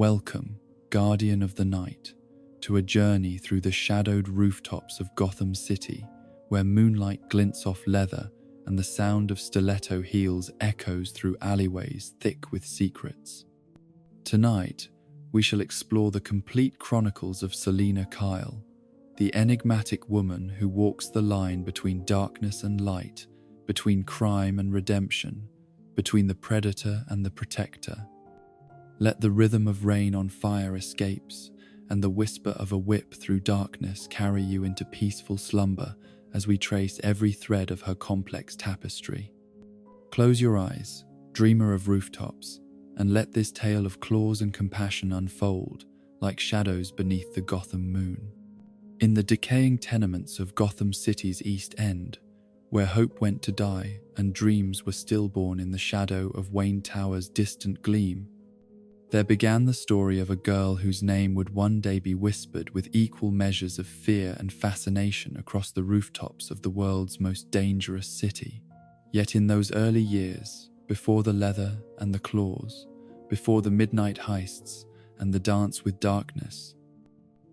Welcome, guardian of the night, to a journey through the shadowed rooftops of Gotham City, where moonlight glints off leather and the sound of stiletto heels echoes through alleyways thick with secrets. Tonight, we shall explore the complete chronicles of Selina Kyle, the enigmatic woman who walks the line between darkness and light, between crime and redemption, between the predator and the protector. Let the rhythm of rain on fire escapes, and the whisper of a whip through darkness carry you into peaceful slumber as we trace every thread of her complex tapestry. Close your eyes, dreamer of rooftops, and let this tale of claws and compassion unfold like shadows beneath the Gotham moon. In the decaying tenements of Gotham City's East End, where hope went to die and dreams were stillborn in the shadow of Wayne Tower's distant gleam, there began the story of a girl whose name would one day be whispered with equal measures of fear and fascination across the rooftops of the world's most dangerous city. Yet in those early years, before the leather and the claws, before the midnight heists and the dance with darkness,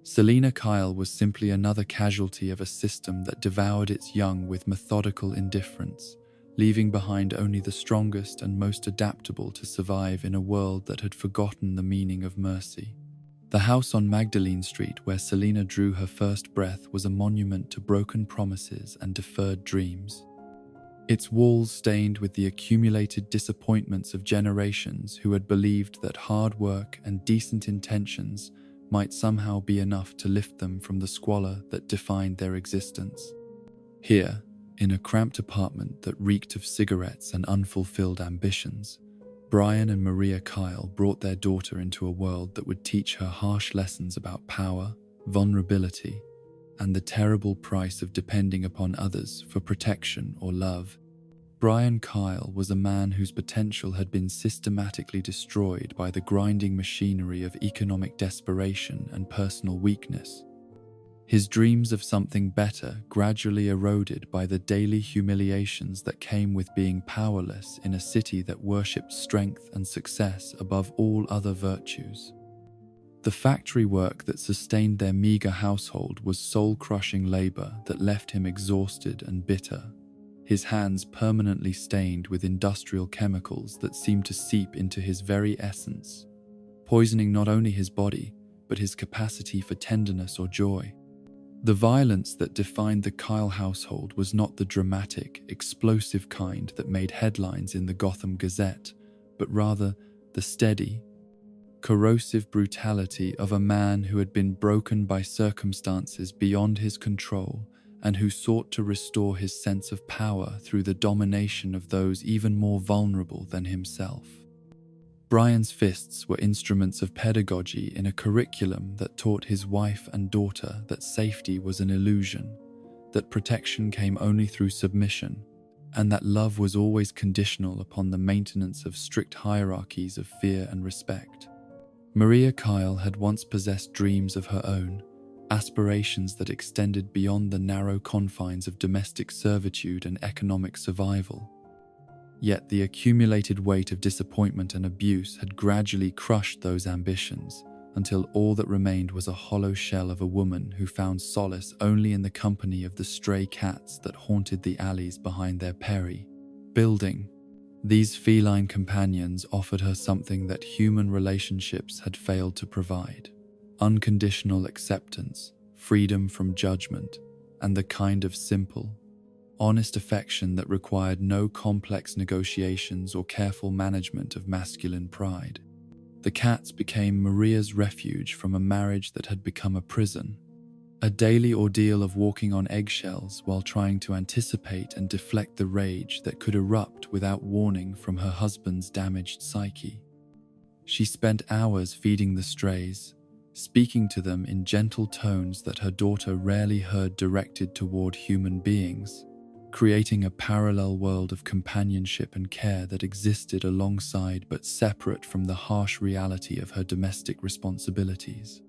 Selina Kyle was simply another casualty of a system that devoured its young with methodical indifference, leaving behind only the strongest and most adaptable to survive in a world that had forgotten the meaning of mercy. The house on Magdalene Street where Selina drew her first breath was a monument to broken promises and deferred dreams. Its walls stained with the accumulated disappointments of generations who had believed that hard work and decent intentions might somehow be enough to lift them from the squalor that defined their existence. Here, in a cramped apartment that reeked of cigarettes and unfulfilled ambitions, Brian and Maria Kyle brought their daughter into a world that would teach her harsh lessons about power, vulnerability, and the terrible price of depending upon others for protection or love. Brian Kyle was a man whose potential had been systematically destroyed by the grinding machinery of economic desperation and personal weakness. His dreams of something better gradually eroded by the daily humiliations that came with being powerless in a city that worshipped strength and success above all other virtues. The factory work that sustained their meager household was soul-crushing labor that left him exhausted and bitter, his hands permanently stained with industrial chemicals that seemed to seep into his very essence, poisoning not only his body, but his capacity for tenderness or joy. The violence that defined the Kyle household was not the dramatic, explosive kind that made headlines in the Gotham Gazette, but rather the steady, corrosive brutality of a man who had been broken by circumstances beyond his control and who sought to restore his sense of power through the domination of those even more vulnerable than himself. Brian's fists were instruments of pedagogy in a curriculum that taught his wife and daughter that safety was an illusion, that protection came only through submission, and that love was always conditional upon the maintenance of strict hierarchies of fear and respect. Maria Kyle had once possessed dreams of her own, aspirations that extended beyond the narrow confines of domestic servitude and economic survival. Yet the accumulated weight of disappointment and abuse had gradually crushed those ambitions until all that remained was a hollow shell of a woman who found solace only in the company of the stray cats that haunted the alleys behind their Perry building. These feline companions offered her something that human relationships had failed to provide: unconditional acceptance, freedom from judgment, and the kind of simple, honest affection that required no complex negotiations or careful management of masculine pride. The cats became Maria's refuge from a marriage that had become a prison, a daily ordeal of walking on eggshells while trying to anticipate and deflect the rage that could erupt without warning from her husband's damaged psyche. She spent hours feeding the strays, speaking to them in gentle tones that her daughter rarely heard directed toward human beings, creating a parallel world of companionship and care that existed alongside but separate from the harsh reality of her domestic responsibilities.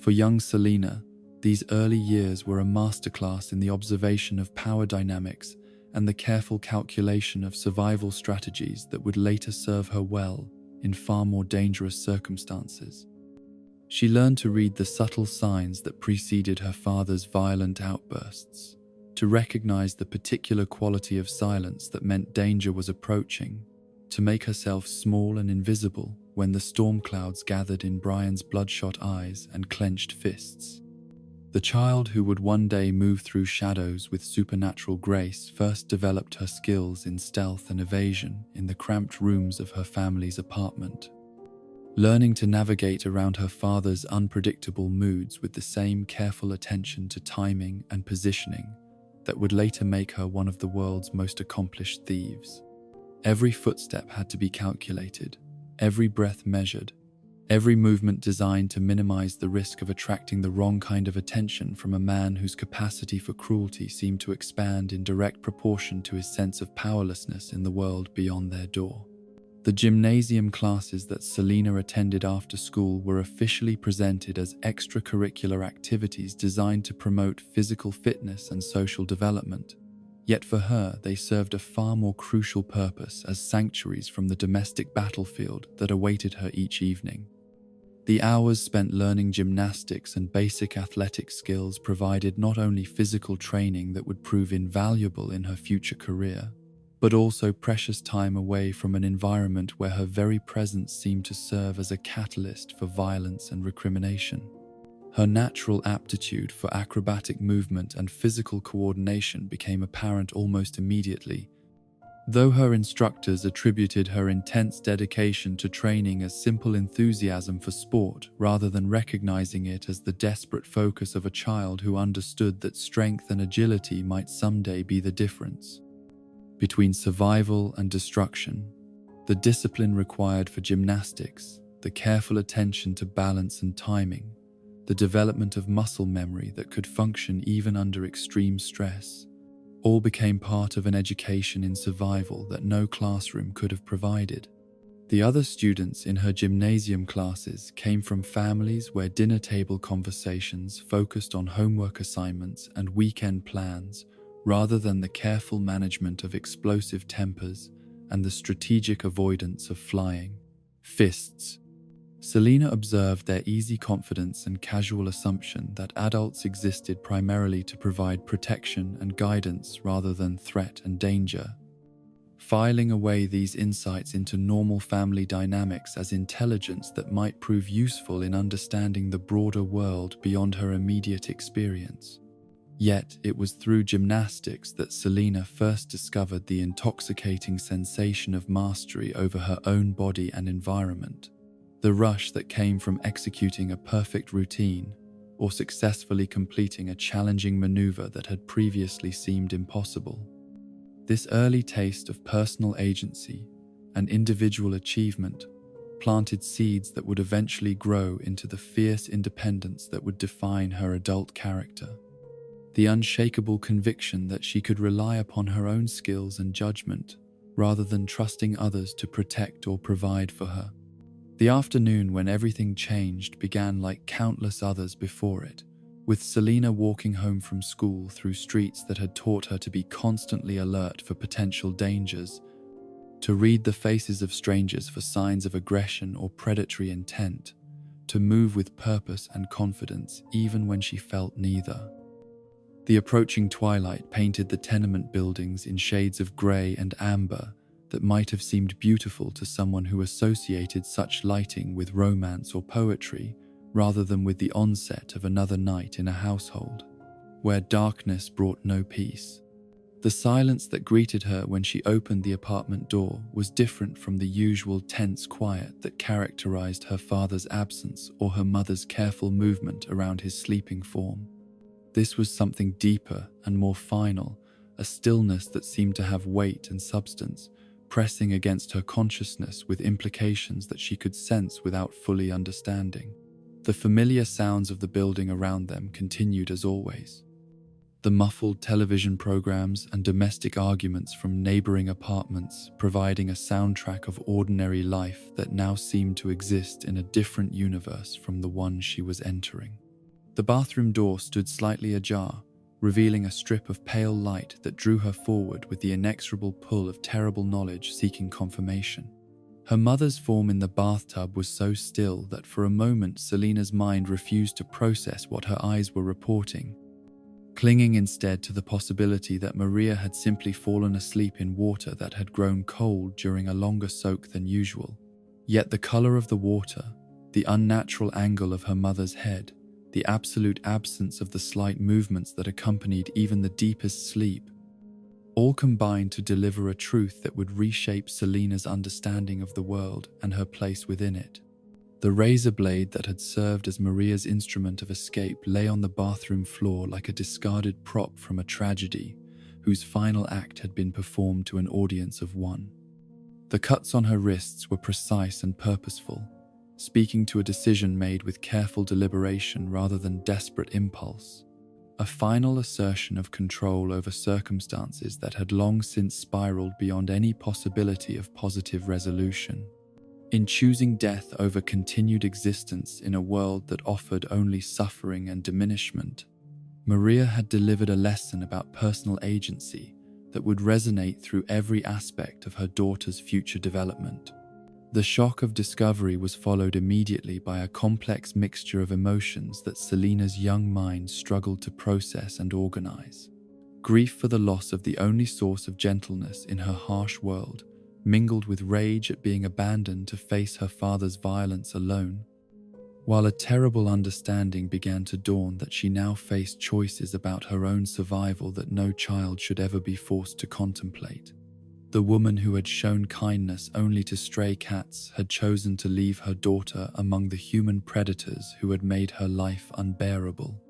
For young Selina, these early years were a masterclass in the observation of power dynamics and the careful calculation of survival strategies that would later serve her well in far more dangerous circumstances. She learned to read the subtle signs that preceded her father's violent outbursts, to recognize the particular quality of silence that meant danger was approaching, to make herself small and invisible when the storm clouds gathered in Brian's bloodshot eyes and clenched fists. The child who would one day move through shadows with supernatural grace first developed her skills in stealth and evasion in the cramped rooms of her family's apartment, learning to navigate around her father's unpredictable moods with the same careful attention to timing and positioning that would later make her one of the world's most accomplished thieves. Every footstep had to be calculated, every breath measured, every movement designed to minimize the risk of attracting the wrong kind of attention from a man whose capacity for cruelty seemed to expand in direct proportion to his sense of powerlessness in the world beyond their door. The gymnasium classes that Selina attended after school were officially presented as extracurricular activities designed to promote physical fitness and social development. Yet for her, they served a far more crucial purpose as sanctuaries from the domestic battlefield that awaited her each evening. The hours spent learning gymnastics and basic athletic skills provided not only physical training that would prove invaluable in her future career, but also precious time away from an environment where her very presence seemed to serve as a catalyst for violence and recrimination. Her natural aptitude for acrobatic movement and physical coordination became apparent almost immediately, though her instructors attributed her intense dedication to training as simple enthusiasm for sport rather than recognizing it as the desperate focus of a child who understood that strength and agility might someday be the difference between survival and destruction. The discipline required for gymnastics, the careful attention to balance and timing, the development of muscle memory that could function even under extreme stress, all became part of an education in survival that no classroom could have provided. The other students in her gymnasium classes came from families where dinner table conversations focused on homework assignments and weekend plans rather than the careful management of explosive tempers and the strategic avoidance of flying fists. Selina observed their easy confidence and casual assumption that adults existed primarily to provide protection and guidance rather than threat and danger, filing away these insights into normal family dynamics as intelligence that might prove useful in understanding the broader world beyond her immediate experience. Yet it was through gymnastics that Selina first discovered the intoxicating sensation of mastery over her own body and environment. The rush that came from executing a perfect routine or successfully completing a challenging maneuver that had previously seemed impossible. This early taste of personal agency and individual achievement planted seeds that would eventually grow into the fierce independence that would define her adult character. The unshakable conviction that she could rely upon her own skills and judgment rather than trusting others to protect or provide for her. The afternoon when everything changed began like countless others before it, with Selina walking home from school through streets that had taught her to be constantly alert for potential dangers, to read the faces of strangers for signs of aggression or predatory intent, to move with purpose and confidence even when she felt neither. The approaching twilight painted the tenement buildings in shades of grey and amber that might have seemed beautiful to someone who associated such lighting with romance or poetry rather than with the onset of another night in a household where darkness brought no peace. The silence that greeted her when she opened the apartment door was different from the usual tense quiet that characterized her father's absence or her mother's careful movement around his sleeping form. This was something deeper and more final, a stillness that seemed to have weight and substance, pressing against her consciousness with implications that she could sense without fully understanding. The familiar sounds of the building around them continued as always. The muffled television programs and domestic arguments from neighboring apartments providing a soundtrack of ordinary life that now seemed to exist in a different universe from the one she was entering. The bathroom door stood slightly ajar, revealing a strip of pale light that drew her forward with the inexorable pull of terrible knowledge seeking confirmation. Her mother's form in the bathtub was so still that for a moment Selina's mind refused to process what her eyes were reporting, clinging instead to the possibility that Maria had simply fallen asleep in water that had grown cold during a longer soak than usual. Yet the color of the water, the unnatural angle of her mother's head, the absolute absence of the slight movements that accompanied even the deepest sleep, all combined to deliver a truth that would reshape Selina's understanding of the world and her place within it. The razor blade that had served as Maria's instrument of escape lay on the bathroom floor like a discarded prop from a tragedy whose final act had been performed to an audience of one. The cuts on her wrists were precise and purposeful, speaking to a decision made with careful deliberation rather than desperate impulse, a final assertion of control over circumstances that had long since spiraled beyond any possibility of positive resolution. In choosing death over continued existence in a world that offered only suffering and diminishment, Maria had delivered a lesson about personal agency that would resonate through every aspect of her daughter's future development. The shock of discovery was followed immediately by a complex mixture of emotions that Selina's young mind struggled to process and organize. Grief for the loss of the only source of gentleness in her harsh world, mingled with rage at being abandoned to face her father's violence alone, while a terrible understanding began to dawn that she now faced choices about her own survival that no child should ever be forced to contemplate. The woman who had shown kindness only to stray cats had chosen to leave her daughter among the human predators who had made her life unbearable.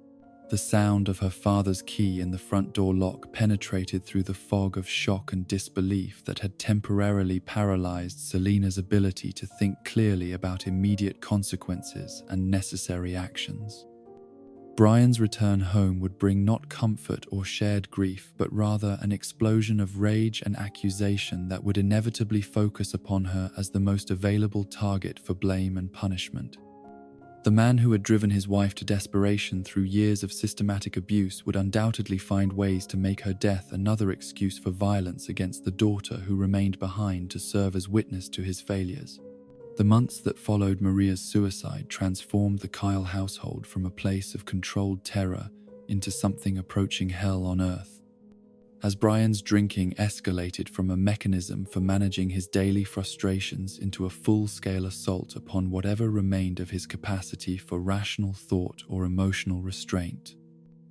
The sound of her father's key in the front door lock penetrated through the fog of shock and disbelief that had temporarily paralyzed Selina's ability to think clearly about immediate consequences and necessary actions. Brian's return home would bring not comfort or shared grief, but rather an explosion of rage and accusation that would inevitably focus upon her as the most available target for blame and punishment. The man who had driven his wife to desperation through years of systematic abuse would undoubtedly find ways to make her death another excuse for violence against the daughter who remained behind to serve as witness to his failures. The months that followed Maria's suicide transformed the Kyle household from a place of controlled terror into something approaching hell on earth. As Brian's drinking escalated from a mechanism for managing his daily frustrations into a full-scale assault upon whatever remained of his capacity for rational thought or emotional restraint.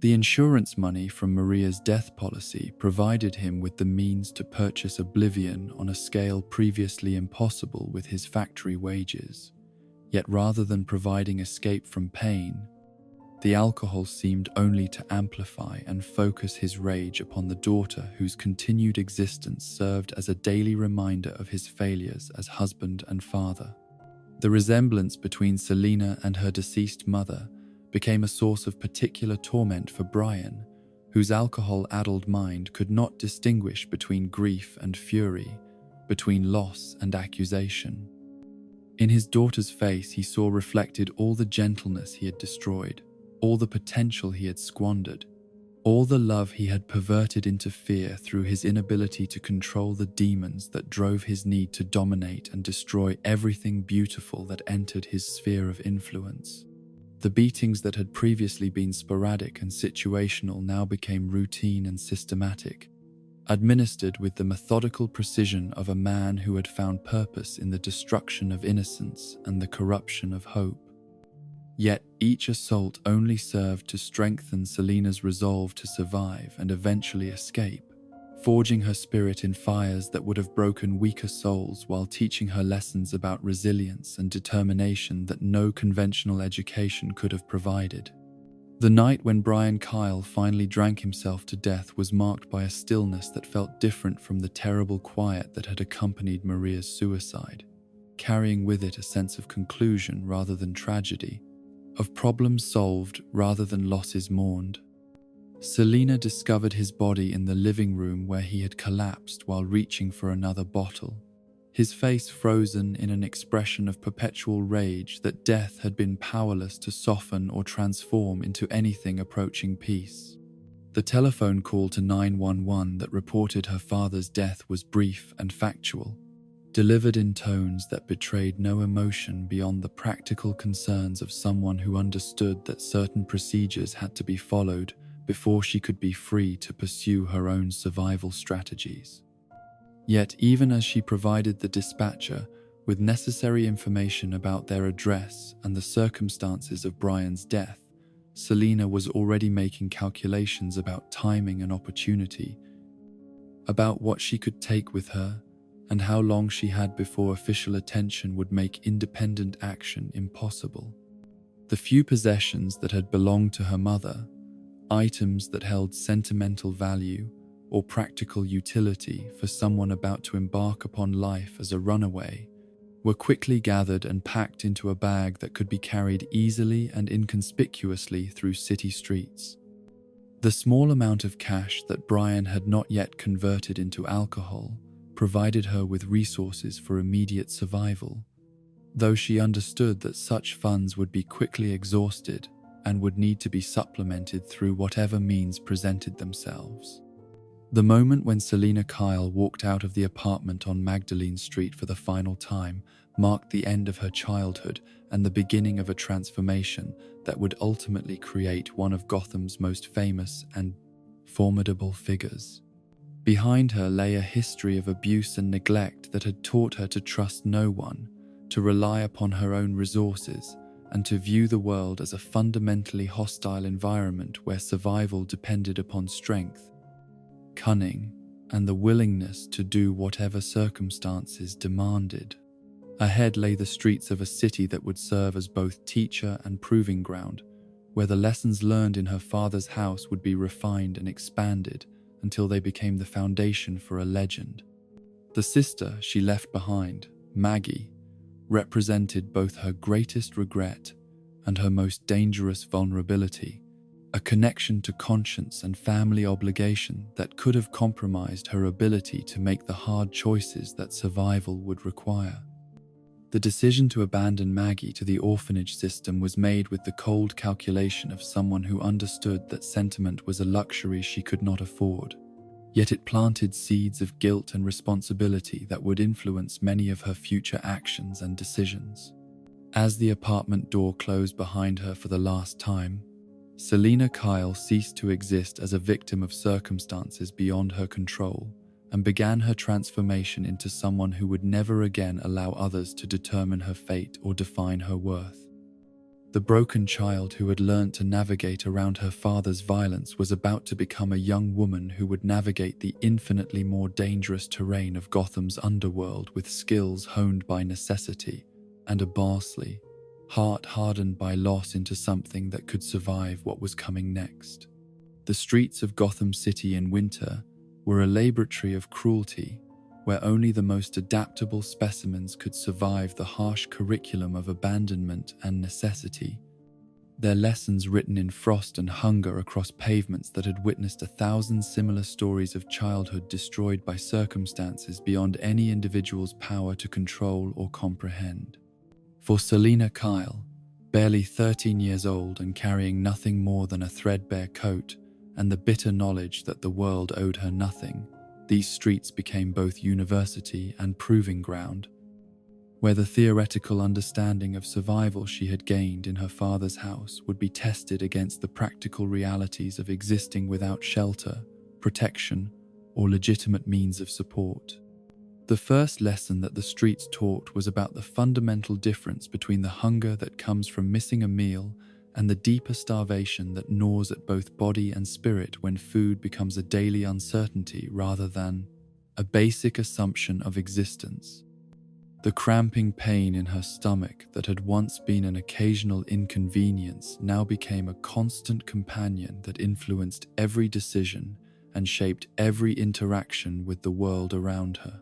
The insurance money from Maria's death policy provided him with the means to purchase oblivion on a scale previously impossible with his factory wages. Yet rather than providing escape from pain, the alcohol seemed only to amplify and focus his rage upon the daughter whose continued existence served as a daily reminder of his failures as husband and father. The resemblance between Selina and her deceased mother became a source of particular torment for Brian, whose alcohol-addled mind could not distinguish between grief and fury, between loss and accusation. In his daughter's face, he saw reflected all the gentleness he had destroyed, all the potential he had squandered, all the love he had perverted into fear through his inability to control the demons that drove his need to dominate and destroy everything beautiful that entered his sphere of influence. The beatings that had previously been sporadic and situational now became routine and systematic, administered with the methodical precision of a man who had found purpose in the destruction of innocence and the corruption of hope. Yet each assault only served to strengthen Selina's resolve to survive and eventually escape, forging her spirit in fires that would have broken weaker souls while teaching her lessons about resilience and determination that no conventional education could have provided. The night when Brian Kyle finally drank himself to death was marked by a stillness that felt different from the terrible quiet that had accompanied Maria's suicide, carrying with it a sense of conclusion rather than tragedy, of problems solved rather than losses mourned. Selina discovered his body in the living room where he had collapsed while reaching for another bottle, his face frozen in an expression of perpetual rage that death had been powerless to soften or transform into anything approaching peace. The telephone call to 911 that reported her father's death was brief and factual, delivered in tones that betrayed no emotion beyond the practical concerns of someone who understood that certain procedures had to be followed before she could be free to pursue her own survival strategies. Yet, even as she provided the dispatcher with necessary information about their address and the circumstances of Brian's death, Selina was already making calculations about timing and opportunity, about what she could take with her, and how long she had before official attention would make independent action impossible. The few possessions that had belonged to her mother, items that held sentimental value or practical utility for someone about to embark upon life as a runaway, were quickly gathered and packed into a bag that could be carried easily and inconspicuously through city streets. The small amount of cash that Brian had not yet converted into alcohol provided her with resources for immediate survival, though she understood that such funds would be quickly exhausted and would need to be supplemented through whatever means presented themselves. The moment when Selina Kyle walked out of the apartment on Magdalene Street for the final time marked the end of her childhood and the beginning of a transformation that would ultimately create one of Gotham's most famous and formidable figures. Behind her lay a history of abuse and neglect that had taught her to trust no one, to rely upon her own resources, and to view the world as a fundamentally hostile environment where survival depended upon strength, cunning, and the willingness to do whatever circumstances demanded. Ahead lay the streets of a city that would serve as both teacher and proving ground, where the lessons learned in her father's house would be refined and expanded until they became the foundation for a legend. The sister she left behind, Maggie, represented both her greatest regret and her most dangerous vulnerability, a connection to conscience and family obligation that could have compromised her ability to make the hard choices that survival would require. The decision to abandon Maggie to the orphanage system was made with the cold calculation of someone who understood that sentiment was a luxury she could not afford. Yet it planted seeds of guilt and responsibility that would influence many of her future actions and decisions. As the apartment door closed behind her for the last time, Selina Kyle ceased to exist as a victim of circumstances beyond her control and began her transformation into someone who would never again allow others to determine her fate or define her worth. The broken child who had learned to navigate around her father's violence was about to become a young woman who would navigate the infinitely more dangerous terrain of Gotham's underworld with skills honed by necessity and a Barsley, heart hardened by loss into something that could survive what was coming next. The streets of Gotham City in winter were a laboratory of cruelty where only the most adaptable specimens could survive the harsh curriculum of abandonment and necessity, their lessons written in frost and hunger across pavements that had witnessed 1,000 similar stories of childhood destroyed by circumstances beyond any individual's power to control or comprehend. For Selina Kyle, barely 13 years old and carrying nothing more than a threadbare coat and the bitter knowledge that the world owed her nothing, these streets became both university and proving ground, where the theoretical understanding of survival she had gained in her father's house would be tested against the practical realities of existing without shelter, protection, or legitimate means of support. The first lesson that the streets taught was about the fundamental difference between the hunger that comes from missing a meal and the deeper starvation that gnaws at both body and spirit when food becomes a daily uncertainty rather than a basic assumption of existence. The cramping pain in her stomach that had once been an occasional inconvenience now became a constant companion that influenced every decision and shaped every interaction with the world around her.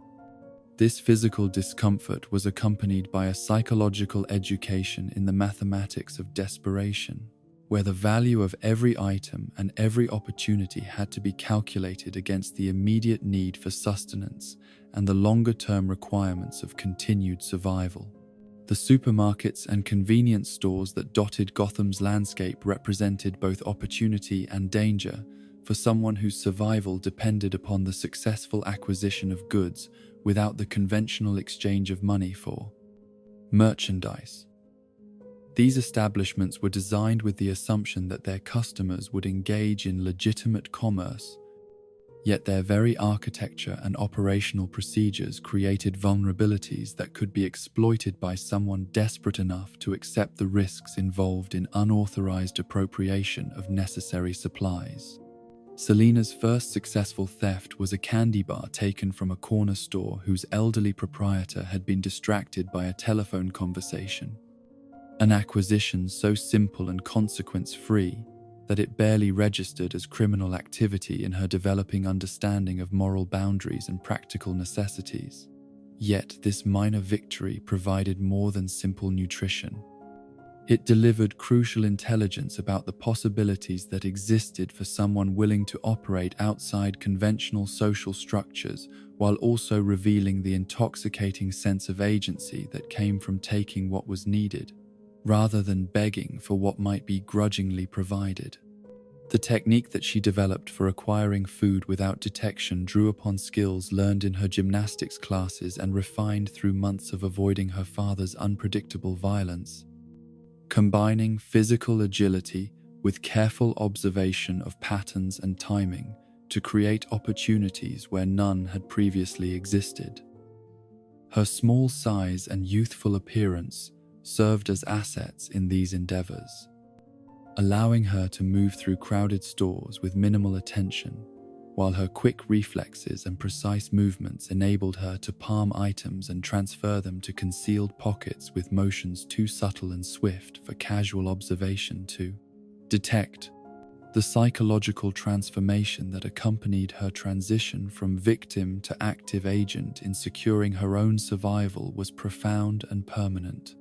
This physical discomfort was accompanied by a psychological education in the mathematics of desperation, where the value of every item and every opportunity had to be calculated against the immediate need for sustenance and the longer-term requirements of continued survival. The supermarkets and convenience stores that dotted Gotham's landscape represented both opportunity and danger, for someone whose survival depended upon the successful acquisition of goods without the conventional exchange of money for merchandise. These establishments were designed with the assumption that their customers would engage in legitimate commerce, yet their very architecture and operational procedures created vulnerabilities that could be exploited by someone desperate enough to accept the risks involved in unauthorized appropriation of necessary supplies. Selina's first successful theft was a candy bar taken from a corner store whose elderly proprietor had been distracted by a telephone conversation. An acquisition so simple and consequence-free that it barely registered as criminal activity in her developing understanding of moral boundaries and practical necessities. Yet this minor victory provided more than simple nutrition. It delivered crucial intelligence about the possibilities that existed for someone willing to operate outside conventional social structures, while also revealing the intoxicating sense of agency that came from taking what was needed, rather than begging for what might be grudgingly provided. The technique that she developed for acquiring food without detection drew upon skills learned in her gymnastics classes and refined through months of avoiding her father's unpredictable violence. Combining physical agility with careful observation of patterns and timing to create opportunities where none had previously existed. Her small size and youthful appearance served as assets in these endeavors, allowing her to move through crowded stores with minimal attention, while her quick reflexes and precise movements enabled her to palm items and transfer them to concealed pockets with motions too subtle and swift for casual observation to detect. The psychological transformation that accompanied her transition from victim to active agent in securing her own survival was profound and permanent,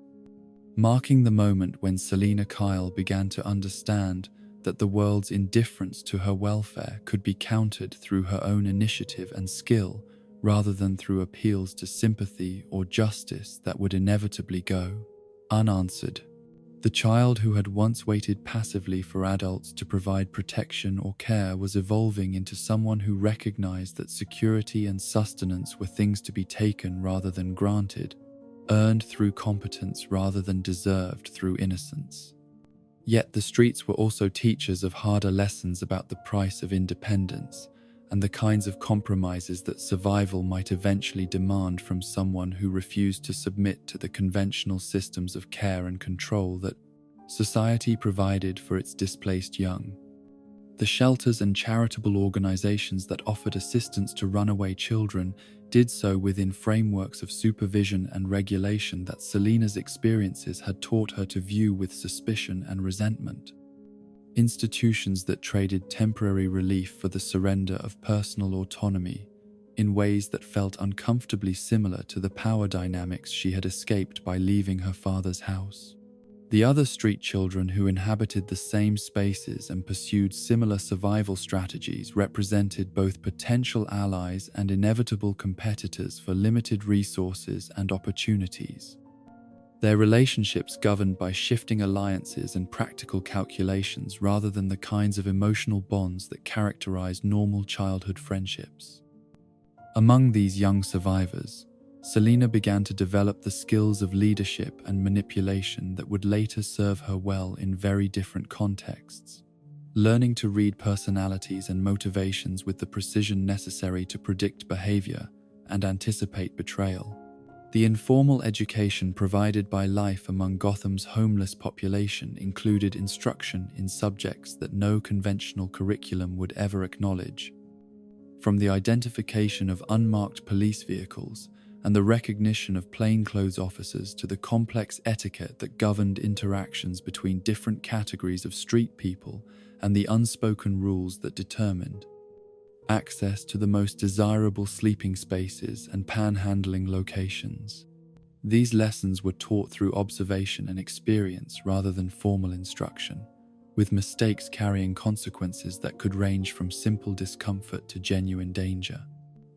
marking the moment when Selina Kyle began to understand that the world's indifference to her welfare could be countered through her own initiative and skill, rather than through appeals to sympathy or justice that would inevitably go unanswered. The child who had once waited passively for adults to provide protection or care was evolving into someone who recognized that security and sustenance were things to be taken rather than granted, earned through competence rather than deserved through innocence. Yet the streets were also teachers of harder lessons about the price of independence and the kinds of compromises that survival might eventually demand from someone who refused to submit to the conventional systems of care and control that society provided for its displaced young. The shelters and charitable organizations that offered assistance to runaway children did so within frameworks of supervision and regulation that Selina's experiences had taught her to view with suspicion and resentment. Institutions that traded temporary relief for the surrender of personal autonomy in ways that felt uncomfortably similar to the power dynamics she had escaped by leaving her father's house. The other street children who inhabited the same spaces and pursued similar survival strategies represented both potential allies and inevitable competitors for limited resources and opportunities. Their relationships governed by shifting alliances and practical calculations rather than the kinds of emotional bonds that characterized normal childhood friendships. Among these young survivors, Selina began to develop the skills of leadership and manipulation that would later serve her well in very different contexts, learning to read personalities and motivations with the precision necessary to predict behavior and anticipate betrayal. The informal education provided by life among Gotham's homeless population included instruction in subjects that no conventional curriculum would ever acknowledge, from the identification of unmarked police vehicles and the recognition of plainclothes officers to the complex etiquette that governed interactions between different categories of street people and the unspoken rules that determined access to the most desirable sleeping spaces and panhandling locations. These lessons were taught through observation and experience rather than formal instruction, with mistakes carrying consequences that could range from simple discomfort to genuine danger.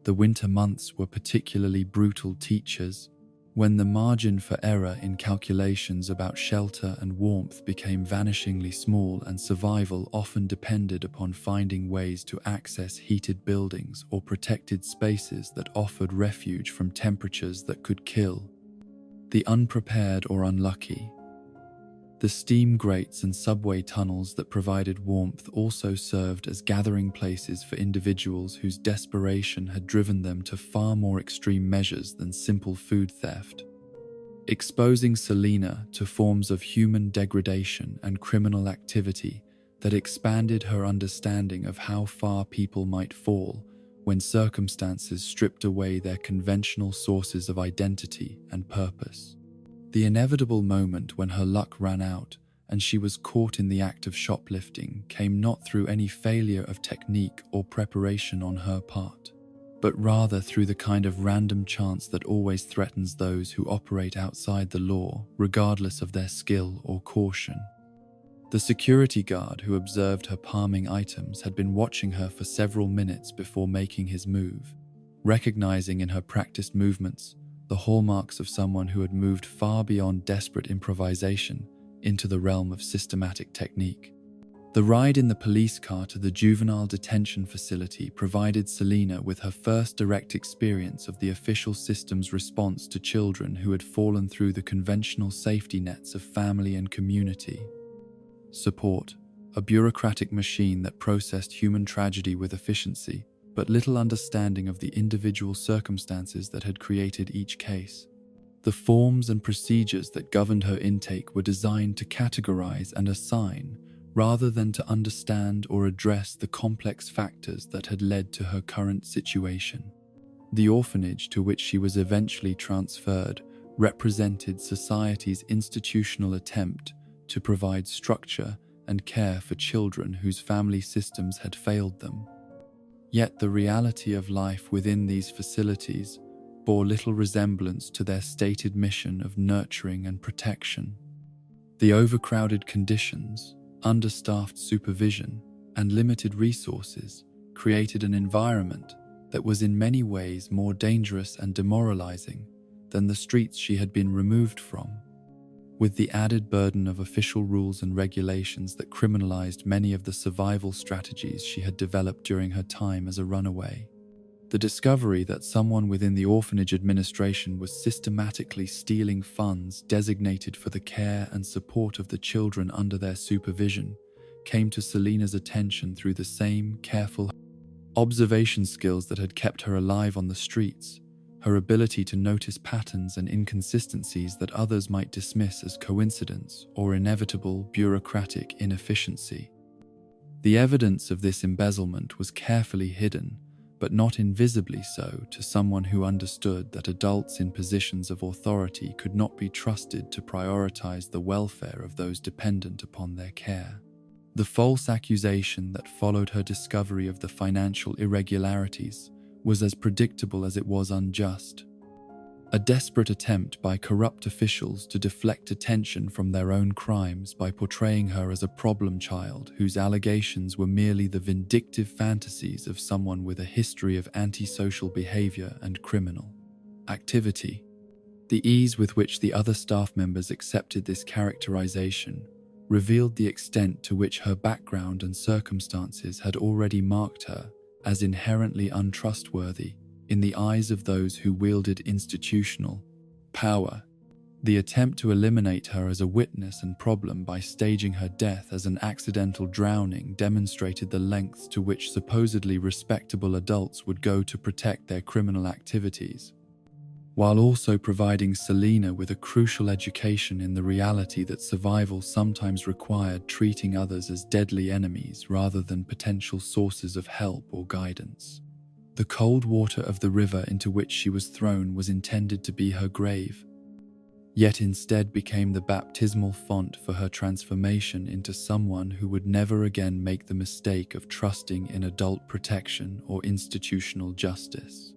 The winter months were particularly brutal teachers, When the margin for error in calculations about shelter and warmth became vanishingly small and survival often depended upon finding ways to access heated buildings or protected spaces that offered refuge from temperatures that could kill the unprepared or unlucky. The steam grates and subway tunnels that provided warmth also served as gathering places for individuals whose desperation had driven them to far more extreme measures than simple food theft, exposing Selina to forms of human degradation and criminal activity that expanded her understanding of how far people might fall when circumstances stripped away their conventional sources of identity and purpose. The inevitable moment when her luck ran out and she was caught in the act of shoplifting came not through any failure of technique or preparation on her part, but rather through the kind of random chance that always threatens those who operate outside the law, regardless of their skill or caution. The security guard who observed her palming items had been watching her for several minutes before making his move, recognizing in her practiced movements the hallmarks of someone who had moved far beyond desperate improvisation into the realm of systematic technique. The ride in the police car to the juvenile detention facility provided Selina with her first direct experience of the official system's response to children who had fallen through the conventional safety nets of family and community support, a bureaucratic machine that processed human tragedy with efficiency, but little understanding of the individual circumstances that had created each case. The forms and procedures that governed her intake were designed to categorize and assign, rather than to understand or address the complex factors that had led to her current situation. The orphanage to which she was eventually transferred represented society's institutional attempt to provide structure and care for children whose family systems had failed them. Yet the reality of life within these facilities bore little resemblance to their stated mission of nurturing and protection. The overcrowded conditions, understaffed supervision, and limited resources created an environment that was in many ways more dangerous and demoralizing than the streets she had been removed from, with the added burden of official rules and regulations that criminalized many of the survival strategies she had developed during her time as a runaway. The discovery that someone within the orphanage administration was systematically stealing funds designated for the care and support of the children under their supervision came to Selina's attention through the same careful observation skills that had kept her alive on the streets. Her ability to notice patterns and inconsistencies that others might dismiss as coincidence or inevitable bureaucratic inefficiency. The evidence of this embezzlement was carefully hidden, but not invisibly so, to someone who understood that adults in positions of authority could not be trusted to prioritize the welfare of those dependent upon their care. The false accusation that followed her discovery of the financial irregularities was as predictable as it was unjust. A desperate attempt by corrupt officials to deflect attention from their own crimes by portraying her as a problem child whose allegations were merely the vindictive fantasies of someone with a history of antisocial behavior and criminal activity. The ease with which the other staff members accepted this characterization revealed the extent to which her background and circumstances had already marked her as inherently untrustworthy in the eyes of those who wielded institutional power. The attempt to eliminate her as a witness and problem by staging her death as an accidental drowning demonstrated the lengths to which supposedly respectable adults would go to protect their criminal activities, while also providing Selina with a crucial education in the reality that survival sometimes required treating others as deadly enemies rather than potential sources of help or guidance. The cold water of the river into which she was thrown was intended to be her grave, yet instead became the baptismal font for her transformation into someone who would never again make the mistake of trusting in adult protection or institutional justice.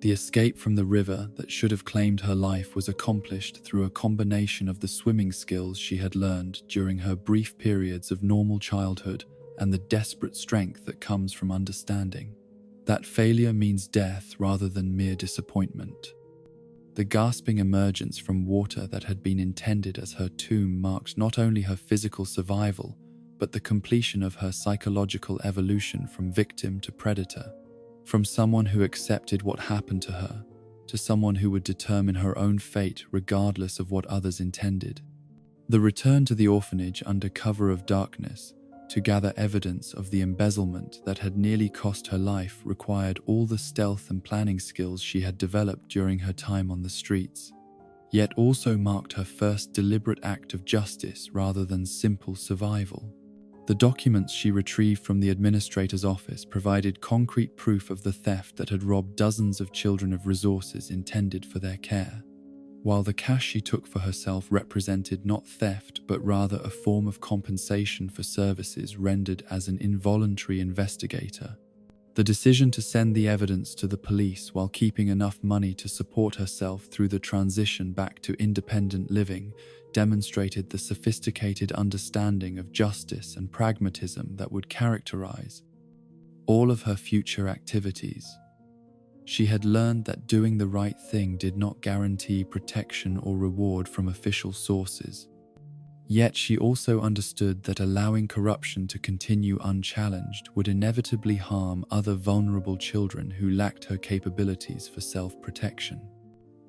The escape from the river that should have claimed her life was accomplished through a combination of the swimming skills she had learned during her brief periods of normal childhood and the desperate strength that comes from understanding that failure means death rather than mere disappointment. The gasping emergence from water that had been intended as her tomb marked not only her physical survival, but the completion of her psychological evolution from victim to predator, from someone who accepted what happened to her, to someone who would determine her own fate regardless of what others intended. The return to the orphanage under cover of darkness to gather evidence of the embezzlement that had nearly cost her life required all the stealth and planning skills she had developed during her time on the streets, yet also marked her first deliberate act of justice rather than simple survival. The documents she retrieved from the administrator's office provided concrete proof of the theft that had robbed dozens of children of resources intended for their care, while the cash she took for herself represented not theft but rather a form of compensation for services rendered as an involuntary investigator. The decision to send the evidence to the police while keeping enough money to support herself through the transition back to independent living demonstrated the sophisticated understanding of justice and pragmatism that would characterize all of her future activities. She had learned that doing the right thing did not guarantee protection or reward from official sources. Yet she also understood that allowing corruption to continue unchallenged would inevitably harm other vulnerable children who lacked her capabilities for self-protection.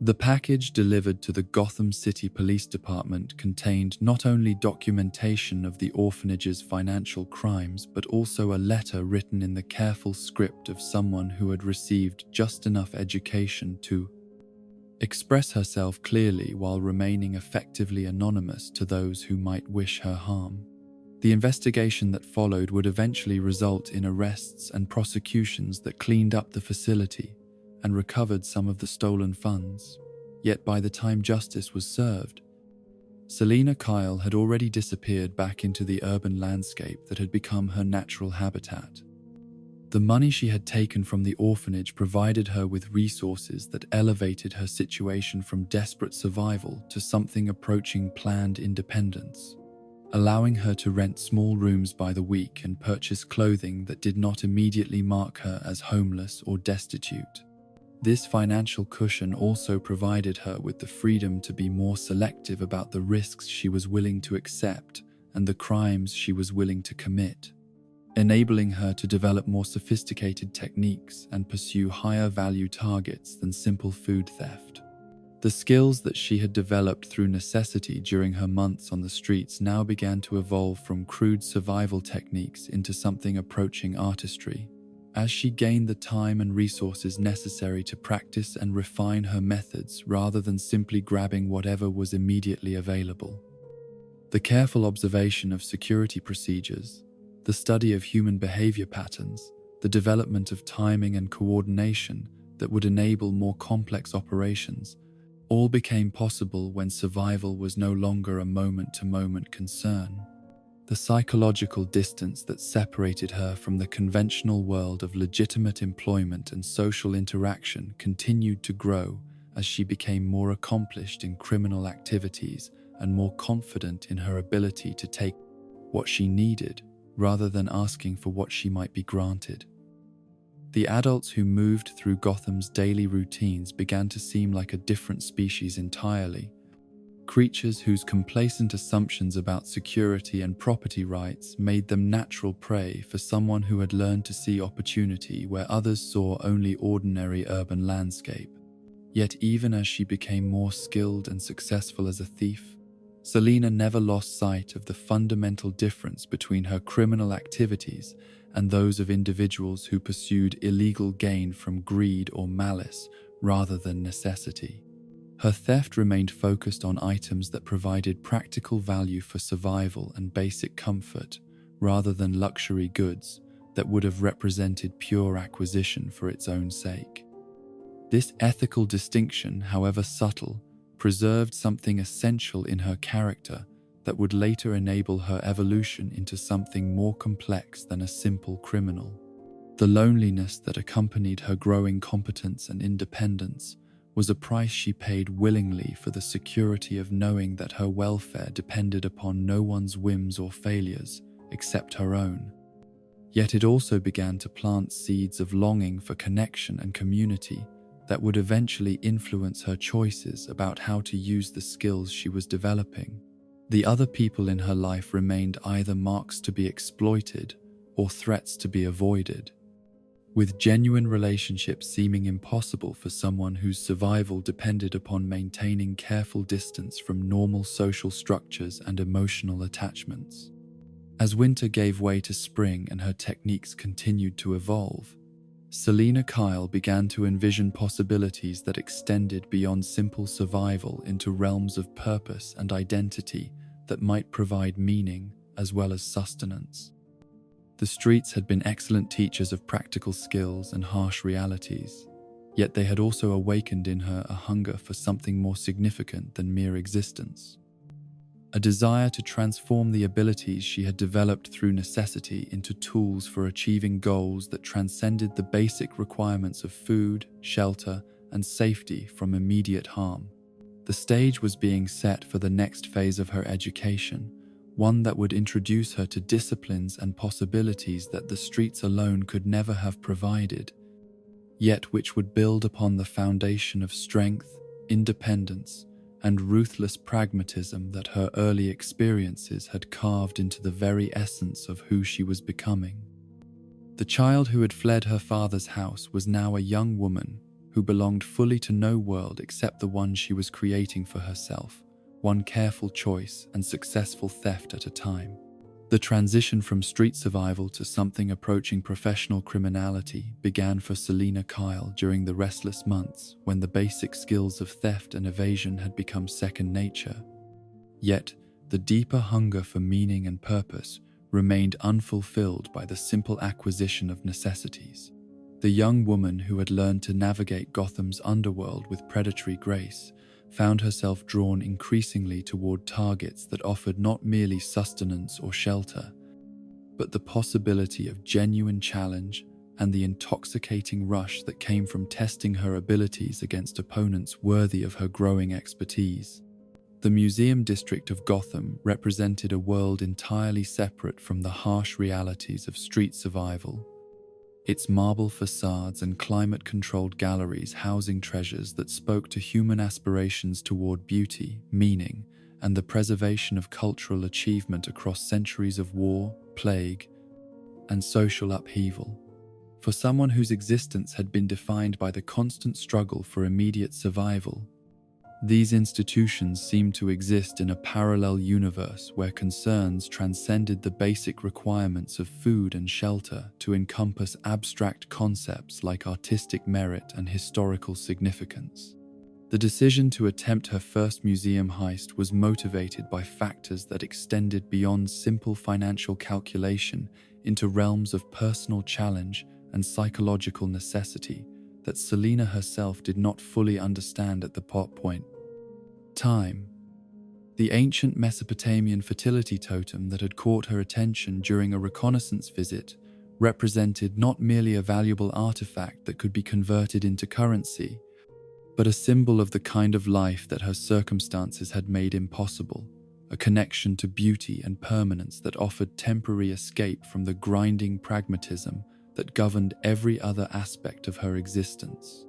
The package delivered to the Gotham City Police Department contained not only documentation of the orphanage's financial crimes, but also a letter written in the careful script of someone who had received just enough education to express herself clearly while remaining effectively anonymous to those who might wish her harm. The investigation that followed would eventually result in arrests and prosecutions that cleaned up the facility and recovered some of the stolen funds. Yet by the time justice was served, Selena Kyle had already disappeared back into the urban landscape that had become her natural habitat. The money she had taken from the orphanage provided her with resources that elevated her situation from desperate survival to something approaching planned independence, allowing her to rent small rooms by the week and purchase clothing that did not immediately mark her as homeless or destitute. This financial cushion also provided her with the freedom to be more selective about the risks she was willing to accept and the crimes she was willing to commit, enabling her to develop more sophisticated techniques and pursue higher value targets than simple food theft. The skills that she had developed through necessity during her months on the streets now began to evolve from crude survival techniques into something approaching artistry, as she gained the time and resources necessary to practice and refine her methods rather than simply grabbing whatever was immediately available. The careful observation of security procedures, the study of human behavior patterns, the development of timing and coordination that would enable more complex operations, all became possible when survival was no longer a moment-to-moment concern. The psychological distance that separated her from the conventional world of legitimate employment and social interaction continued to grow as she became more accomplished in criminal activities and more confident in her ability to take what she needed rather than asking for what she might be granted. The adults who moved through Gotham's daily routines began to seem like a different species entirely, creatures whose complacent assumptions about security and property rights made them natural prey for someone who had learned to see opportunity where others saw only ordinary urban landscape. Yet even as she became more skilled and successful as a thief, Selena never lost sight of the fundamental difference between her criminal activities and those of individuals who pursued illegal gain from greed or malice rather than necessity. Her theft remained focused on items that provided practical value for survival and basic comfort, rather than luxury goods that would have represented pure acquisition for its own sake. This ethical distinction, however subtle, preserved something essential in her character that would later enable her evolution into something more complex than a simple criminal. The loneliness that accompanied her growing competence and independence was a price she paid willingly for the security of knowing that her welfare depended upon no one's whims or failures except her own. Yet it also began to plant seeds of longing for connection and community that would eventually influence her choices about how to use the skills she was developing. The other people in her life remained either marks to be exploited or threats to be avoided, with genuine relationships seeming impossible for someone whose survival depended upon maintaining careful distance from normal social structures and emotional attachments. As winter gave way to spring and her techniques continued to evolve, Selina Kyle began to envision possibilities that extended beyond simple survival into realms of purpose and identity that might provide meaning as well as sustenance. The streets had been excellent teachers of practical skills and harsh realities, yet they had also awakened in her a hunger for something more significant than mere existence. A desire to transform the abilities she had developed through necessity into tools for achieving goals that transcended the basic requirements of food, shelter, and safety from immediate harm. The stage was being set for the next phase of her education, one that would introduce her to disciplines and possibilities that the streets alone could never have provided, yet which would build upon the foundation of strength, independence, and ruthless pragmatism that her early experiences had carved into the very essence of who she was becoming. The child who had fled her father's house was now a young woman who belonged fully to no world except the one she was creating for herself, one careful choice and successful theft at a time. The transition from street survival to something approaching professional criminality began for Selina Kyle during the restless months when the basic skills of theft and evasion had become second nature. Yet, the deeper hunger for meaning and purpose remained unfulfilled by the simple acquisition of necessities. The young woman who had learned to navigate Gotham's underworld with predatory grace found herself drawn increasingly toward targets that offered not merely sustenance or shelter, but the possibility of genuine challenge and the intoxicating rush that came from testing her abilities against opponents worthy of her growing expertise. The museum district of Gotham represented a world entirely separate from the harsh realities of street survival. Its marble facades and climate-controlled galleries housing treasures that spoke to human aspirations toward beauty, meaning, and the preservation of cultural achievement across centuries of war, plague, and social upheaval. For someone whose existence had been defined by the constant struggle for immediate survival, these institutions seemed to exist in a parallel universe where concerns transcended the basic requirements of food and shelter to encompass abstract concepts like artistic merit and historical significance. The decision to attempt her first museum heist was motivated by factors that extended beyond simple financial calculation into realms of personal challenge and psychological necessity that Selina herself did not fully understand at the point. Time. The ancient Mesopotamian fertility totem that had caught her attention during a reconnaissance visit represented not merely a valuable artifact that could be converted into currency, but a symbol of the kind of life that her circumstances had made impossible, a connection to beauty and permanence that offered temporary escape from the grinding pragmatism that governed every other aspect of her existence.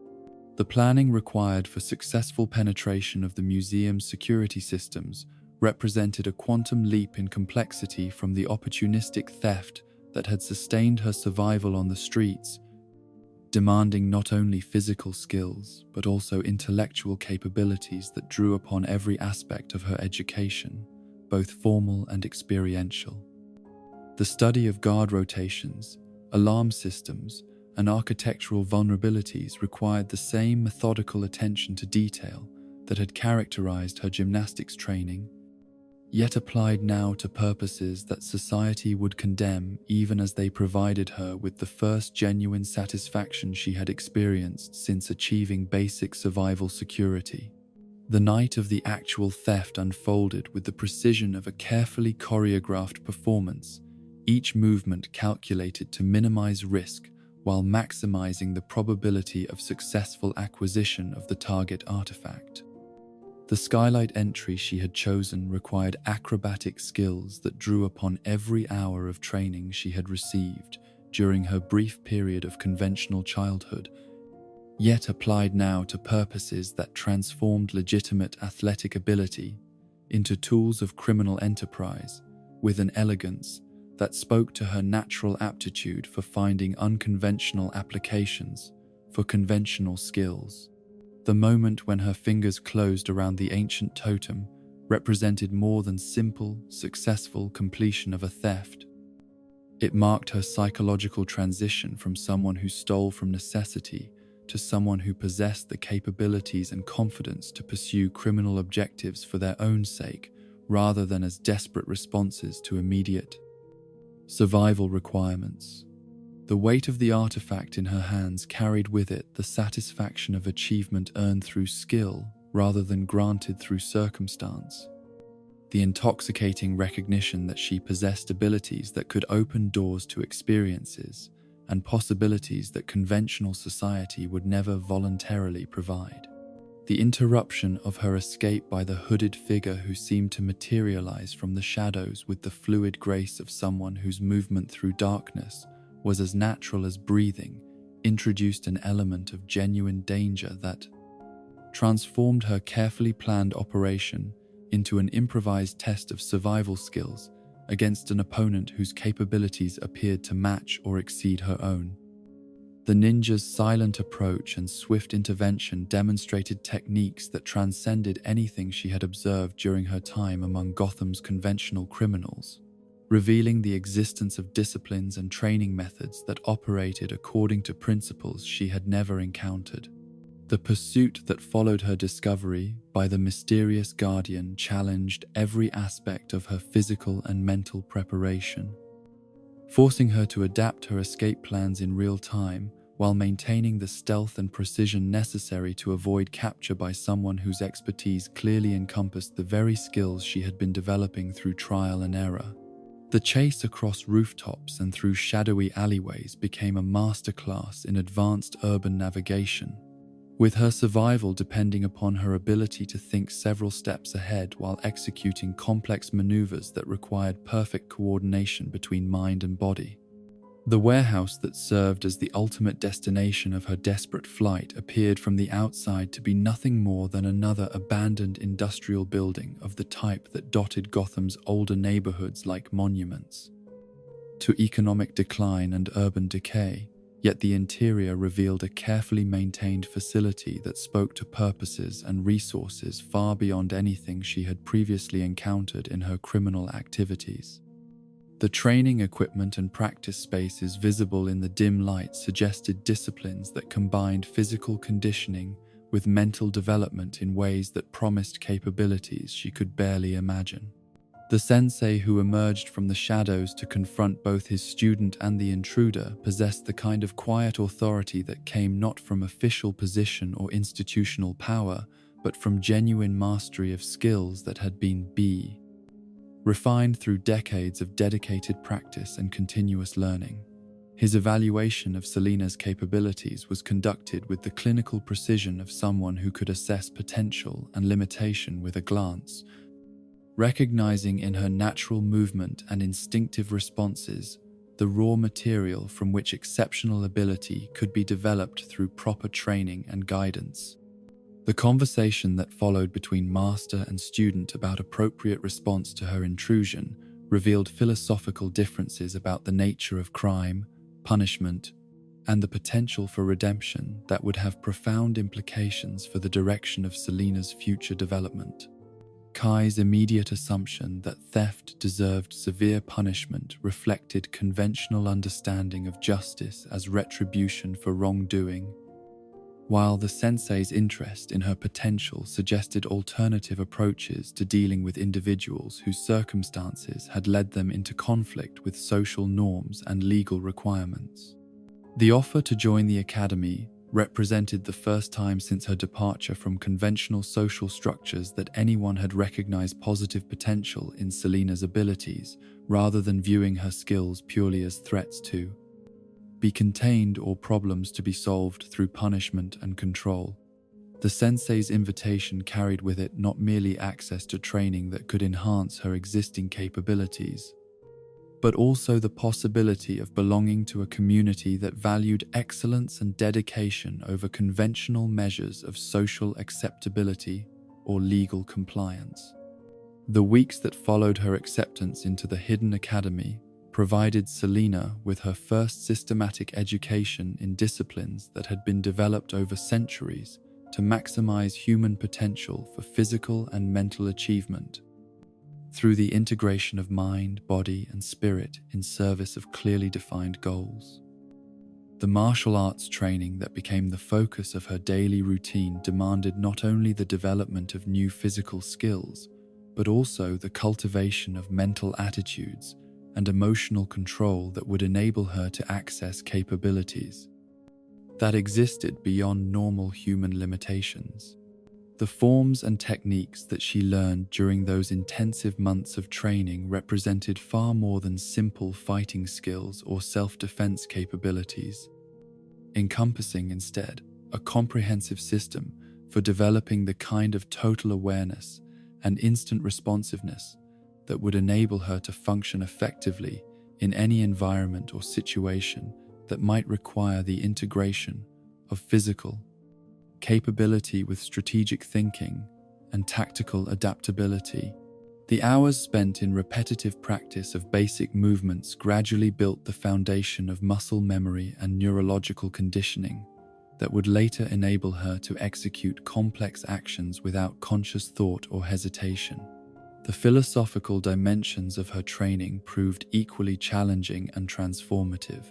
The planning required for successful penetration of the museum's security systems represented a quantum leap in complexity from the opportunistic theft that had sustained her survival on the streets, demanding not only physical skills but also intellectual capabilities that drew upon every aspect of her education, both formal and experiential. The study of guard rotations, alarm systems, and architectural vulnerabilities required the same methodical attention to detail that had characterized her gymnastics training, yet applied now to purposes that society would condemn even as they provided her with the first genuine satisfaction she had experienced since achieving basic survival security. The night of the actual theft unfolded with the precision of a carefully choreographed performance, each movement calculated to minimize risk while maximizing the probability of successful acquisition of the target artifact. The skylight entry she had chosen required acrobatic skills that drew upon every hour of training she had received during her brief period of conventional childhood, yet applied now to purposes that transformed legitimate athletic ability into tools of criminal enterprise with an elegance that spoke to her natural aptitude for finding unconventional applications for conventional skills. The moment when her fingers closed around the ancient totem represented more than simple, successful completion of a theft. It marked her psychological transition from someone who stole from necessity to someone who possessed the capabilities and confidence to pursue criminal objectives for their own sake rather than as desperate responses to immediate survival requirements. The weight of the artifact in her hands carried with it the satisfaction of achievement earned through skill rather than granted through circumstance. The intoxicating recognition that she possessed abilities that could open doors to experiences and possibilities that conventional society would never voluntarily provide. The interruption of her escape by the hooded figure who seemed to materialize from the shadows with the fluid grace of someone whose movement through darkness was as natural as breathing, introduced an element of genuine danger that transformed her carefully planned operation into an improvised test of survival skills against an opponent whose capabilities appeared to match or exceed her own. The ninja's silent approach and swift intervention demonstrated techniques that transcended anything she had observed during her time among Gotham's conventional criminals, revealing the existence of disciplines and training methods that operated according to principles she had never encountered. The pursuit that followed her discovery by the mysterious guardian challenged every aspect of her physical and mental preparation, forcing her to adapt her escape plans in real time while maintaining the stealth and precision necessary to avoid capture by someone whose expertise clearly encompassed the very skills she had been developing through trial and error. The chase across rooftops and through shadowy alleyways became a masterclass in advanced urban navigation, with her survival depending upon her ability to think several steps ahead while executing complex maneuvers that required perfect coordination between mind and body. The warehouse that served as the ultimate destination of her desperate flight appeared from the outside to be nothing more than another abandoned industrial building of the type that dotted Gotham's older neighborhoods like monuments to economic decline and urban decay. Yet the interior revealed a carefully maintained facility that spoke to purposes and resources far beyond anything she had previously encountered in her criminal activities. The training equipment and practice spaces visible in the dim light suggested disciplines that combined physical conditioning with mental development in ways that promised capabilities she could barely imagine. The sensei who emerged from the shadows to confront both his student and the intruder possessed the kind of quiet authority that came not from official position or institutional power, but from genuine mastery of skills that had been refined through decades of dedicated practice and continuous learning. His evaluation of Selina's capabilities was conducted with the clinical precision of someone who could assess potential and limitation with a glance, recognizing in her natural movement and instinctive responses the raw material from which exceptional ability could be developed through proper training and guidance. The conversation that followed between master and student about appropriate response to her intrusion revealed philosophical differences about the nature of crime, punishment, and the potential for redemption that would have profound implications for the direction of Selina's future development. Kai's immediate assumption that theft deserved severe punishment reflected conventional understanding of justice as retribution for wrongdoing, while the sensei's interest in her potential suggested alternative approaches to dealing with individuals whose circumstances had led them into conflict with social norms and legal requirements. The offer to join the academy represented the first time since her departure from conventional social structures that anyone had recognized positive potential in Selina's abilities, rather than viewing her skills purely as threats to be contained or problems to be solved through punishment and control. The sensei's invitation carried with it not merely access to training that could enhance her existing capabilities, but also the possibility of belonging to a community that valued excellence and dedication over conventional measures of social acceptability or legal compliance. The weeks that followed her acceptance into the hidden academy provided Selina with her first systematic education in disciplines that had been developed over centuries to maximize human potential for physical and mental achievement. Through the integration of mind, body, and spirit in service of clearly defined goals. The martial arts training that became the focus of her daily routine demanded not only the development of new physical skills, but also the cultivation of mental attitudes and emotional control that would enable her to access capabilities that existed beyond normal human limitations. The forms and techniques that she learned during those intensive months of training represented far more than simple fighting skills or self-defense capabilities, encompassing instead a comprehensive system for developing the kind of total awareness and instant responsiveness that would enable her to function effectively in any environment or situation that might require the integration of physical capability with strategic thinking and tactical adaptability. The hours spent in repetitive practice of basic movements gradually built the foundation of muscle memory and neurological conditioning that would later enable her to execute complex actions without conscious thought or hesitation. The philosophical dimensions of her training proved equally challenging and transformative,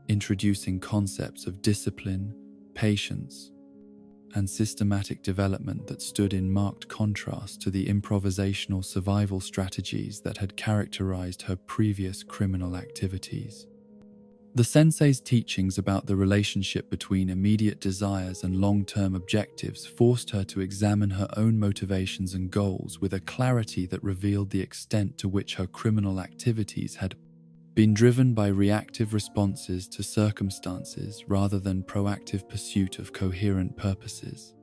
introducing concepts of discipline, patience, and systematic development that stood in marked contrast to the improvisational survival strategies that had characterized her previous criminal activities. The sensei's teachings about the relationship between immediate desires and long-term objectives forced her to examine her own motivations and goals with a clarity that revealed the extent to which her criminal activities had been driven by reactive responses to circumstances rather than proactive pursuit of coherent purposes.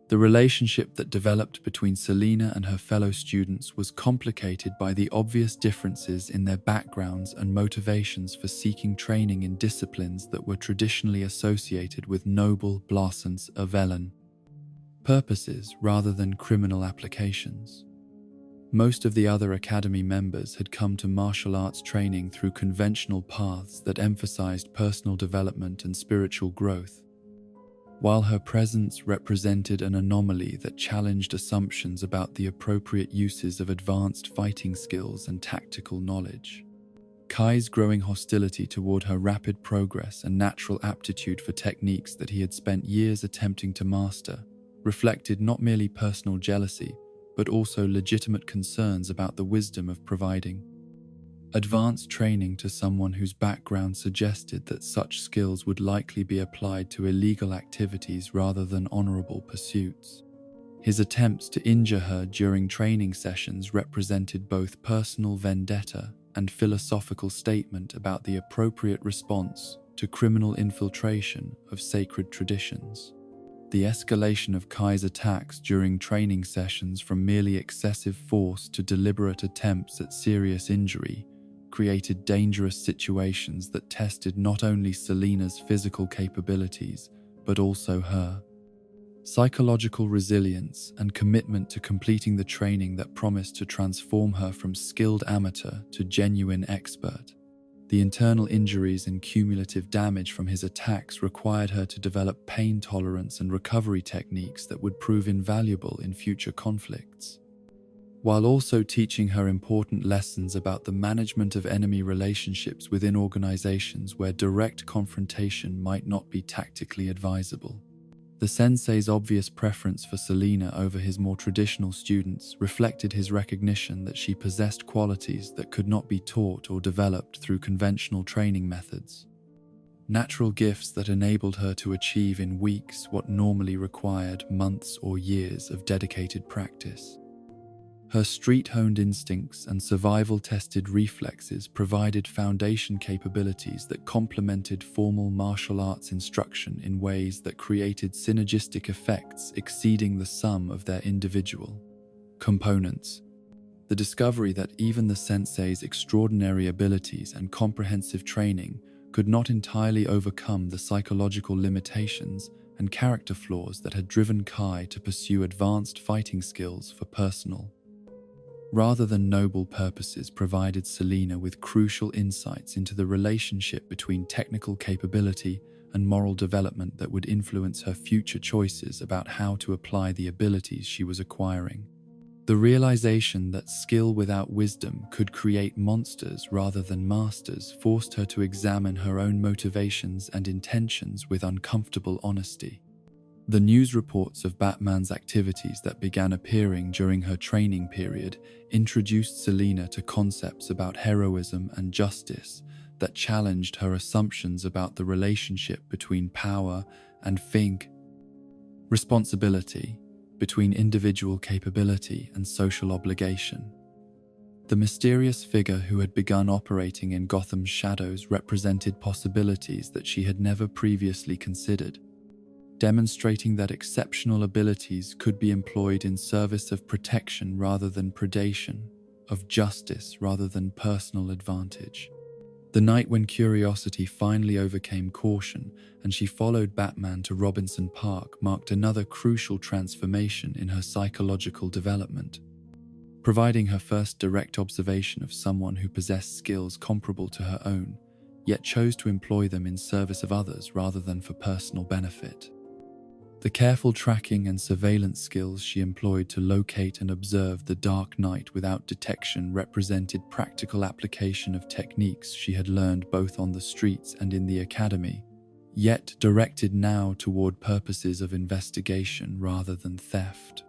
The relationship that developed between Selina and her fellow students was complicated by the obvious differences in their backgrounds and motivations for seeking training in disciplines that were traditionally associated with noble, blasens, avelen purposes rather than criminal applications. Most of the other academy members had come to martial arts training through conventional paths that emphasized personal development and spiritual growth, while her presence represented an anomaly that challenged assumptions about the appropriate uses of advanced fighting skills and tactical knowledge. Kai's growing hostility toward her rapid progress and natural aptitude for techniques that he had spent years attempting to master reflected not merely personal jealousy, but also legitimate concerns about the wisdom of providing advanced training to someone whose background suggested that such skills would likely be applied to illegal activities rather than honorable pursuits. His attempts to injure her during training sessions represented both personal vendetta and philosophical statement about the appropriate response to criminal infiltration of sacred traditions. The escalation of Kai's attacks during training sessions from merely excessive force to deliberate attempts at serious injury created dangerous situations that tested not only Selina's physical capabilities, but also her psychological resilience and commitment to completing the training that promised to transform her from skilled amateur to genuine expert. The internal injuries and cumulative damage from his attacks required her to develop pain tolerance and recovery techniques that would prove invaluable in future conflicts, while also teaching her important lessons about the management of enemy relationships within organizations where direct confrontation might not be tactically advisable. The sensei's obvious preference for Selina over his more traditional students reflected his recognition that she possessed qualities that could not be taught or developed through conventional training methods. Natural gifts that enabled her to achieve in weeks what normally required months or years of dedicated practice. Her street-honed instincts and survival-tested reflexes provided foundation capabilities that complemented formal martial arts instruction in ways that created synergistic effects exceeding the sum of their individual components. The discovery that even the sensei's extraordinary abilities and comprehensive training could not entirely overcome the psychological limitations and character flaws that had driven Kai to pursue advanced fighting skills for personal, rather than noble purposes, provided Selena with crucial insights into the relationship between technical capability and moral development that would influence her future choices about how to apply the abilities she was acquiring. The realization that skill without wisdom could create monsters rather than masters forced her to examine her own motivations and intentions with uncomfortable honesty. The news reports of Batman's activities that began appearing during her training period introduced Selena to concepts about heroism and justice that challenged her assumptions about the relationship between power and responsibility, between individual capability and social obligation. The mysterious figure who had begun operating in Gotham's shadows represented possibilities that she had never previously considered, demonstrating that exceptional abilities could be employed in service of protection rather than predation, of justice rather than personal advantage. The night when curiosity finally overcame caution and she followed Batman to Robinson Park marked another crucial transformation in her psychological development, providing her first direct observation of someone who possessed skills comparable to her own, yet chose to employ them in service of others rather than for personal benefit. The careful tracking and surveillance skills she employed to locate and observe the Dark Knight without detection represented practical application of techniques she had learned both on the streets and in the academy, yet directed now toward purposes of investigation rather than theft.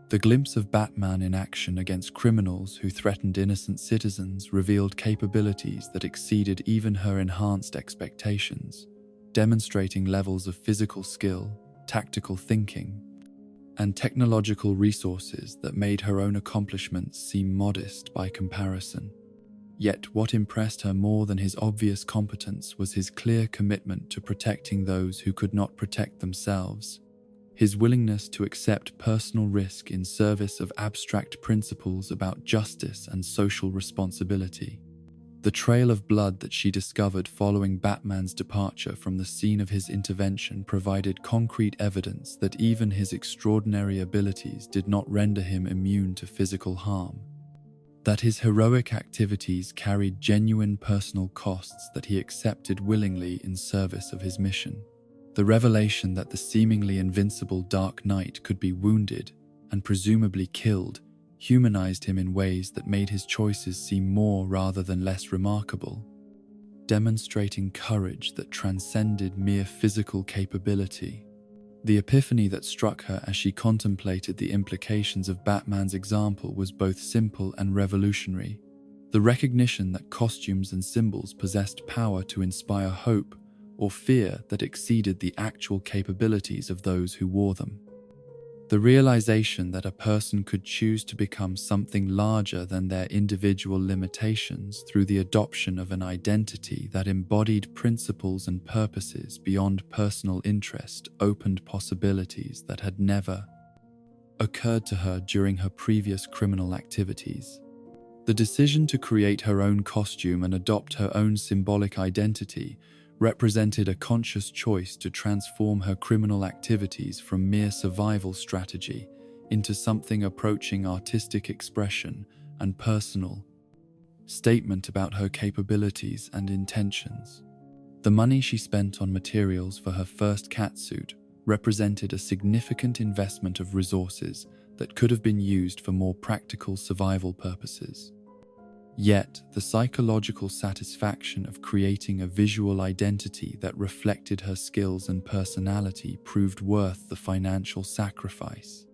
The glimpse of Batman in action against criminals who threatened innocent citizens revealed capabilities that exceeded even her enhanced expectations, demonstrating levels of physical skill, tactical thinking, and technological resources that made her own accomplishments seem modest by comparison. Yet what impressed her more than his obvious competence was his clear commitment to protecting those who could not protect themselves, his willingness to accept personal risk in service of abstract principles about justice and social responsibility. The trail of blood that she discovered following Batman's departure from the scene of his intervention provided concrete evidence that even his extraordinary abilities did not render him immune to physical harm, that his heroic activities carried genuine personal costs that he accepted willingly in service of his mission. The revelation that the seemingly invincible Dark Knight could be wounded and presumably killed humanized him in ways that made his choices seem more rather than less remarkable, demonstrating courage that transcended mere physical capability. The epiphany that struck her as she contemplated the implications of Batman's example was both simple and revolutionary. The recognition that costumes and symbols possessed power to inspire hope or fear that exceeded the actual capabilities of those who wore them. The realization that a person could choose to become something larger than their individual limitations through the adoption of an identity that embodied principles and purposes beyond personal interest opened possibilities that had never occurred to her during her previous criminal activities. The decision to create her own costume and adopt her own symbolic identity represented a conscious choice to transform her criminal activities from mere survival strategy into something approaching artistic expression and personal statement about her capabilities and intentions. The money she spent on materials for her first catsuit represented a significant investment of resources that could have been used for more practical survival purposes. Yet, the psychological satisfaction of creating a visual identity that reflected her skills and personality proved worth the financial sacrifice.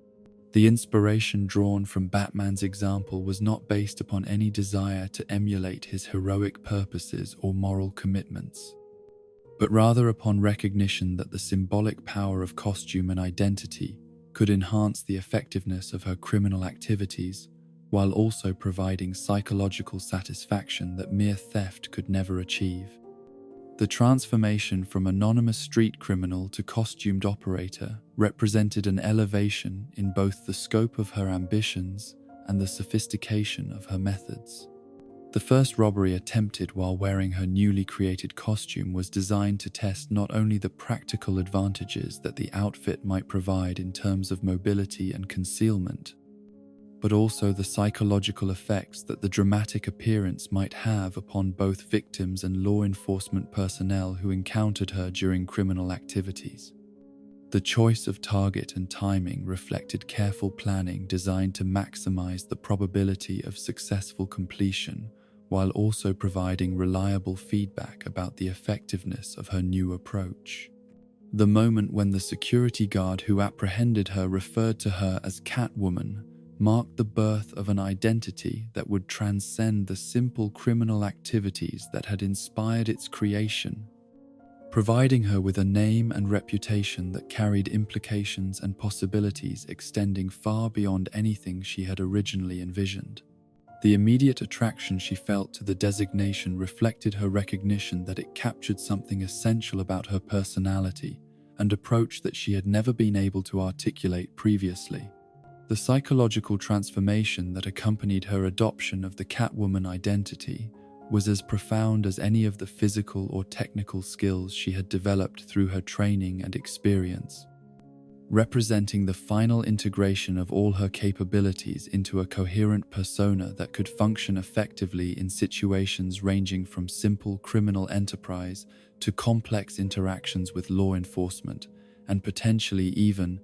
The inspiration drawn from Batman's example was not based upon any desire to emulate his heroic purposes or moral commitments, but rather upon recognition that the symbolic power of costume and identity could enhance the effectiveness of her criminal activities, while also providing psychological satisfaction that mere theft could never achieve. The transformation from anonymous street criminal to costumed operator represented an elevation in both the scope of her ambitions and the sophistication of her methods. The first robbery attempted while wearing her newly created costume was designed to test not only the practical advantages that the outfit might provide in terms of mobility and concealment, but also the psychological effects that the dramatic appearance might have upon both victims and law enforcement personnel who encountered her during criminal activities. The choice of target and timing reflected careful planning designed to maximize the probability of successful completion, while also providing reliable feedback about the effectiveness of her new approach. The moment when the security guard who apprehended her referred to her as Catwoman marked the birth of an identity that would transcend the simple criminal activities that had inspired its creation, providing her with a name and reputation that carried implications and possibilities extending far beyond anything she had originally envisioned. The immediate attraction she felt to the designation reflected her recognition that it captured something essential about her personality and approach that she had never been able to articulate previously. The psychological transformation that accompanied her adoption of the Catwoman identity was as profound as any of the physical or technical skills she had developed through her training and experience, representing the final integration of all her capabilities into a coherent persona that could function effectively in situations ranging from simple criminal enterprise to complex interactions with law enforcement, and potentially even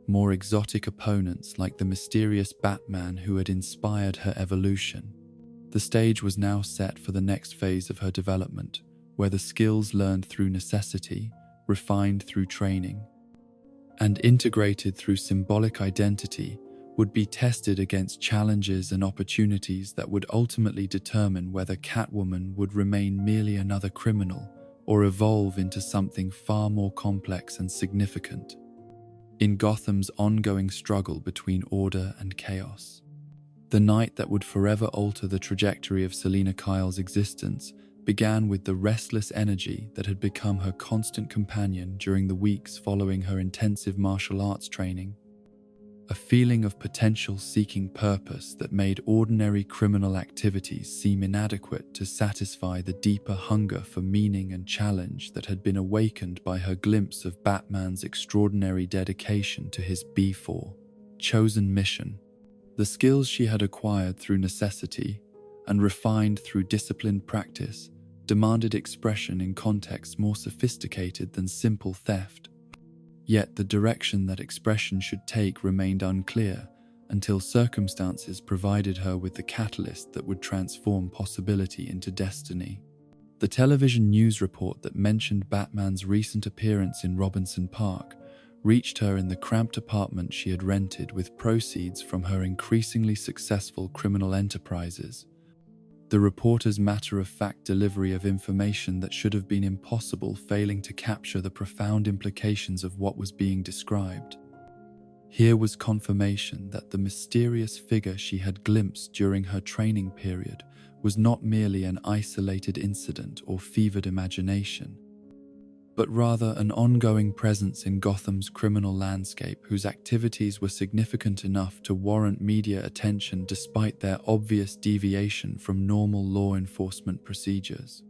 more exotic opponents like the mysterious Batman who had inspired her evolution. The stage was now set for the next phase of her development, where the skills learned through necessity, refined through training, and integrated through symbolic identity would be tested against challenges and opportunities that would ultimately determine whether Catwoman would remain merely another criminal or evolve into something far more complex and significant. In Gotham's ongoing struggle between order and chaos, the night that would forever alter the trajectory of Selina Kyle's existence began with the restless energy that had become her constant companion during the weeks following her intensive martial arts training. A feeling of potential seeking purpose that made ordinary criminal activities seem inadequate to satisfy the deeper hunger for meaning and challenge that had been awakened by her glimpse of Batman's extraordinary dedication to his B4 chosen mission. The skills she had acquired through necessity and refined through disciplined practice demanded expression in contexts more sophisticated than simple theft. Yet the direction that expression should take remained unclear until circumstances provided her with the catalyst that would transform possibility into destiny. The television news report that mentioned Batman's recent appearance in Robinson Park reached her in the cramped apartment she had rented with proceeds from her increasingly successful criminal enterprises. The reporter's matter-of-fact delivery of information that should have been impossible failing to capture the profound implications of what was being described. Here was confirmation that the mysterious figure she had glimpsed during her training period was not merely an isolated incident or fevered imagination, but rather an ongoing presence in Gotham's criminal landscape whose activities were significant enough to warrant media attention despite their obvious deviation from normal law enforcement procedures.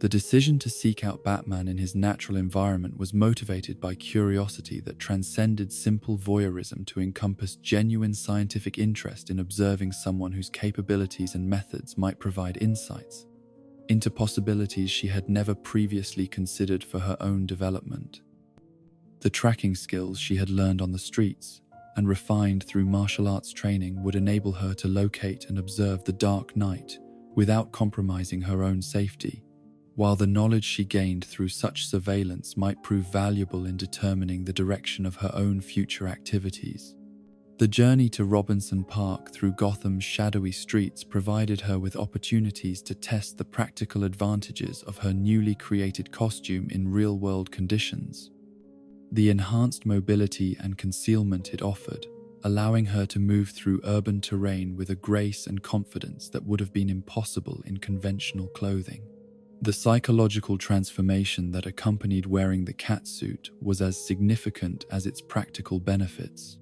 The decision to seek out Batman in his natural environment was motivated by curiosity that transcended simple voyeurism to encompass genuine scientific interest in observing someone whose capabilities and methods might provide insights into possibilities she had never previously considered for her own development. The tracking skills she had learned on the streets and refined through martial arts training would enable her to locate and observe the Dark Knight without compromising her own safety, while the knowledge she gained through such surveillance might prove valuable in determining the direction of her own future activities. The journey to Robinson Park through Gotham's shadowy streets provided her with opportunities to test the practical advantages of her newly created costume in real-world conditions. The enhanced mobility and concealment it offered, allowing her to move through urban terrain with a grace and confidence that would have been impossible in conventional clothing. The psychological transformation that accompanied wearing the catsuit was as significant as its practical benefits.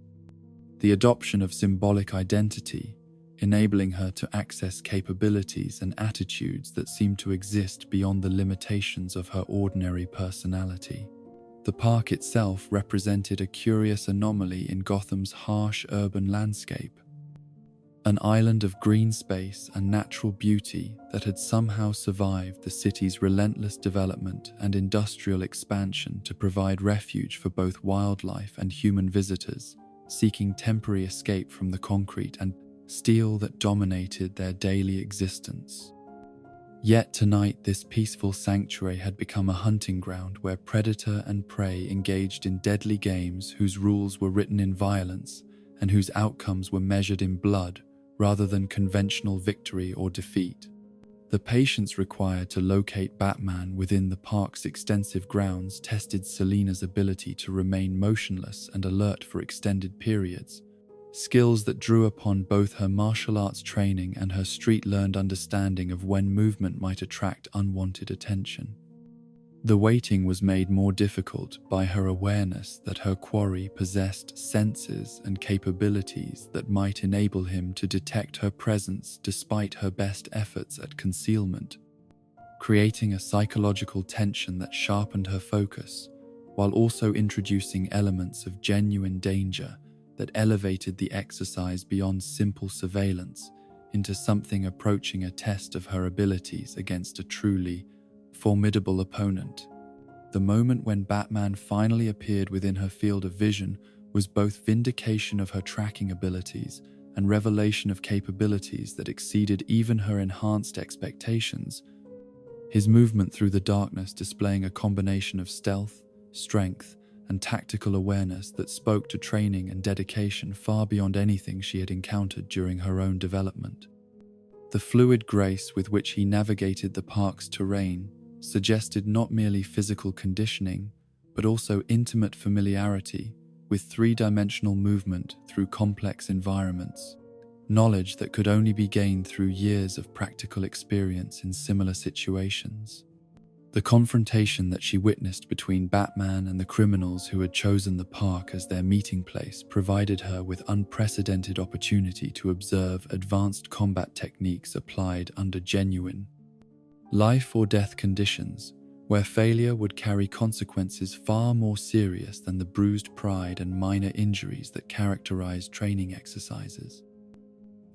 the adoption of symbolic identity, enabling her to access capabilities and attitudes that seem to exist beyond the limitations of her ordinary personality. The park itself represented a curious anomaly in Gotham's harsh urban landscape, an island of green space and natural beauty that had somehow survived the city's relentless development and industrial expansion to provide refuge for both wildlife and human visitors, seeking temporary escape from the concrete and steel that dominated their daily existence. Yet tonight, this peaceful sanctuary had become a hunting ground where predator and prey engaged in deadly games whose rules were written in violence and whose outcomes were measured in blood rather than conventional victory or defeat. The patience required to locate Batman within the park's extensive grounds tested Selina's ability to remain motionless and alert for extended periods, skills that drew upon both her martial arts training and her street-learned understanding of when movement might attract unwanted attention. The waiting was made more difficult by her awareness that her quarry possessed senses and capabilities that might enable him to detect her presence despite her best efforts at concealment, creating a psychological tension that sharpened her focus, while also introducing elements of genuine danger that elevated the exercise beyond simple surveillance into something approaching a test of her abilities against a truly formidable opponent. The moment when Batman finally appeared within her field of vision was both vindication of her tracking abilities and revelation of capabilities that exceeded even her enhanced expectations, his movement through the darkness displaying a combination of stealth, strength, and tactical awareness that spoke to training and dedication far beyond anything she had encountered during her own development. The fluid grace with which he navigated the park's terrain suggested not merely physical conditioning, but also intimate familiarity with three-dimensional movement through complex environments, knowledge that could only be gained through years of practical experience in similar situations. The confrontation that she witnessed between Batman and the criminals who had chosen the park as their meeting place provided her with unprecedented opportunity to observe advanced combat techniques applied under genuine life or death conditions, where failure would carry consequences far more serious than the bruised pride and minor injuries that characterized training exercises.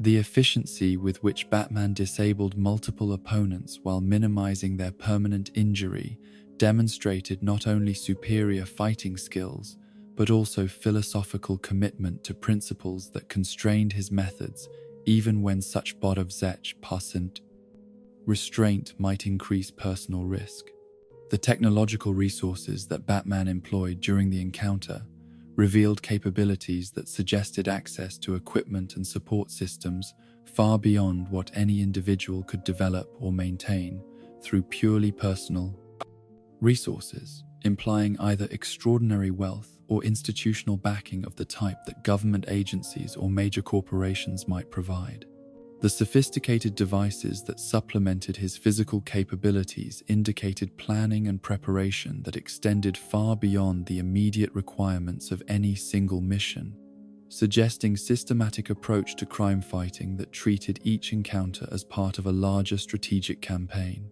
The efficiency with which Batman disabled multiple opponents while minimizing their permanent injury demonstrated not only superior fighting skills, but also philosophical commitment to principles that constrained his methods even when such passant restraint might increase personal risk. The technological resources that Batman employed during the encounter revealed capabilities that suggested access to equipment and support systems far beyond what any individual could develop or maintain through purely personal resources, implying either extraordinary wealth or institutional backing of the type that government agencies or major corporations might provide. The sophisticated devices that supplemented his physical capabilities indicated planning and preparation that extended far beyond the immediate requirements of any single mission, suggesting systematic approach to crime fighting that treated each encounter as part of a larger strategic campaign.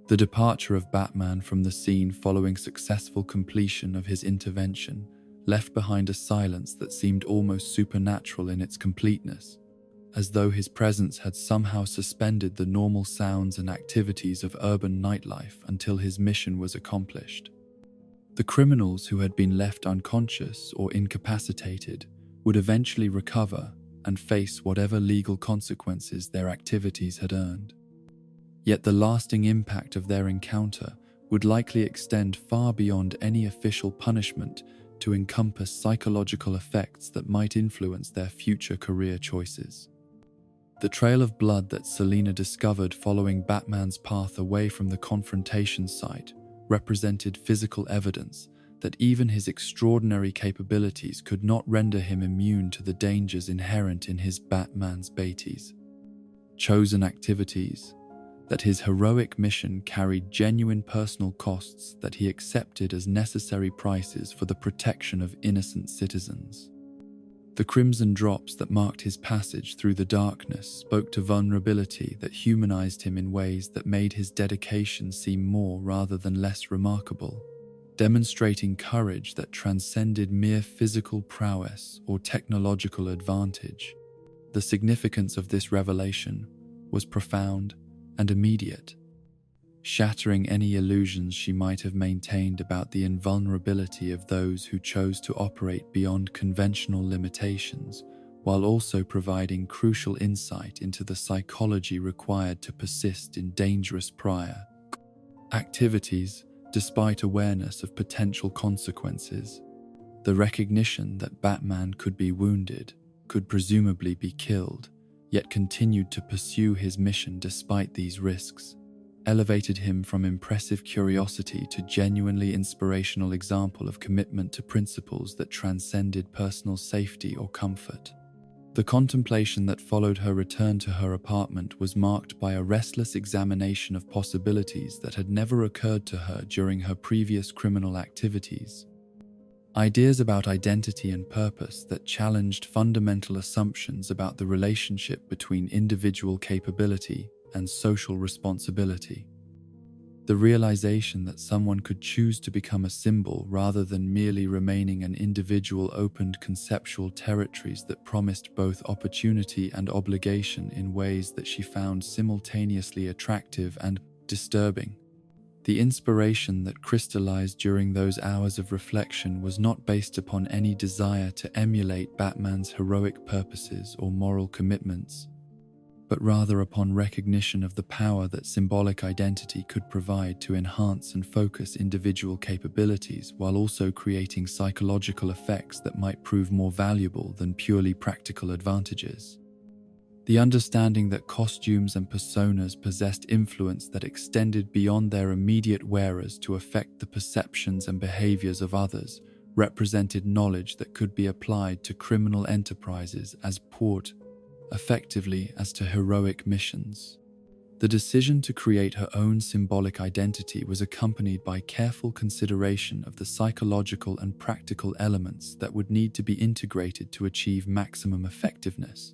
The departure of Batman from the scene following successful completion of his intervention left behind a silence that seemed almost supernatural in its completeness, as though his presence had somehow suspended the normal sounds and activities of urban nightlife until his mission was accomplished. The criminals who had been left unconscious or incapacitated would eventually recover and face whatever legal consequences their activities had earned. Yet the lasting impact of their encounter would likely extend far beyond any official punishment to encompass psychological effects that might influence their future career choices. The trail of blood that Selina discovered following Batman's path away from the confrontation site represented physical evidence that even his extraordinary capabilities could not render him immune to the dangers inherent in his Batman's chosen activities, that his heroic mission carried genuine personal costs that he accepted as necessary prices for the protection of innocent citizens. The crimson drops that marked his passage through the darkness spoke to vulnerability that humanized him in ways that made his dedication seem more rather than less remarkable, demonstrating courage that transcended mere physical prowess or technological advantage. The significance of this revelation was profound and immediate, shattering any illusions she might have maintained about the invulnerability of those who chose to operate beyond conventional limitations, while also providing crucial insight into the psychology required to persist in dangerous prior activities despite awareness of potential consequences. The recognition that Batman could be wounded, could presumably be killed, yet continued to pursue his mission despite these risks, elevated him from impressive curiosity to genuinely inspirational example of commitment to principles that transcended personal safety or comfort. The contemplation that followed her return to her apartment was marked by a restless examination of possibilities that had never occurred to her during her previous criminal activities. Ideas about identity and purpose that challenged fundamental assumptions about the relationship between individual capability and social responsibility. The realization that someone could choose to become a symbol rather than merely remaining an individual opened conceptual territories that promised both opportunity and obligation in ways that she found simultaneously attractive and disturbing. The inspiration that crystallized during those hours of reflection was not based upon any desire to emulate Batman's heroic purposes or moral commitments, but rather upon recognition of the power that symbolic identity could provide to enhance and focus individual capabilities while also creating psychological effects that might prove more valuable than purely practical advantages. The understanding that costumes and personas possessed influence that extended beyond their immediate wearers to affect the perceptions and behaviors of others represented knowledge that could be applied to criminal enterprises as effectively as to heroic missions. The decision to create her own symbolic identity was accompanied by careful consideration of the psychological and practical elements that would need to be integrated to achieve maximum effectiveness.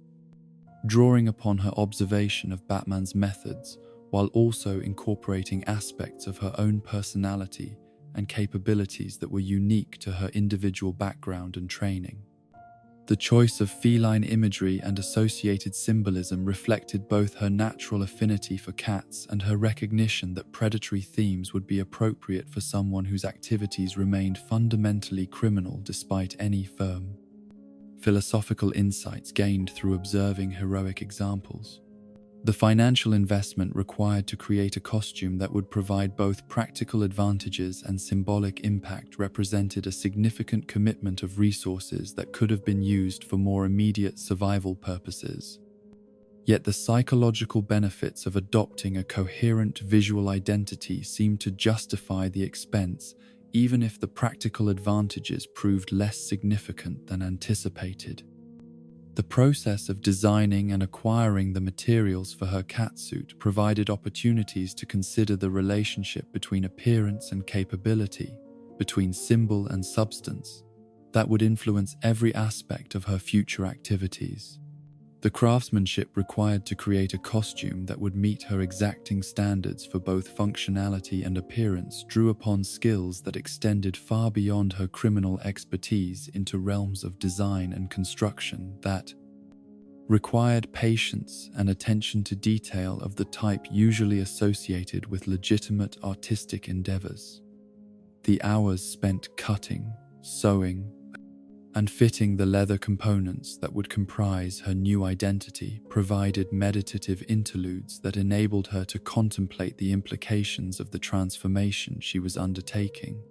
Drawing upon her observation of Batman's methods, while also incorporating aspects of her own personality and capabilities that were unique to her individual background and training. The choice of feline imagery and associated symbolism reflected both her natural affinity for cats and her recognition that predatory themes would be appropriate for someone whose activities remained fundamentally criminal despite any firm philosophical insights gained through observing heroic examples. The financial investment required to create a costume that would provide both practical advantages and symbolic impact represented a significant commitment of resources that could have been used for more immediate survival purposes. Yet the psychological benefits of adopting a coherent visual identity seemed to justify the expense, even if the practical advantages proved less significant than anticipated. The process of designing and acquiring the materials for her catsuit provided opportunities to consider the relationship between appearance and capability, between symbol and substance, that would influence every aspect of her future activities. The craftsmanship required to create a costume that would meet her exacting standards for both functionality and appearance drew upon skills that extended far beyond her criminal expertise into realms of design and construction that required patience and attention to detail of the type usually associated with legitimate artistic endeavors. The hours spent cutting, sewing, and fitting the leather components that would comprise her new identity provided meditative interludes that enabled her to contemplate the implications of the transformation she was undertaking.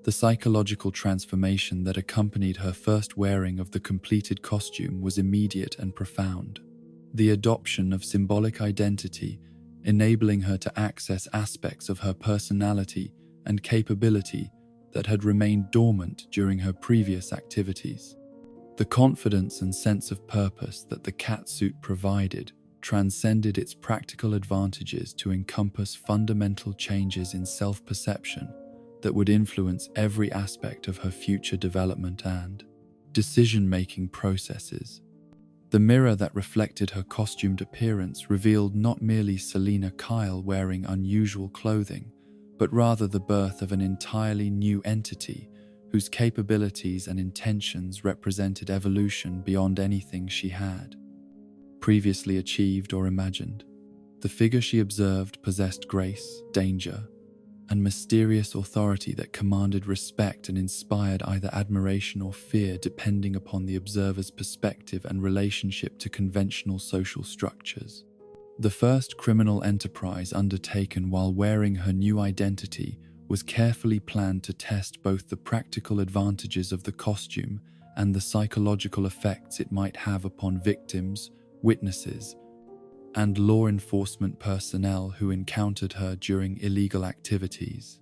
The psychological transformation that accompanied her first wearing of the completed costume was immediate and profound. The adoption of symbolic identity, enabling her to access aspects of her personality and capability that had remained dormant during her previous activities. The confidence and sense of purpose that the catsuit provided transcended its practical advantages to encompass fundamental changes in self-perception that would influence every aspect of her future development and decision-making processes. The mirror that reflected her costumed appearance revealed not merely Selina Kyle wearing unusual clothing, but rather the birth of an entirely new entity whose capabilities and intentions represented evolution beyond anything she had previously achieved or imagined. The figure she observed possessed grace, danger, and mysterious authority that commanded respect and inspired either admiration or fear depending upon the observer's perspective and relationship to conventional social structures. The first criminal enterprise undertaken while wearing her new identity was carefully planned to test both the practical advantages of the costume and the psychological effects it might have upon victims, witnesses, and law enforcement personnel who encountered her during illegal activities.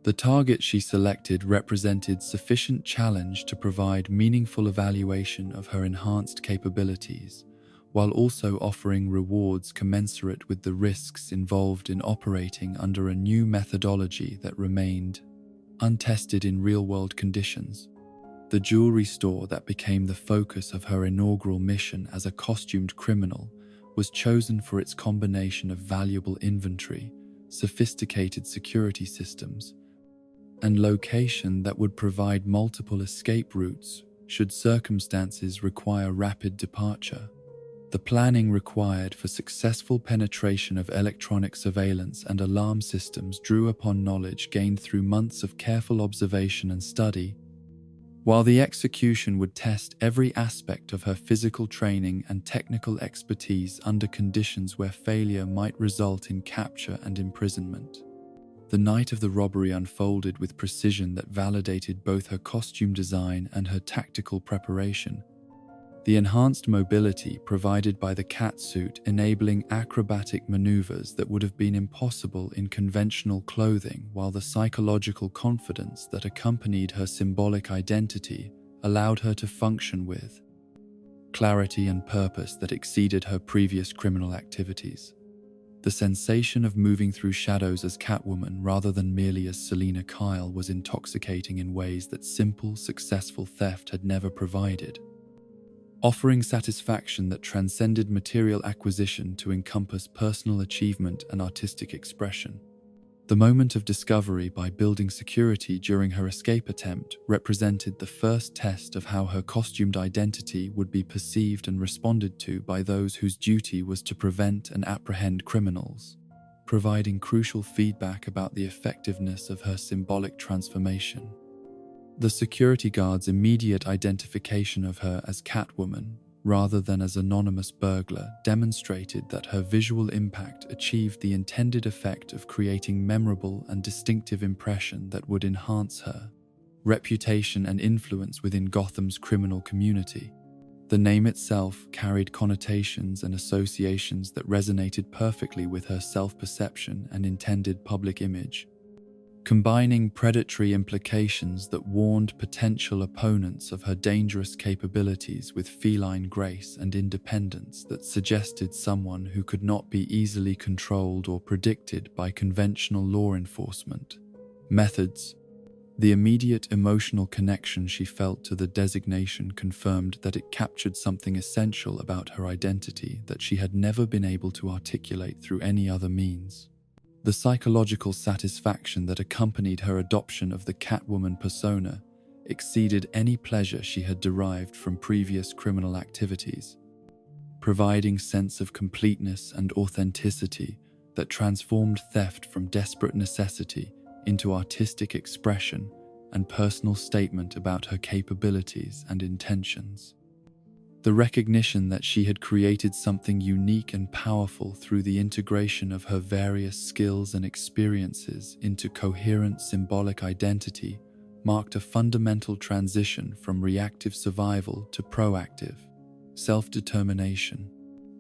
The target she selected represented sufficient challenge to provide meaningful evaluation of her enhanced capabilities, while also offering rewards commensurate with the risks involved in operating under a new methodology that remained untested in real-world conditions. The jewelry store that became the focus of her inaugural mission as a costumed criminal was chosen for its combination of valuable inventory, sophisticated security systems, and location that would provide multiple escape routes should circumstances require rapid departure. The planning required for successful penetration of electronic surveillance and alarm systems drew upon knowledge gained through months of careful observation and study, while the execution would test every aspect of her physical training and technical expertise under conditions where failure might result in capture and imprisonment. The night of the robbery unfolded with precision that validated both her costume design and her tactical preparation. The enhanced mobility provided by the catsuit enabling acrobatic maneuvers that would have been impossible in conventional clothing, while the psychological confidence that accompanied her symbolic identity allowed her to function with clarity and purpose that exceeded her previous criminal activities. The sensation of moving through shadows as Catwoman rather than merely as Selina Kyle was intoxicating in ways that simple, successful theft had never provided, offering satisfaction that transcended material acquisition to encompass personal achievement and artistic expression. The moment of discovery by building security during her escape attempt represented the first test of how her costumed identity would be perceived and responded to by those whose duty was to prevent and apprehend criminals, providing crucial feedback about the effectiveness of her symbolic transformation. The security guard's immediate identification of her as Catwoman, rather than as anonymous burglar, demonstrated that her visual impact achieved the intended effect of creating memorable and distinctive impression that would enhance her reputation and influence within Gotham's criminal community. The name itself carried connotations and associations that resonated perfectly with her self-perception and intended public image, combining predatory implications that warned potential opponents of her dangerous capabilities with feline grace and independence that suggested someone who could not be easily controlled or predicted by conventional law enforcement methods. The immediate emotional connection she felt to the designation confirmed that it captured something essential about her identity that she had never been able to articulate through any other means. The psychological satisfaction that accompanied her adoption of the Catwoman persona exceeded any pleasure she had derived from previous criminal activities, providing sense of completeness and authenticity that transformed theft from desperate necessity into artistic expression and personal statement about her capabilities and intentions. The recognition that she had created something unique and powerful through the integration of her various skills and experiences into coherent symbolic identity marked a fundamental transition from reactive survival to proactive self-determination.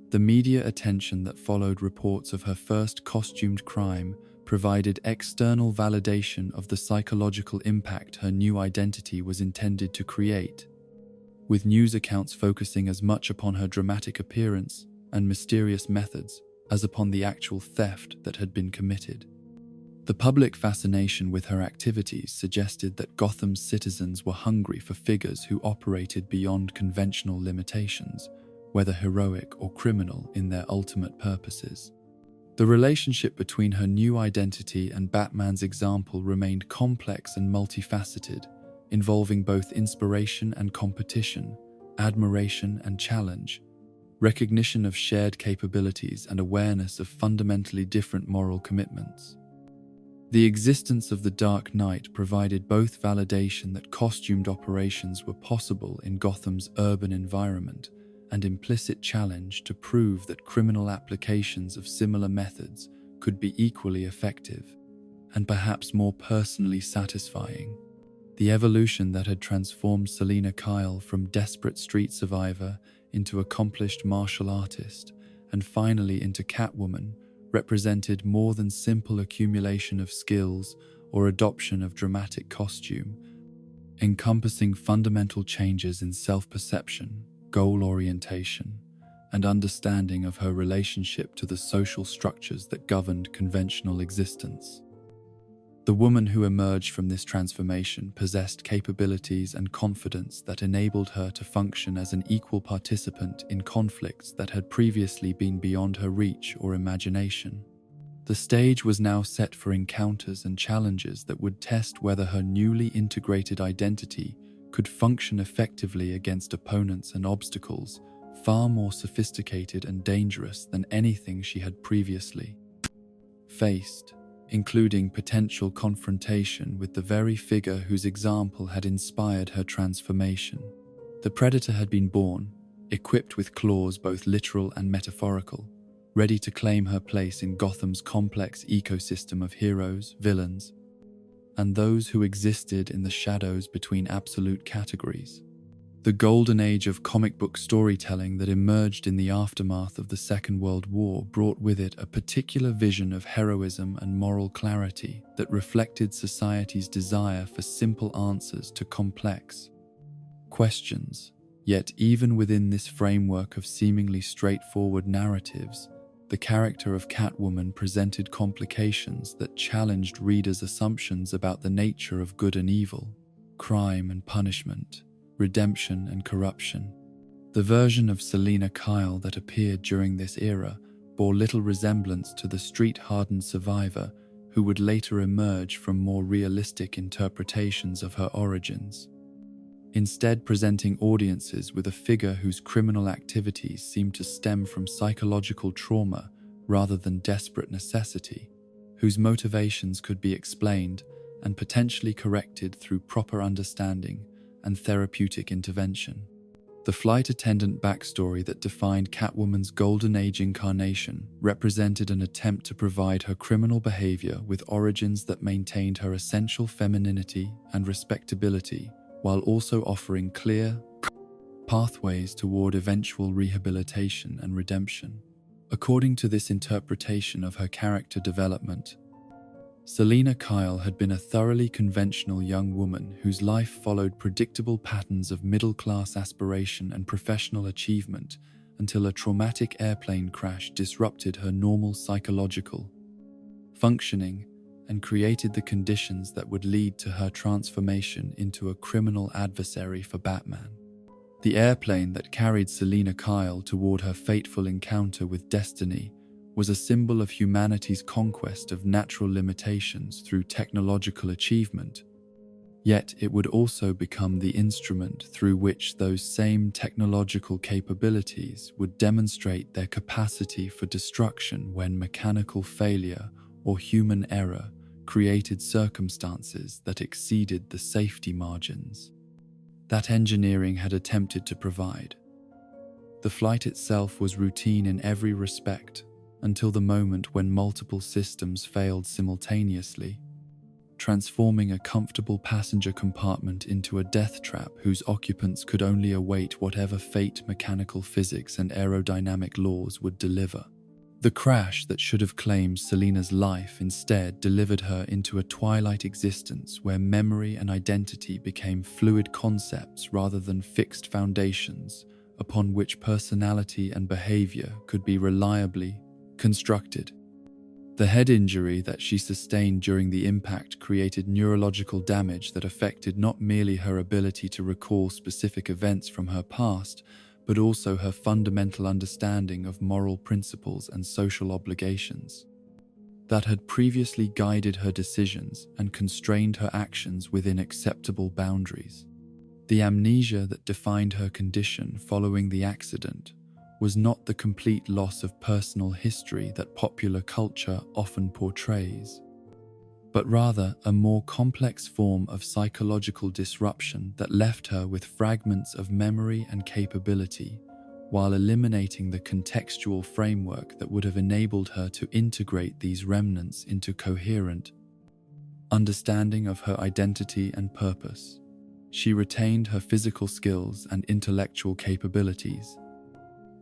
The media attention that followed reports of her first costumed crime provided external validation of the psychological impact her new identity was intended to create, with news accounts focusing as much upon her dramatic appearance and mysterious methods as upon the actual theft that had been committed. The public fascination with her activities suggested that Gotham's citizens were hungry for figures who operated beyond conventional limitations, whether heroic or criminal in their ultimate purposes. The relationship between her new identity and Batman's example remained complex and multifaceted, involving both inspiration and competition, admiration and challenge, recognition of shared capabilities and awareness of fundamentally different moral commitments. The existence of the Dark Knight provided both validation that costumed operations were possible in Gotham's urban environment and implicit challenge to prove that criminal applications of similar methods could be equally effective and perhaps more personally satisfying. The evolution that had transformed Selina Kyle from desperate street survivor into accomplished martial artist and finally into Catwoman represented more than simple accumulation of skills or adoption of dramatic costume, encompassing fundamental changes in self-perception, goal orientation, and understanding of her relationship to the social structures that governed conventional existence. The woman who emerged from this transformation possessed capabilities and confidence that enabled her to function as an equal participant in conflicts that had previously been beyond her reach or imagination. The stage was now set for encounters and challenges that would test whether her newly integrated identity could function effectively against opponents and obstacles far more sophisticated and dangerous than anything she had previously faced, including potential confrontation with the very figure whose example had inspired her transformation. The Predator had been born, equipped with claws both literal and metaphorical, ready to claim her place in Gotham's complex ecosystem of heroes, villains, and those who existed in the shadows between absolute categories. The golden age of comic book storytelling that emerged in the aftermath of the Second World War brought with it a particular vision of heroism and moral clarity that reflected society's desire for simple answers to complex questions. Yet even within this framework of seemingly straightforward narratives, the character of Catwoman presented complications that challenged readers' assumptions about the nature of good and evil, crime and punishment, redemption and corruption. The version of Selina Kyle that appeared during this era bore little resemblance to the street-hardened survivor who would later emerge from more realistic interpretations of her origins, instead presenting audiences with a figure whose criminal activities seemed to stem from psychological trauma rather than desperate necessity, whose motivations could be explained and potentially corrected through proper understanding and therapeutic intervention. The flight attendant backstory that defined Catwoman's Golden Age incarnation represented an attempt to provide her criminal behavior with origins that maintained her essential femininity and respectability, while also offering clear pathways toward eventual rehabilitation and redemption. According to this interpretation of her character development, Selina Kyle had been a thoroughly conventional young woman whose life followed predictable patterns of middle-class aspiration and professional achievement until a traumatic airplane crash disrupted her normal psychological functioning and created the conditions that would lead to her transformation into a criminal adversary for Batman. The airplane that carried Selina Kyle toward her fateful encounter with destiny was a symbol of humanity's conquest of natural limitations through technological achievement, yet it would also become the instrument through which those same technological capabilities would demonstrate their capacity for destruction when mechanical failure or human error created circumstances that exceeded the safety margins that engineering had attempted to provide. The flight itself was routine in every respect, until the moment when multiple systems failed simultaneously, transforming a comfortable passenger compartment into a death trap whose occupants could only await whatever fate mechanical physics and aerodynamic laws would deliver. The crash that should have claimed Selina's life instead delivered her into a twilight existence where memory and identity became fluid concepts rather than fixed foundations upon which personality and behavior could be reliably constructed. The head injury that she sustained during the impact created neurological damage that affected not merely her ability to recall specific events from her past, but also her fundamental understanding of moral principles and social obligations that had previously guided her decisions and constrained her actions within acceptable boundaries. The amnesia that defined her condition following the accident was not the complete loss of personal history that popular culture often portrays, but rather a more complex form of psychological disruption that left her with fragments of memory and capability, while eliminating the contextual framework that would have enabled her to integrate these remnants into coherent understanding of her identity and purpose. She retained her physical skills and intellectual capabilities,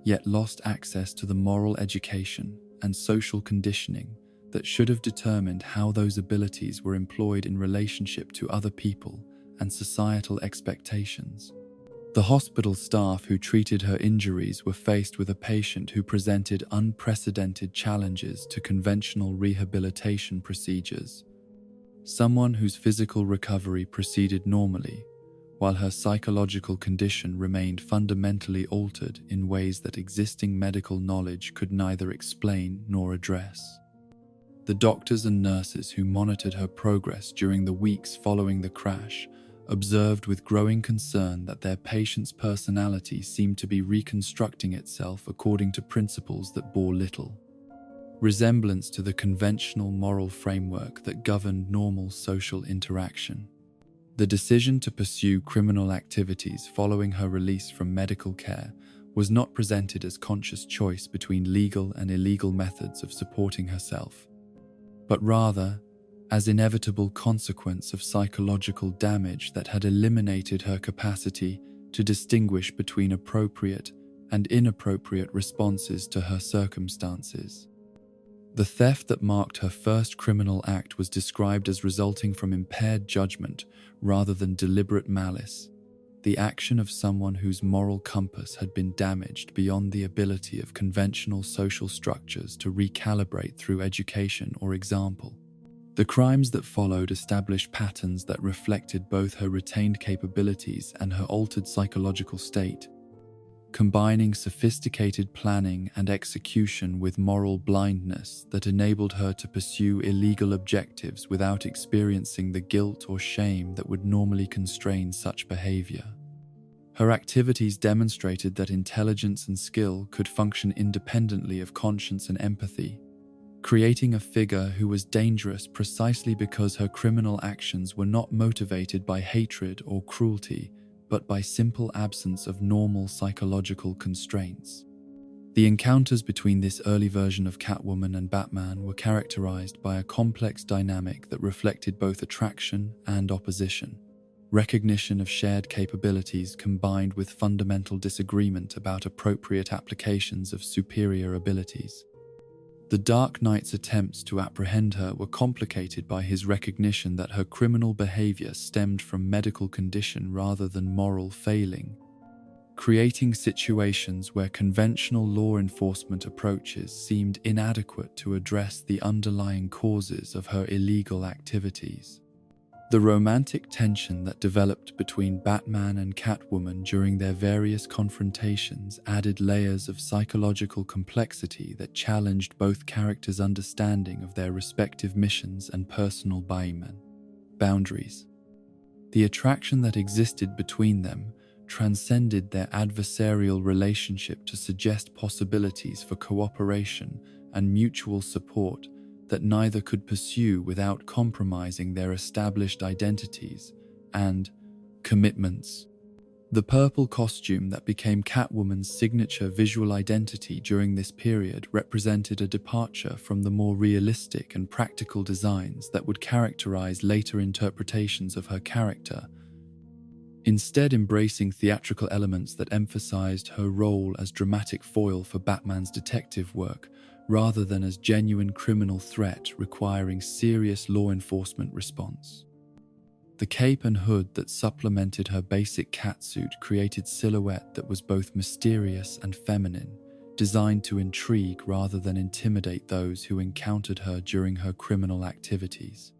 yet lost access to the moral education and social conditioning that should have determined how those abilities were employed in relationship to other people and societal expectations. The hospital staff who treated her injuries were faced with a patient who presented unprecedented challenges to conventional rehabilitation procedures. Someone whose physical recovery proceeded normally, while her psychological condition remained fundamentally altered in ways that existing medical knowledge could neither explain nor address. The doctors and nurses who monitored her progress during the weeks following the crash observed with growing concern that their patient's personality seemed to be reconstructing itself according to principles that bore little resemblance to the conventional moral framework that governed normal social interaction. The decision to pursue criminal activities following her release from medical care was not presented as conscious choice between legal and illegal methods of supporting herself, but rather as inevitable consequence of psychological damage that had eliminated her capacity to distinguish between appropriate and inappropriate responses to her circumstances. The theft that marked her first criminal act was described as resulting from impaired judgment rather than deliberate malice, the action of someone whose moral compass had been damaged beyond the ability of conventional social structures to recalibrate through education or example. The crimes that followed established patterns that reflected both her retained capabilities and her altered psychological state, combining sophisticated planning and execution with moral blindness that enabled her to pursue illegal objectives without experiencing the guilt or shame that would normally constrain such behavior. Her activities demonstrated that intelligence and skill could function independently of conscience and empathy, creating a figure who was dangerous precisely because her criminal actions were not motivated by hatred or cruelty, but by simple absence of normal psychological constraints. The encounters between this early version of Catwoman and Batman were characterized by a complex dynamic that reflected both attraction and opposition, recognition of shared capabilities combined with fundamental disagreement about appropriate applications of superior abilities. The Dark Knight's attempts to apprehend her were complicated by his recognition that her criminal behavior stemmed from medical condition rather than moral failing, creating situations where conventional law enforcement approaches seemed inadequate to address the underlying causes of her illegal activities. The romantic tension that developed between Batman and Catwoman during their various confrontations added layers of psychological complexity that challenged both characters' understanding of their respective missions and personal boundaries. The attraction that existed between them transcended their adversarial relationship to suggest possibilities for cooperation and mutual support that neither could pursue without compromising their established identities and commitments. The purple costume that became Catwoman's signature visual identity during this period represented a departure from the more realistic and practical designs that would characterize later interpretations of her character, instead embracing theatrical elements that emphasized her role as dramatic foil for Batman's detective work, rather than as genuine criminal threat requiring serious law enforcement response. The cape and hood that supplemented her basic catsuit created silhouette that was both mysterious and feminine, designed to intrigue rather than intimidate those who encountered her during her criminal activities.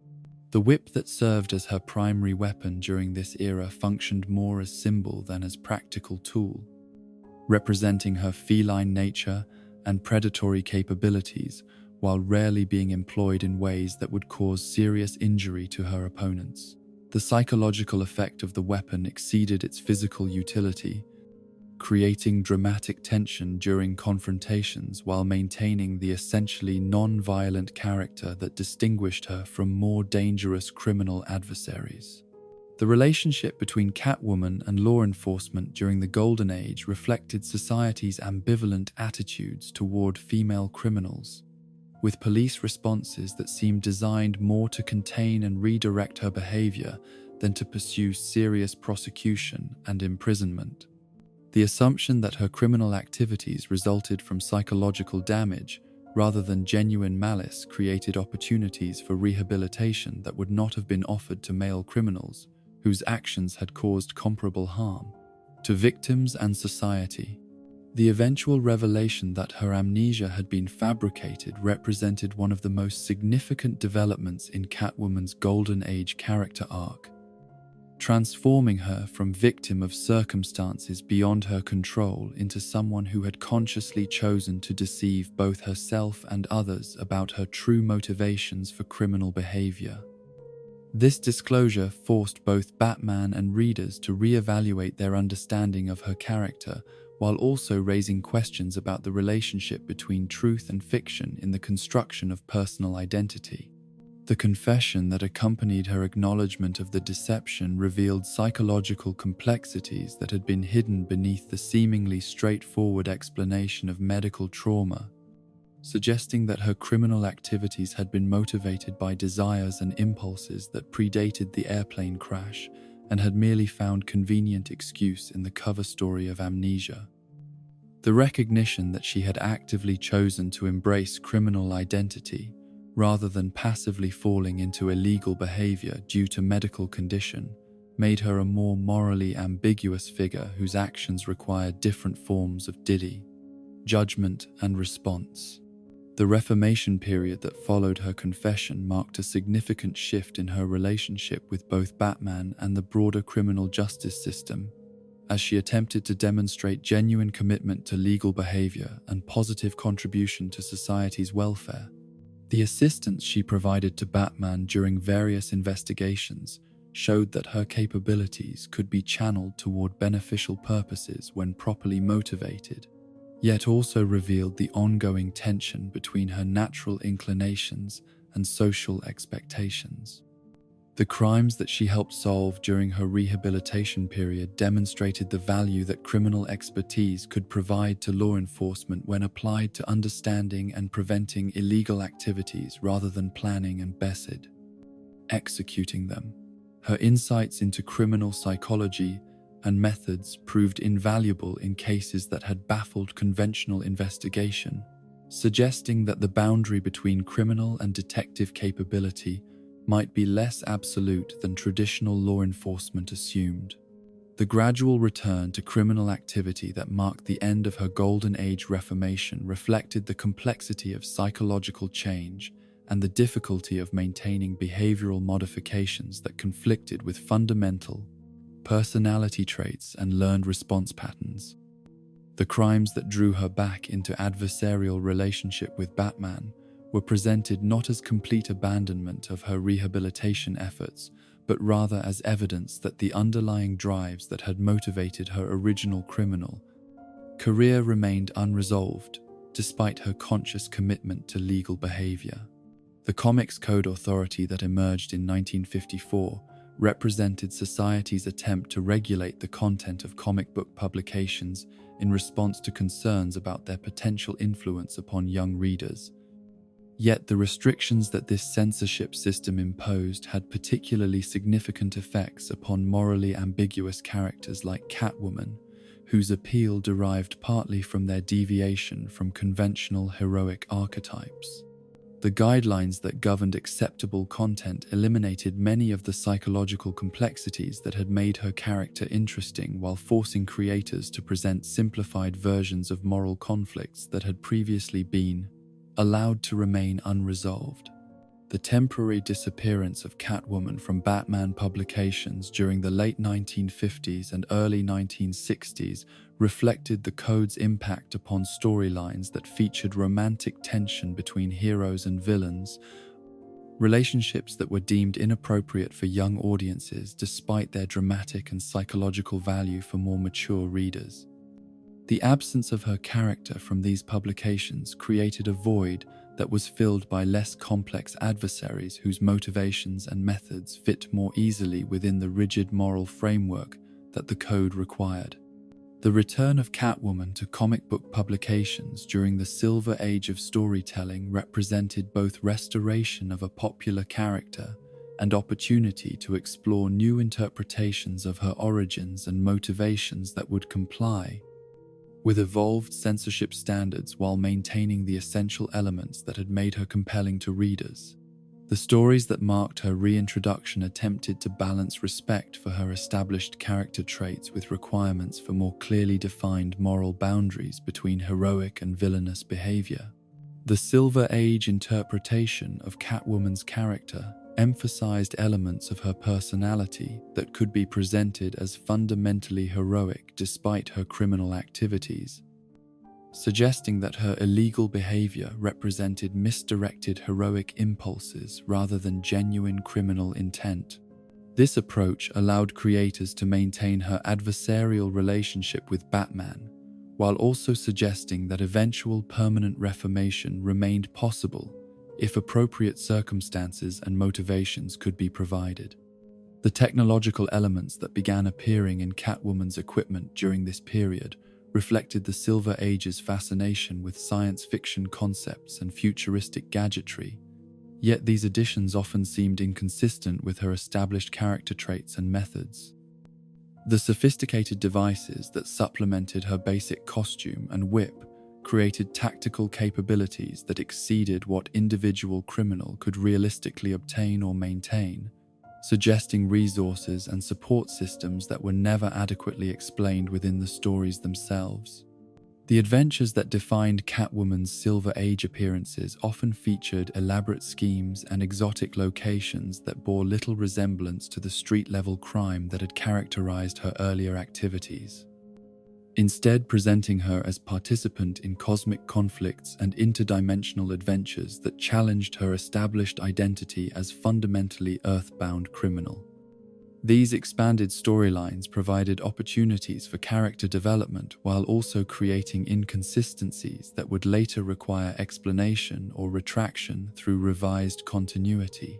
The whip that served as her primary weapon during this era functioned more as symbol than as practical tool, representing her feline nature and predatory capabilities, while rarely being employed in ways that would cause serious injury to her opponents. The psychological effect of the weapon exceeded its physical utility, creating dramatic tension during confrontations while maintaining the essentially non-violent character that distinguished her from more dangerous criminal adversaries. The relationship between Catwoman and law enforcement during the Golden Age reflected society's ambivalent attitudes toward female criminals, with police responses that seemed designed more to contain and redirect her behavior than to pursue serious prosecution and imprisonment. The assumption that her criminal activities resulted from psychological damage rather than genuine malice created opportunities for rehabilitation that would not have been offered to male criminals whose actions had caused comparable harm to victims and society. The eventual revelation that her amnesia had been fabricated represented one of the most significant developments in Catwoman's Golden Age character arc, transforming her from victim of circumstances beyond her control into someone who had consciously chosen to deceive both herself and others about her true motivations for criminal behavior. This disclosure forced both Batman and readers to reevaluate their understanding of her character, while also raising questions about the relationship between truth and fiction in the construction of personal identity. The confession that accompanied her acknowledgement of the deception revealed psychological complexities that had been hidden beneath the seemingly straightforward explanation of medical trauma, suggesting that her criminal activities had been motivated by desires and impulses that predated the airplane crash and had merely found convenient excuse in the cover story of Amnesia. The recognition that she had actively chosen to embrace criminal identity rather than passively falling into illegal behavior due to medical condition made her a more morally ambiguous figure whose actions required different forms of diddy, judgment, and response. The Reformation period that followed her confession marked a significant shift in her relationship with both Batman and the broader criminal justice system, as she attempted to demonstrate genuine commitment to legal behavior and positive contribution to society's welfare. The assistance she provided to Batman during various investigations showed that her capabilities could be channeled toward beneficial purposes when properly motivated, yet also revealed the ongoing tension between her natural inclinations and social expectations. The crimes that she helped solve during her rehabilitation period demonstrated the value that criminal expertise could provide to law enforcement when applied to understanding and preventing illegal activities rather than planning and executing them. Her insights into criminal psychology and methods proved invaluable in cases that had baffled conventional investigation, suggesting that the boundary between criminal and detective capability might be less absolute than traditional law enforcement assumed. The gradual return to criminal activity that marked the end of her Golden Age reformation reflected the complexity of psychological change and the difficulty of maintaining behavioral modifications that conflicted with fundamental personality traits and learned response patterns. The crimes that drew her back into adversarial relationship with Batman were presented not as complete abandonment of her rehabilitation efforts, but rather as evidence that the underlying drives that had motivated her original criminal career remained unresolved, despite her conscious commitment to legal behavior. The Comics Code Authority that emerged in 1954 represented society's attempt to regulate the content of comic book publications in response to concerns about their potential influence upon young readers. Yet the restrictions that this censorship system imposed had particularly significant effects upon morally ambiguous characters like Catwoman, whose appeal derived partly from their deviation from conventional heroic archetypes. The guidelines that governed acceptable content eliminated many of the psychological complexities that had made her character interesting, while forcing creators to present simplified versions of moral conflicts that had previously been allowed to remain unresolved. The temporary disappearance of Catwoman from Batman publications during the late 1950s and early 1960s reflected the code's impact upon storylines that featured romantic tension between heroes and villains, relationships that were deemed inappropriate for young audiences despite their dramatic and psychological value for more mature readers. The absence of her character from these publications created a void that was filled by less complex adversaries whose motivations and methods fit more easily within the rigid moral framework that the code required. The return of Catwoman to comic book publications during the Silver Age of storytelling represented both restoration of a popular character and opportunity to explore new interpretations of her origins and motivations that would comply with evolved censorship standards while maintaining the essential elements that had made her compelling to readers. The stories that marked her reintroduction attempted to balance respect for her established character traits with requirements for more clearly defined moral boundaries between heroic and villainous behavior. The Silver Age interpretation of Catwoman's character emphasized elements of her personality that could be presented as fundamentally heroic despite her criminal activities, suggesting that her illegal behavior represented misdirected heroic impulses rather than genuine criminal intent. This approach allowed creators to maintain her adversarial relationship with Batman, while also suggesting that eventual permanent reformation remained possible if appropriate circumstances and motivations could be provided. The technological elements that began appearing in Catwoman's equipment during this period reflected the Silver Age's fascination with science fiction concepts and futuristic gadgetry, yet these additions often seemed inconsistent with her established character traits and methods. The sophisticated devices that supplemented her basic costume and whip created tactical capabilities that exceeded what individual criminal could realistically obtain or maintain, suggesting resources and support systems that were never adequately explained within the stories themselves. The adventures that defined Catwoman's Silver Age appearances often featured elaborate schemes and exotic locations that bore little resemblance to the street-level crime that had characterized her earlier activities, instead presenting her as participant in cosmic conflicts and interdimensional adventures that challenged her established identity as fundamentally earthbound criminal. These expanded storylines provided opportunities for character development while also creating inconsistencies that would later require explanation or retraction through revised continuity.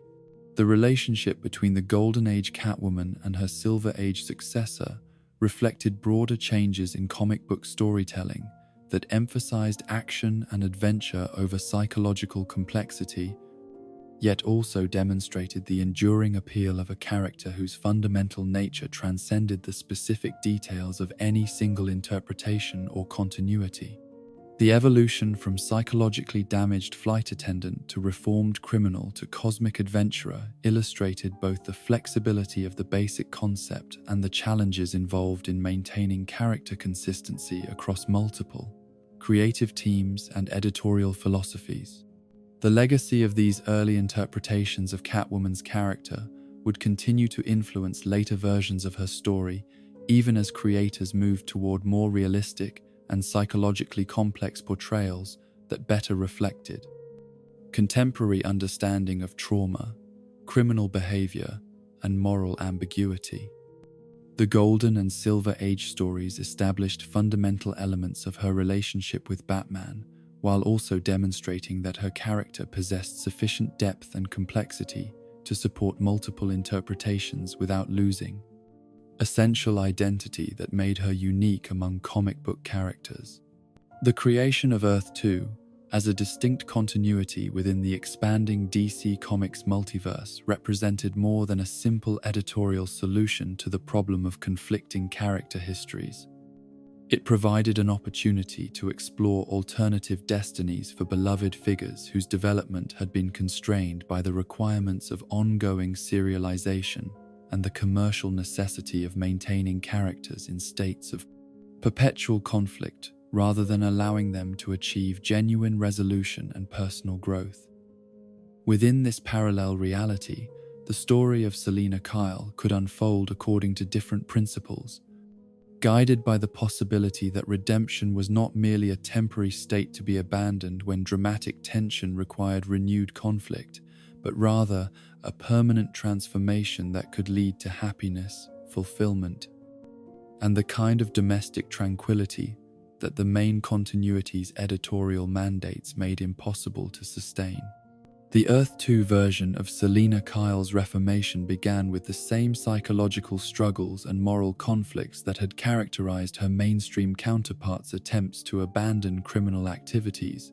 The relationship between the Golden Age Catwoman and her Silver Age successor reflected broader changes in comic book storytelling that emphasized action and adventure over psychological complexity, yet also demonstrated the enduring appeal of a character whose fundamental nature transcended the specific details of any single interpretation or continuity. The evolution from psychologically damaged flight attendant to reformed criminal to cosmic adventurer illustrated both the flexibility of the basic concept and the challenges involved in maintaining character consistency across multiple creative teams and editorial philosophies. The legacy of these early interpretations of Catwoman's character would continue to influence later versions of her story, even as creators moved toward more realistic and psychologically complex portrayals that better reflected contemporary understanding of trauma, criminal behavior, and moral ambiguity. The Golden and Silver Age stories established fundamental elements of her relationship with Batman, while also demonstrating that her character possessed sufficient depth and complexity to support multiple interpretations without losing essential identity that made her unique among comic book characters. The creation of Earth 2 as a distinct continuity within the expanding DC Comics multiverse represented more than a simple editorial solution to the problem of conflicting character histories. It provided an opportunity to explore alternative destinies for beloved figures whose development had been constrained by the requirements of ongoing serialization and the commercial necessity of maintaining characters in states of perpetual conflict rather than allowing them to achieve genuine resolution and personal growth. Within this parallel reality, the story of Selina Kyle could unfold according to different principles, guided by the possibility that redemption was not merely a temporary state to be abandoned when dramatic tension required renewed conflict, but rather a permanent transformation that could lead to happiness, fulfillment, and the kind of domestic tranquility that the main continuity's editorial mandates made impossible to sustain. The Earth 2 version of Selina Kyle's reformation began with the same psychological struggles and moral conflicts that had characterized her mainstream counterparts' attempts to abandon criminal activities.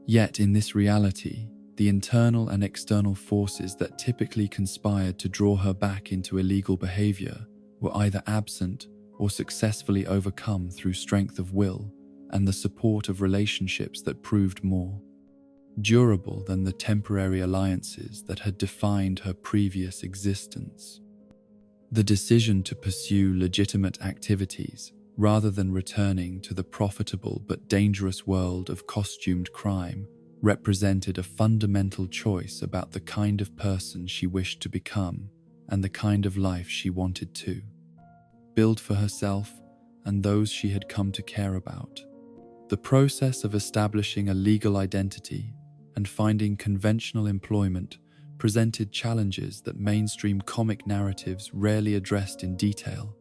Yet in this reality, the internal and external forces that typically conspired to draw her back into illegal behavior were either absent or successfully overcome through strength of will and the support of relationships that proved more durable than the temporary alliances that had defined her previous existence. The decision to pursue legitimate activities rather than returning to the profitable but dangerous world of costumed crime represented a fundamental choice about the kind of person she wished to become and the kind of life she wanted to build for herself and those she had come to care about. The process of establishing a legal identity and finding conventional employment presented challenges that mainstream comic narratives rarely addressed in detail,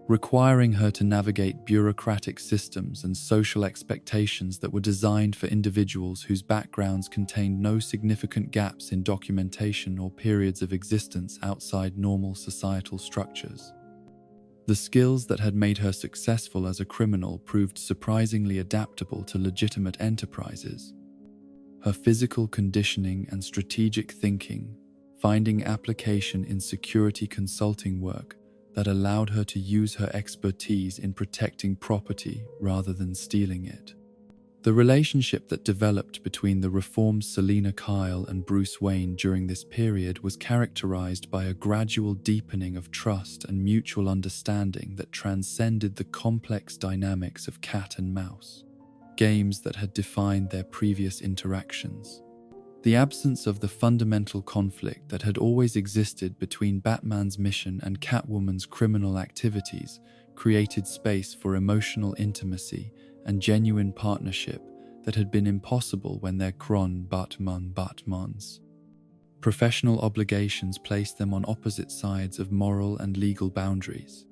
requiring her to navigate bureaucratic systems and social expectations that were designed for individuals whose backgrounds contained no significant gaps in documentation or periods of existence outside normal societal structures. The skills that had made her successful as a criminal proved surprisingly adaptable to legitimate enterprises. Her physical conditioning and strategic thinking, finding application in security consulting work that allowed her to use her expertise in protecting property rather than stealing it. The relationship that developed between the reformed Selina Kyle and Bruce Wayne during this period was characterized by a gradual deepening of trust and mutual understanding that transcended the complex dynamics of cat and mouse games that had defined their previous interactions. The absence of the fundamental conflict that had always existed between Batman's mission and Catwoman's criminal activities created space for emotional intimacy and genuine partnership that had been impossible when their Batmans. Professional obligations placed them on opposite sides of moral and legal boundaries.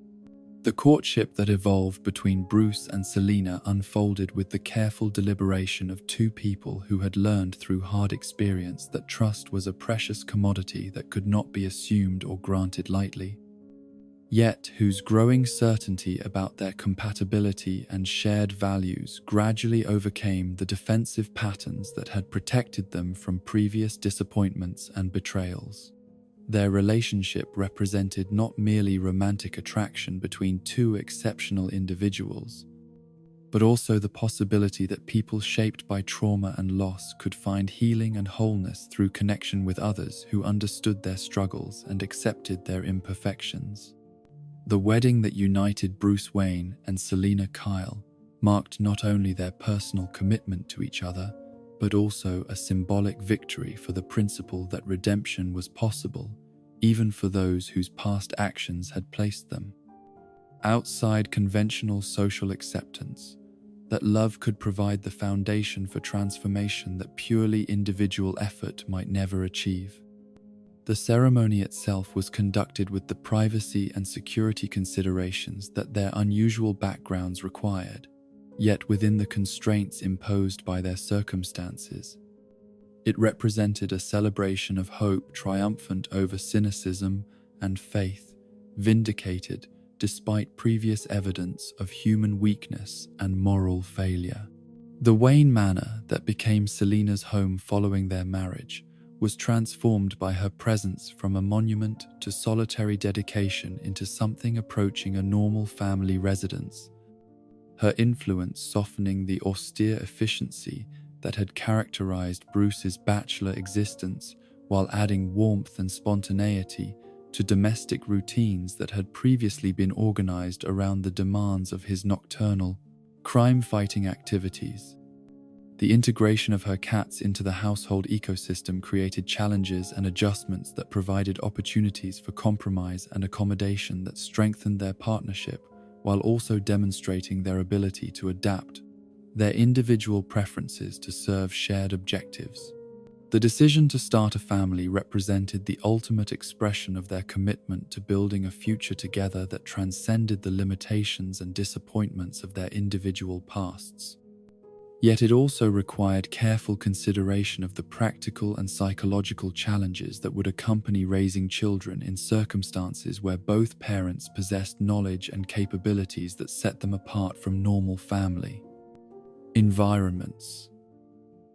The courtship that evolved between Bruce and Selina unfolded with the careful deliberation of two people who had learned through hard experience that trust was a precious commodity that could not be assumed or granted lightly, yet whose growing certainty about their compatibility and shared values gradually overcame the defensive patterns that had protected them from previous disappointments and betrayals. Their relationship represented not merely romantic attraction between two exceptional individuals, but also the possibility that people shaped by trauma and loss could find healing and wholeness through connection with others who understood their struggles and accepted their imperfections. The wedding that united Bruce Wayne and Selina Kyle marked not only their personal commitment to each other, but also a symbolic victory for the principle that redemption was possible, even for those whose past actions had placed them outside conventional social acceptance, that love could provide the foundation for transformation that purely individual effort might never achieve. The ceremony itself was conducted with the privacy and security considerations that their unusual backgrounds required, yet within the constraints imposed by their circumstances. It represented a celebration of hope triumphant over cynicism and faith, vindicated despite previous evidence of human weakness and moral failure. The Wayne Manor that became Selina's home following their marriage was transformed by her presence from a monument to solitary dedication into something approaching a normal family residence. her influence softening the austere efficiency that had characterized Bruce's bachelor existence while adding warmth and spontaneity to domestic routines that had previously been organized around the demands of his nocturnal, crime-fighting activities. The integration of her cats into the household ecosystem created challenges and adjustments that provided opportunities for compromise and accommodation that strengthened their partnership while also demonstrating their ability to adapt their individual preferences to serve shared objectives. The decision to start a family represented the ultimate expression of their commitment to building a future together that transcended the limitations and disappointments of their individual pasts. Yet it also required careful consideration of the practical and psychological challenges that would accompany raising children in circumstances where both parents possessed knowledge and capabilities that set them apart from normal family environments.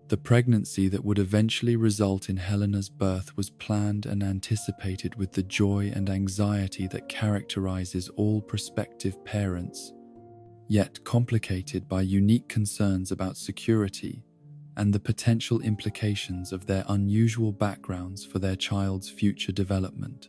The pregnancy that would eventually result in Helena's birth was planned and anticipated with the joy and anxiety that characterizes all prospective parents, yet complicated by unique concerns about security and the potential implications of their unusual backgrounds for their child's future development.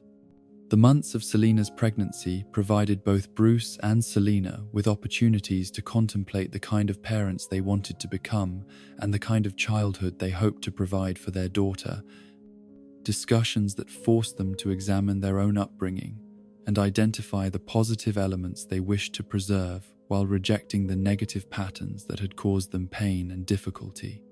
The months of Selina's pregnancy provided both Bruce and Selina with opportunities to contemplate the kind of parents they wanted to become and the kind of childhood they hoped to provide for their daughter, discussions that forced them to examine their own upbringing and identify the positive elements they wished to preserve while rejecting the negative patterns that had caused them pain and difficulty.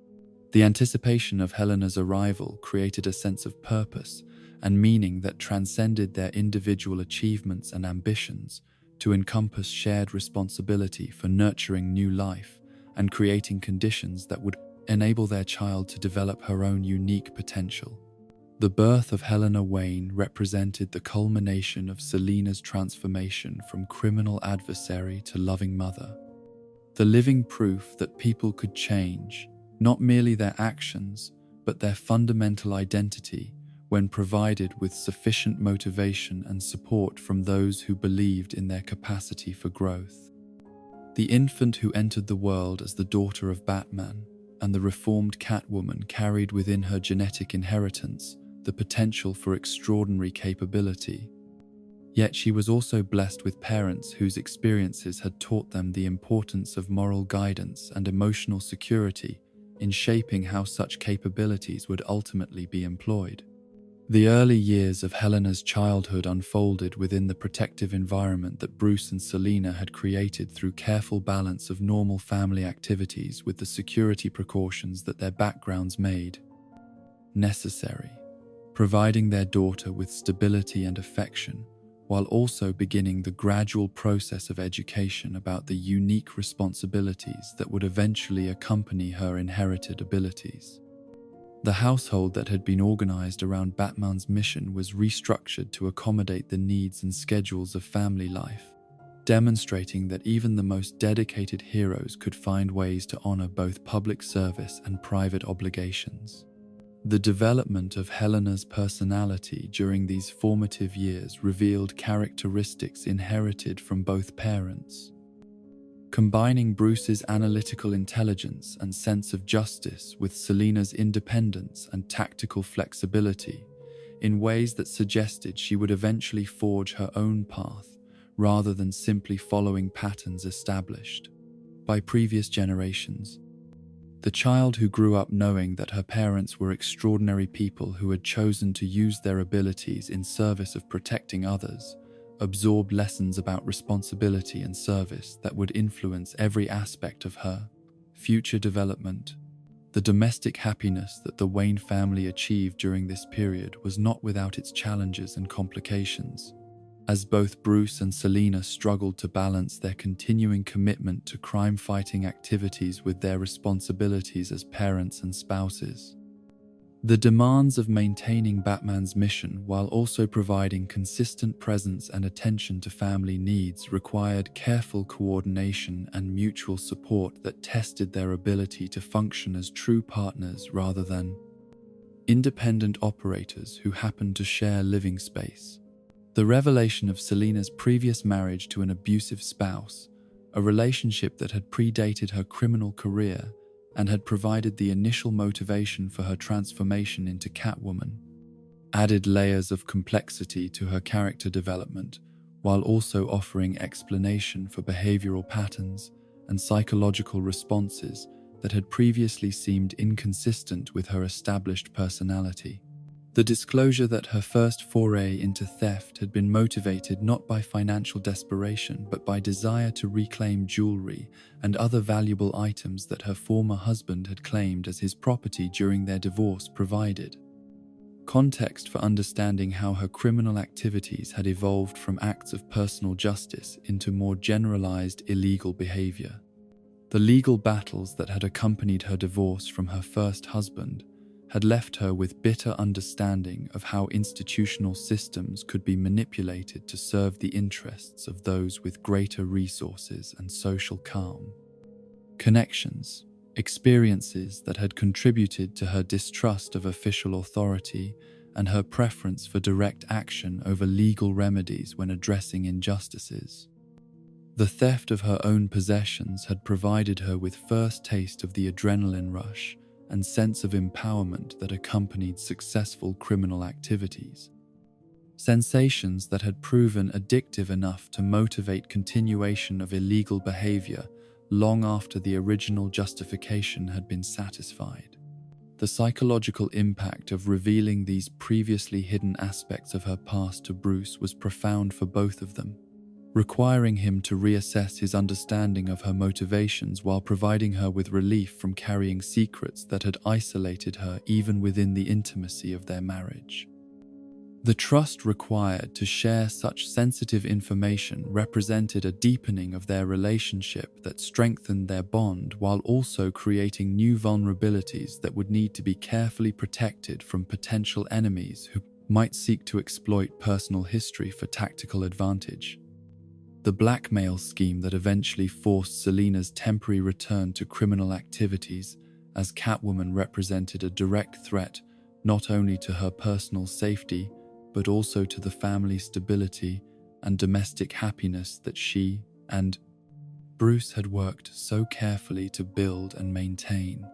The anticipation of Helena's arrival created a sense of purpose and meaning that transcended their individual achievements and ambitions to encompass shared responsibility for nurturing new life and creating conditions that would enable their child to develop her own unique potential. The birth of Helena Wayne represented the culmination of Selina's transformation from criminal adversary to loving mother. The living proof that people could change, not merely their actions, but their fundamental identity when provided with sufficient motivation and support from those who believed in their capacity for growth. The infant who entered the world as the daughter of Batman and the reformed Catwoman carried within her genetic inheritance the potential for extraordinary capability. Yet she was also blessed with parents whose experiences had taught them the importance of moral guidance and emotional security in shaping how such capabilities would ultimately be employed. The early years of Helena's childhood unfolded within the protective environment that Bruce and Selina had created through careful balance of normal family activities with the security precautions that their backgrounds made necessary, providing their daughter with stability and affection, while also beginning the gradual process of education about the unique responsibilities that would eventually accompany her inherited abilities. The household that had been organized around Batman's mission was restructured to accommodate the needs and schedules of family life, demonstrating that even the most dedicated heroes could find ways to honor both public service and private obligations. The development of Helena's personality during these formative years revealed characteristics inherited from both parents. Combining Bruce's analytical intelligence and sense of justice with Selina's independence and tactical flexibility in ways that suggested she would eventually forge her own path rather than simply following patterns established by previous generations. The child who grew up knowing that her parents were extraordinary people who had chosen to use their abilities in service of protecting others absorbed lessons about responsibility and service that would influence every aspect of her future development. The domestic happiness that the Wayne family achieved during this period was not without its challenges and complications, as both Bruce and Selina struggled to balance their continuing commitment to crime-fighting activities with their responsibilities as parents and spouses. The demands of maintaining Batman's mission while also providing consistent presence and attention to family needs required careful coordination and mutual support that tested their ability to function as true partners rather than independent operators who happened to share living space. The revelation of Selina's previous marriage to an abusive spouse, a relationship that had predated her criminal career and had provided the initial motivation for her transformation into Catwoman, added layers of complexity to her character development while also offering explanation for behavioral patterns and psychological responses that had previously seemed inconsistent with her established personality. The disclosure that her first foray into theft had been motivated not by financial desperation but by desire to reclaim jewelry and other valuable items that her former husband had claimed as his property during their divorce provided context for understanding how her criminal activities had evolved from acts of personal justice into more generalized illegal behavior. The legal battles that had accompanied her divorce from her first husband had left her with bitter understanding of how institutional systems could be manipulated to serve the interests of those with greater resources and social calm. Connections, experiences that had contributed to her distrust of official authority and her preference for direct action over legal remedies when addressing injustices. The theft of her own possessions had provided her with first taste of the adrenaline rush and sense of empowerment that accompanied successful criminal activities. Sensations that had proven addictive enough to motivate continuation of illegal behavior long after the original justification had been satisfied. The psychological impact of revealing these previously hidden aspects of her past to Bruce was profound for both of them, requiring him to reassess his understanding of her motivations while providing her with relief from carrying secrets that had isolated her even within the intimacy of their marriage. The trust required to share such sensitive information represented a deepening of their relationship that strengthened their bond while also creating new vulnerabilities that would need to be carefully protected from potential enemies who might seek to exploit personal history for tactical advantage. The blackmail scheme that eventually forced Selina's temporary return to criminal activities as Catwoman represented a direct threat not only to her personal safety but also to the family stability and domestic happiness that she and Bruce had worked so carefully to build and maintain.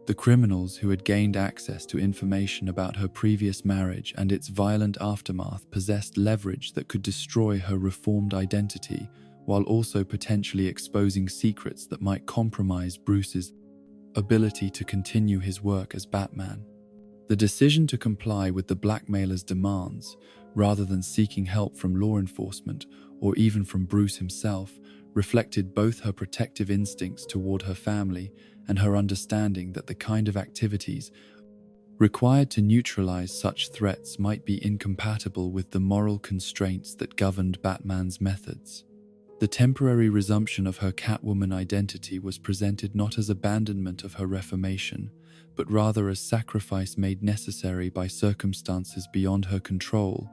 The criminals who had gained access to information about her previous marriage and its violent aftermath possessed leverage that could destroy her reformed identity while also potentially exposing secrets that might compromise Bruce's ability to continue his work as Batman. The decision to comply with the blackmailer's demands, rather than seeking help from law enforcement or even from Bruce himself, reflected both her protective instincts toward her family and her understanding that the kind of activities required to neutralize such threats might be incompatible with the moral constraints that governed Batman's methods. The temporary resumption of her Catwoman identity was presented not as abandonment of her reformation, but rather as sacrifice made necessary by circumstances beyond her control,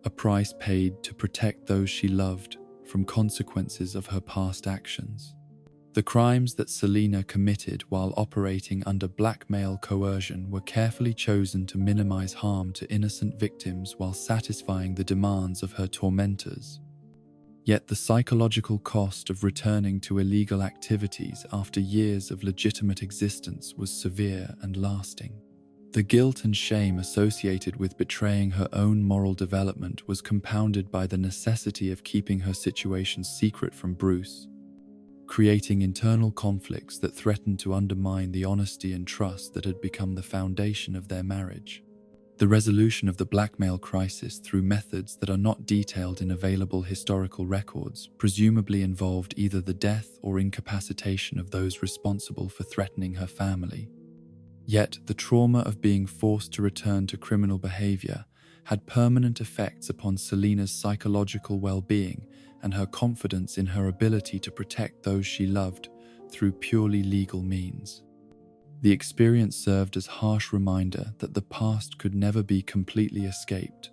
a price paid to protect those she loved from consequences of her past actions. The crimes that Selina committed while operating under blackmail coercion were carefully chosen to minimize harm to innocent victims while satisfying the demands of her tormentors. Yet the psychological cost of returning to illegal activities after years of legitimate existence was severe and lasting. The guilt and shame associated with betraying her own moral development was compounded by the necessity of keeping her situation secret from Bruce, creating internal conflicts that threatened to undermine the honesty and trust that had become the foundation of their marriage. The resolution of the blackmail crisis through methods that are not detailed in available historical records presumably involved either the death or incapacitation of those responsible for threatening her family. Yet the trauma of being forced to return to criminal behavior had permanent effects upon Selina's psychological well-being and her confidence in her ability to protect those she loved through purely legal means. The experience served as harsh reminder that the past could never be completely escaped,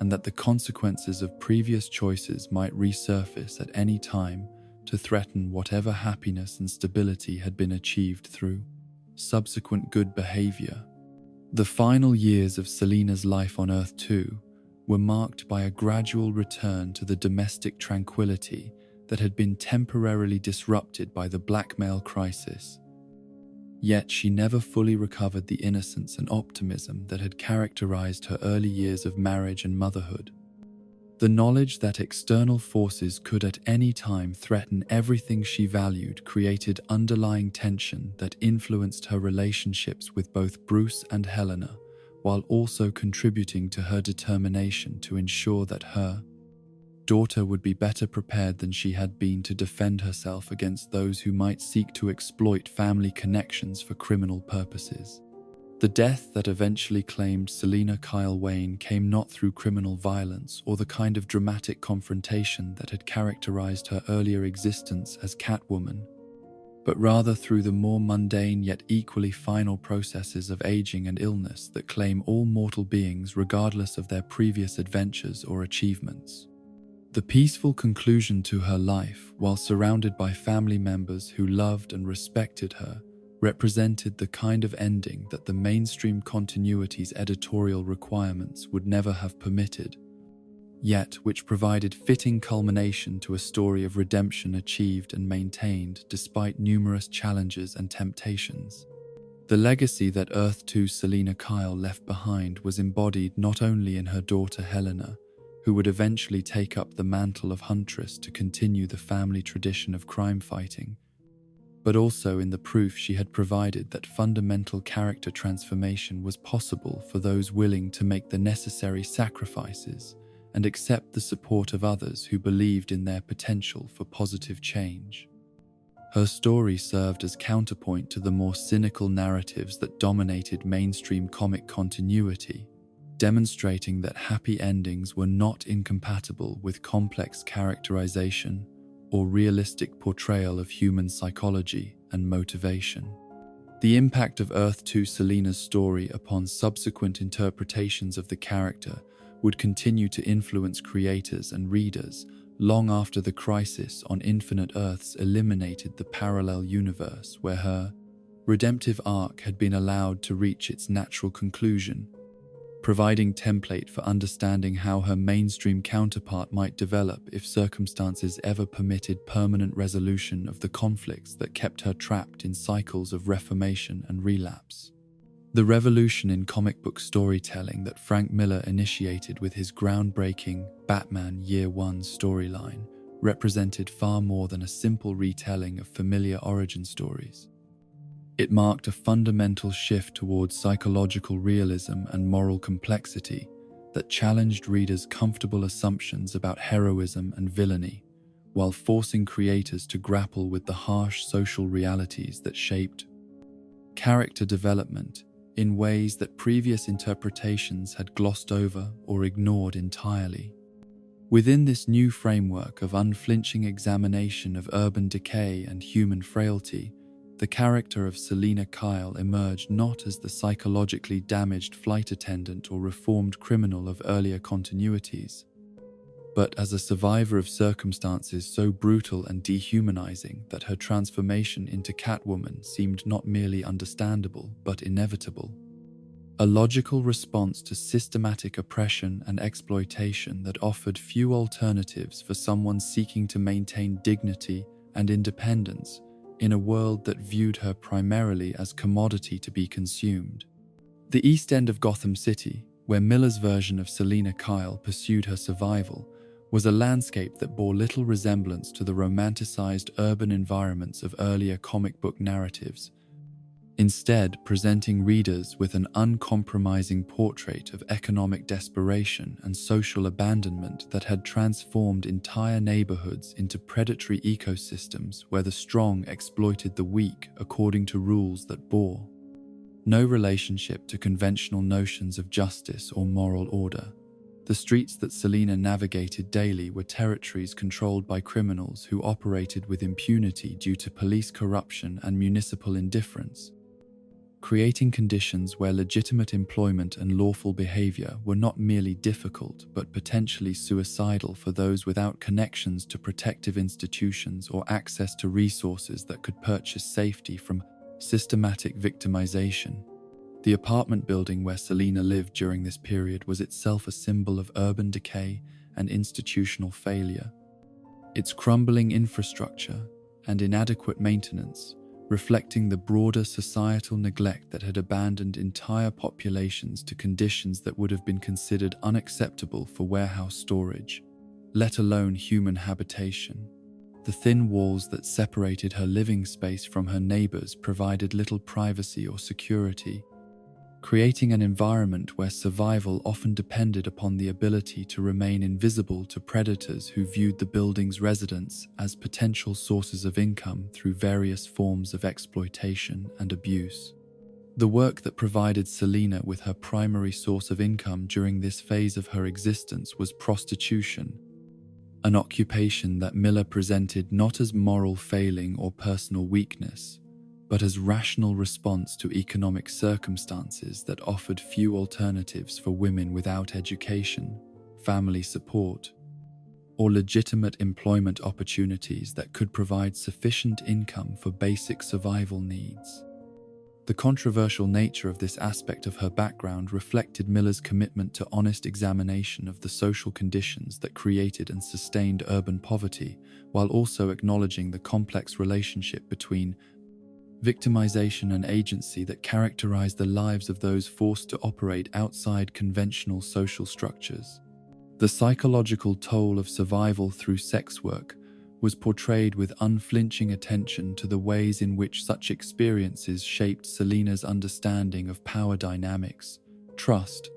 and that the consequences of previous choices might resurface at any time to threaten whatever happiness and stability had been achieved through subsequent good behavior. The final years of Selina's life on Earth 2 were marked by a gradual return to the domestic tranquility that had been temporarily disrupted by the blackmail crisis. Yet she never fully recovered the innocence and optimism that had characterized her early years of marriage and motherhood. The knowledge that external forces could at any time threaten everything she valued created underlying tension that influenced her relationships with both Bruce and Helena, while also contributing to her determination to ensure that her daughter would be better prepared than she had been to defend herself against those who might seek to exploit family connections for criminal purposes. The death that eventually claimed Selina Kyle Wayne came not through criminal violence or the kind of dramatic confrontation that had characterized her earlier existence as Catwoman, but rather through the more mundane yet equally final processes of aging and illness that claim all mortal beings regardless of their previous adventures or achievements. The peaceful conclusion to her life, while surrounded by family members who loved and respected her, represented the kind of ending that the mainstream continuity's editorial requirements would never have permitted, yet which provided fitting culmination to a story of redemption achieved and maintained despite numerous challenges and temptations. The legacy that Earth 2 Selina Kyle left behind was embodied not only in her daughter Helena, who would eventually take up the mantle of Huntress to continue the family tradition of crime fighting, but also in the proof she had provided that fundamental character transformation was possible for those willing to make the necessary sacrifices and accept the support of others who believed in their potential for positive change. Her story served as counterpoint to the more cynical narratives that dominated mainstream comic continuity, demonstrating that happy endings were not incompatible with complex characterization or realistic portrayal of human psychology and motivation. The impact of Earth 2 Selina's story upon subsequent interpretations of the character would continue to influence creators and readers long after the crisis on Infinite Earths eliminated the parallel universe where her redemptive arc had been allowed to reach its natural conclusion, providing template for understanding how her mainstream counterpart might develop if circumstances ever permitted permanent resolution of the conflicts that kept her trapped in cycles of reformation and relapse. The revolution in comic book storytelling that Frank Miller initiated with his groundbreaking Batman Year One storyline represented far more than a simple retelling of familiar origin stories. It marked a fundamental shift towards psychological realism and moral complexity that challenged readers' comfortable assumptions about heroism and villainy, while forcing creators to grapple with the harsh social realities that shaped character development in ways that previous interpretations had glossed over or ignored entirely. Within this new framework of unflinching examination of urban decay and human frailty, the character of Selina Kyle emerged not as the psychologically damaged flight attendant or reformed criminal of earlier continuities, but as a survivor of circumstances so brutal and dehumanizing that her transformation into Catwoman seemed not merely understandable but inevitable. A logical response to systematic oppression and exploitation that offered few alternatives for someone seeking to maintain dignity and independence in a world that viewed her primarily as commodity to be consumed. The East End of Gotham City, where Miller's version of Selina Kyle pursued her survival, was a landscape that bore little resemblance to the romanticized urban environments of earlier comic book narratives, instead presenting readers with an uncompromising portrait of economic desperation and social abandonment that had transformed entire neighborhoods into predatory ecosystems where the strong exploited the weak according to rules that bore no relationship to conventional notions of justice or moral order. The streets that Selina navigated daily were territories controlled by criminals who operated with impunity due to police corruption and municipal indifference, creating conditions where legitimate employment and lawful behavior were not merely difficult but potentially suicidal for those without connections to protective institutions or access to resources that could purchase safety from systematic victimization. The apartment building where Selina lived during this period was itself a symbol of urban decay and institutional failure. its crumbling infrastructure and inadequate maintenance reflecting the broader societal neglect that had abandoned entire populations to conditions that would have been considered unacceptable for warehouse storage, let alone human habitation. The thin walls that separated her living space from her neighbors provided little privacy or security, creating an environment where survival often depended upon the ability to remain invisible to predators who viewed the building's residents as potential sources of income through various forms of exploitation and abuse. The work that provided Selina with her primary source of income during this phase of her existence was prostitution, an occupation that Miller presented not as moral failing or personal weakness, but as rational response to economic circumstances that offered few alternatives for women without education, family support, or legitimate employment opportunities that could provide sufficient income for basic survival needs. The controversial nature of this aspect of her background reflected Miller's commitment to honest examination of the social conditions that created and sustained urban poverty, while also acknowledging the complex relationship between victimization and agency that characterized the lives of those forced to operate outside conventional social structures. The psychological toll of survival through sex work was portrayed with unflinching attention to the ways in which such experiences shaped Selina's understanding of power dynamics, trust,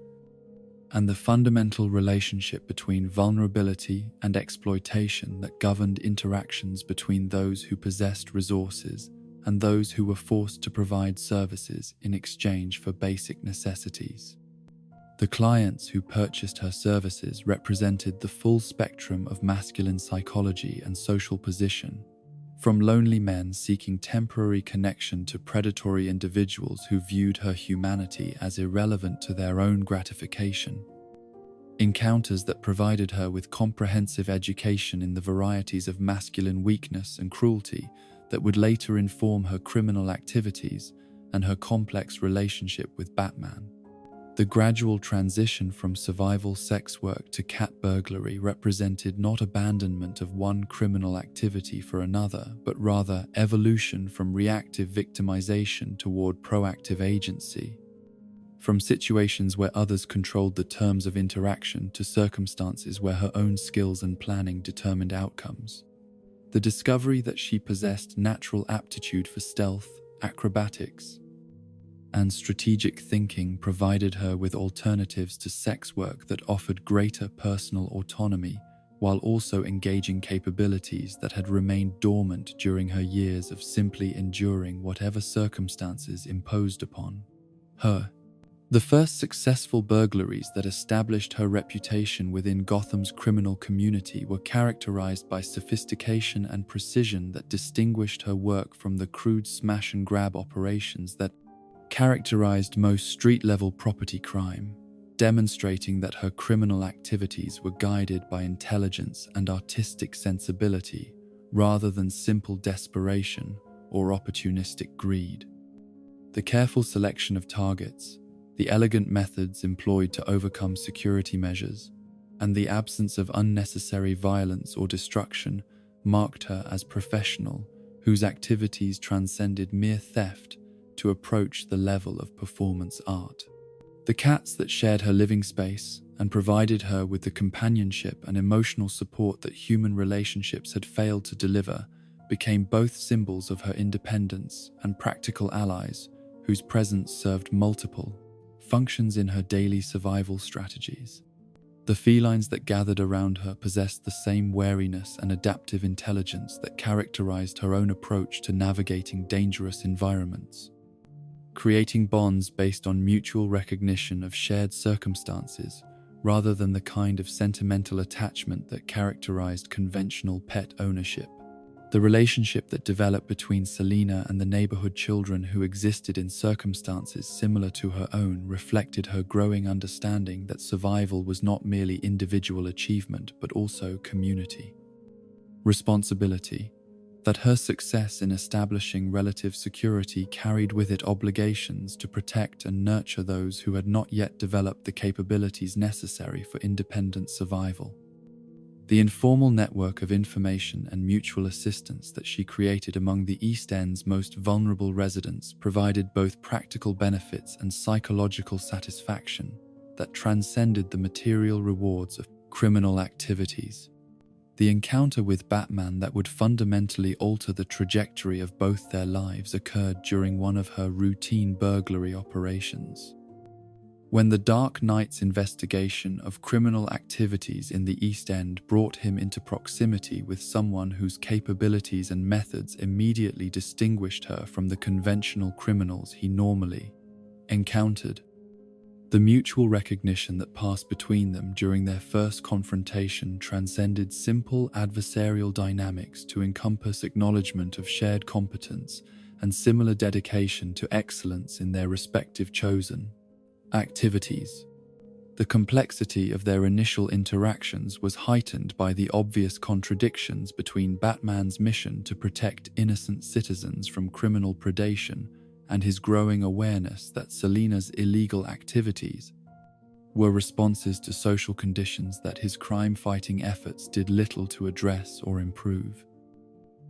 and the fundamental relationship between vulnerability and exploitation that governed interactions between those who possessed resources and those who were forced to provide services in exchange for basic necessities. The clients who purchased her services represented the full spectrum of masculine psychology and social position, from lonely men seeking temporary connection to predatory individuals who viewed her humanity as irrelevant to their own gratification. Encounters that provided her with comprehensive education in the varieties of masculine weakness and cruelty that would later inform her criminal activities and her complex relationship with Batman. The gradual transition from survival sex work to cat burglary represented not abandonment of one criminal activity for another, but rather evolution from reactive victimization toward proactive agency. From situations where others controlled the terms of interaction to circumstances where her own skills and planning determined outcomes. The discovery that she possessed natural aptitude for stealth, acrobatics, and strategic thinking provided her with alternatives to sex work that offered greater personal autonomy while also engaging capabilities that had remained dormant during her years of simply enduring whatever circumstances imposed upon her. The first successful burglaries that established her reputation within Gotham's criminal community were characterized by sophistication and precision that distinguished her work from the crude smash-and-grab operations that characterized most street-level property crime, demonstrating that her criminal activities were guided by intelligence and artistic sensibility rather than simple desperation or opportunistic greed. The careful selection of targets, the elegant methods employed to overcome security measures, and the absence of unnecessary violence or destruction marked her as professional whose activities transcended mere theft to approach the level of performance art. The cats that shared her living space and provided her with the companionship and emotional support that human relationships had failed to deliver became both symbols of her independence and practical allies whose presence served multiple functions in her daily survival strategies. The felines that gathered around her possessed the same wariness and adaptive intelligence that characterized her own approach to navigating dangerous environments, creating bonds based on mutual recognition of shared circumstances rather than the kind of sentimental attachment that characterized conventional pet ownership. The relationship that developed between Selina and the neighborhood children who existed in circumstances similar to her own reflected her growing understanding that survival was not merely individual achievement but also community responsibility, that her success in establishing relative security carried with it obligations to protect and nurture those who had not yet developed the capabilities necessary for independent survival. The informal network of information and mutual assistance that she created among the East End's most vulnerable residents provided both practical benefits and psychological satisfaction that transcended the material rewards of criminal activities. The encounter with Batman that would fundamentally alter the trajectory of both their lives occurred during one of her routine burglary operations. When the Dark Knight's investigation of criminal activities in the East End brought him into proximity with someone whose capabilities and methods immediately distinguished her from the conventional criminals he normally encountered. The mutual recognition that passed between them during their first confrontation transcended simple adversarial dynamics to encompass acknowledgement of shared competence and similar dedication to excellence in their respective chosen activities. The complexity of their initial interactions was heightened by the obvious contradictions between Batman's mission to protect innocent citizens from criminal predation and his growing awareness that Selina's illegal activities were responses to social conditions that his crime-fighting efforts did little to address or improve.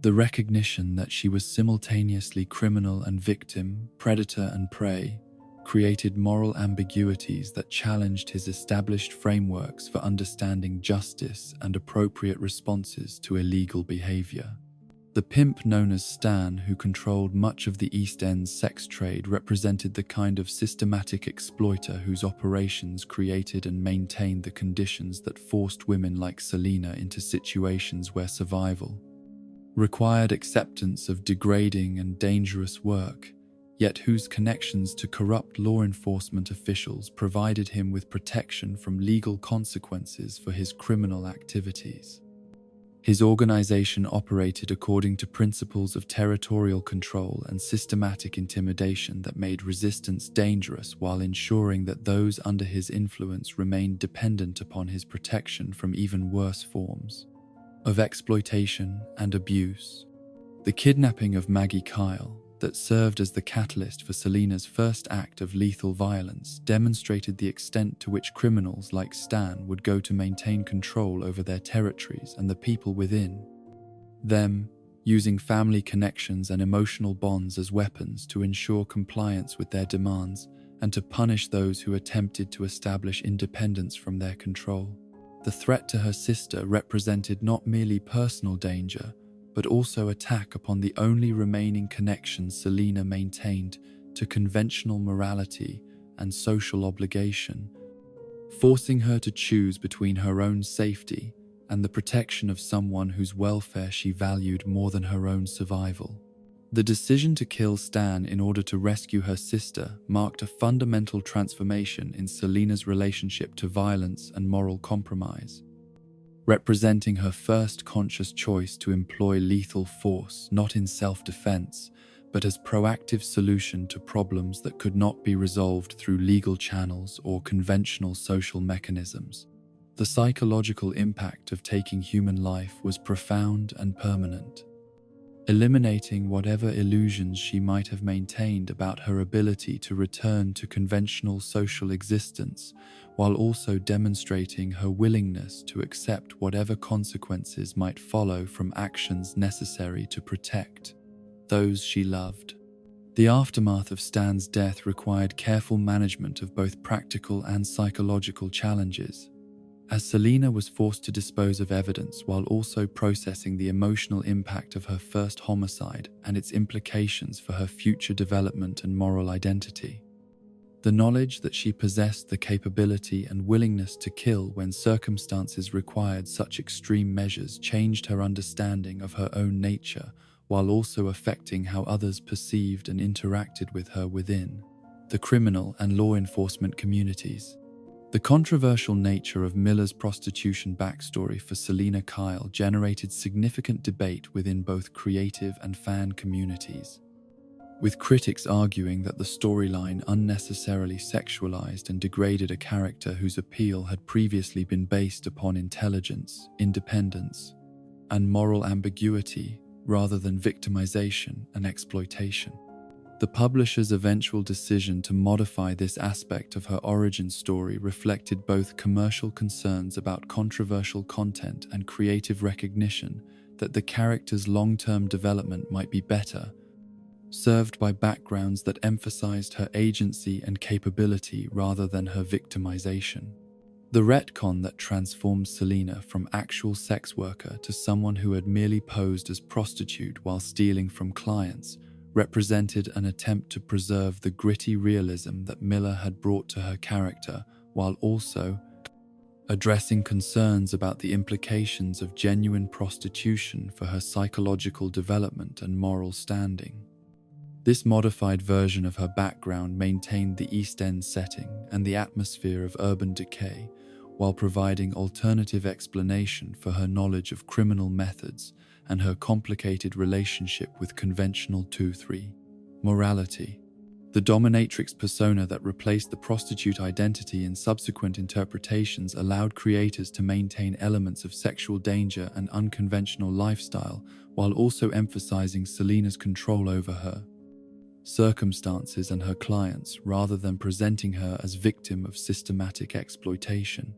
The recognition that she was simultaneously criminal and victim, predator and prey, created moral ambiguities that challenged his established frameworks for understanding justice and appropriate responses to illegal behavior. The pimp known as Stan, who controlled much of the East End's sex trade, represented the kind of systematic exploiter whose operations created and maintained the conditions that forced women like Selina into situations where survival required acceptance of degrading and dangerous work, yet whose connections to corrupt law enforcement officials provided him with protection from legal consequences for his criminal activities. His organization operated according to principles of territorial control and systematic intimidation that made resistance dangerous while ensuring that those under his influence remained dependent upon his protection from even worse forms of exploitation and abuse. The kidnapping of Maggie Kyle, that served as the catalyst for Selina's first act of lethal violence, demonstrated the extent to which criminals like Stan would go to maintain control over their territories and the people within them, using family connections and emotional bonds as weapons to ensure compliance with their demands and to punish those who attempted to establish independence from their control. The threat to her sister represented not merely personal danger, but also attack upon the only remaining connection Selina maintained to conventional morality and social obligation, forcing her to choose between her own safety and the protection of someone whose welfare she valued more than her own survival. The decision to kill Stan in order to rescue her sister marked a fundamental transformation in Selina's relationship to violence and moral compromise, representing her first conscious choice to employ lethal force not in self-defense, but as proactive solution to problems that could not be resolved through legal channels or conventional social mechanisms. The psychological impact of taking human life was profound and permanent, eliminating whatever illusions she might have maintained about her ability to return to conventional social existence, while also demonstrating her willingness to accept whatever consequences might follow from actions necessary to protect those she loved. The aftermath of Stan's death required careful management of both practical and psychological challenges, as Selina was forced to dispose of evidence while also processing the emotional impact of her first homicide and its implications for her future development and moral identity. The knowledge that she possessed the capability and willingness to kill when circumstances required such extreme measures changed her understanding of her own nature, while also affecting how others perceived and interacted with her within the criminal and law enforcement communities. The controversial nature of Miller's prostitution backstory for Selina Kyle generated significant debate within both creative and fan communities, with critics arguing that the storyline unnecessarily sexualized and degraded a character whose appeal had previously been based upon intelligence, independence, and moral ambiguity rather than victimization and exploitation. The publisher's eventual decision to modify this aspect of her origin story reflected both commercial concerns about controversial content and creative recognition that the character's long-term development might be better served by backgrounds that emphasized her agency and capability rather than her victimization. The retcon that transformed Selina from actual sex worker to someone who had merely posed as prostitute while stealing from clients represented an attempt to preserve the gritty realism that Miller had brought to her character, while also addressing concerns about the implications of genuine prostitution for her psychological development and moral standing. This modified version of her background maintained the East End setting and the atmosphere of urban decay, while providing alternative explanation for her knowledge of criminal methods and her complicated relationship with conventional 2-3 morality. The dominatrix persona that replaced the prostitute identity in subsequent interpretations allowed creators to maintain elements of sexual danger and unconventional lifestyle, while also emphasizing Selina's control over her circumstances and her clients, rather than presenting her as victim of systematic exploitation.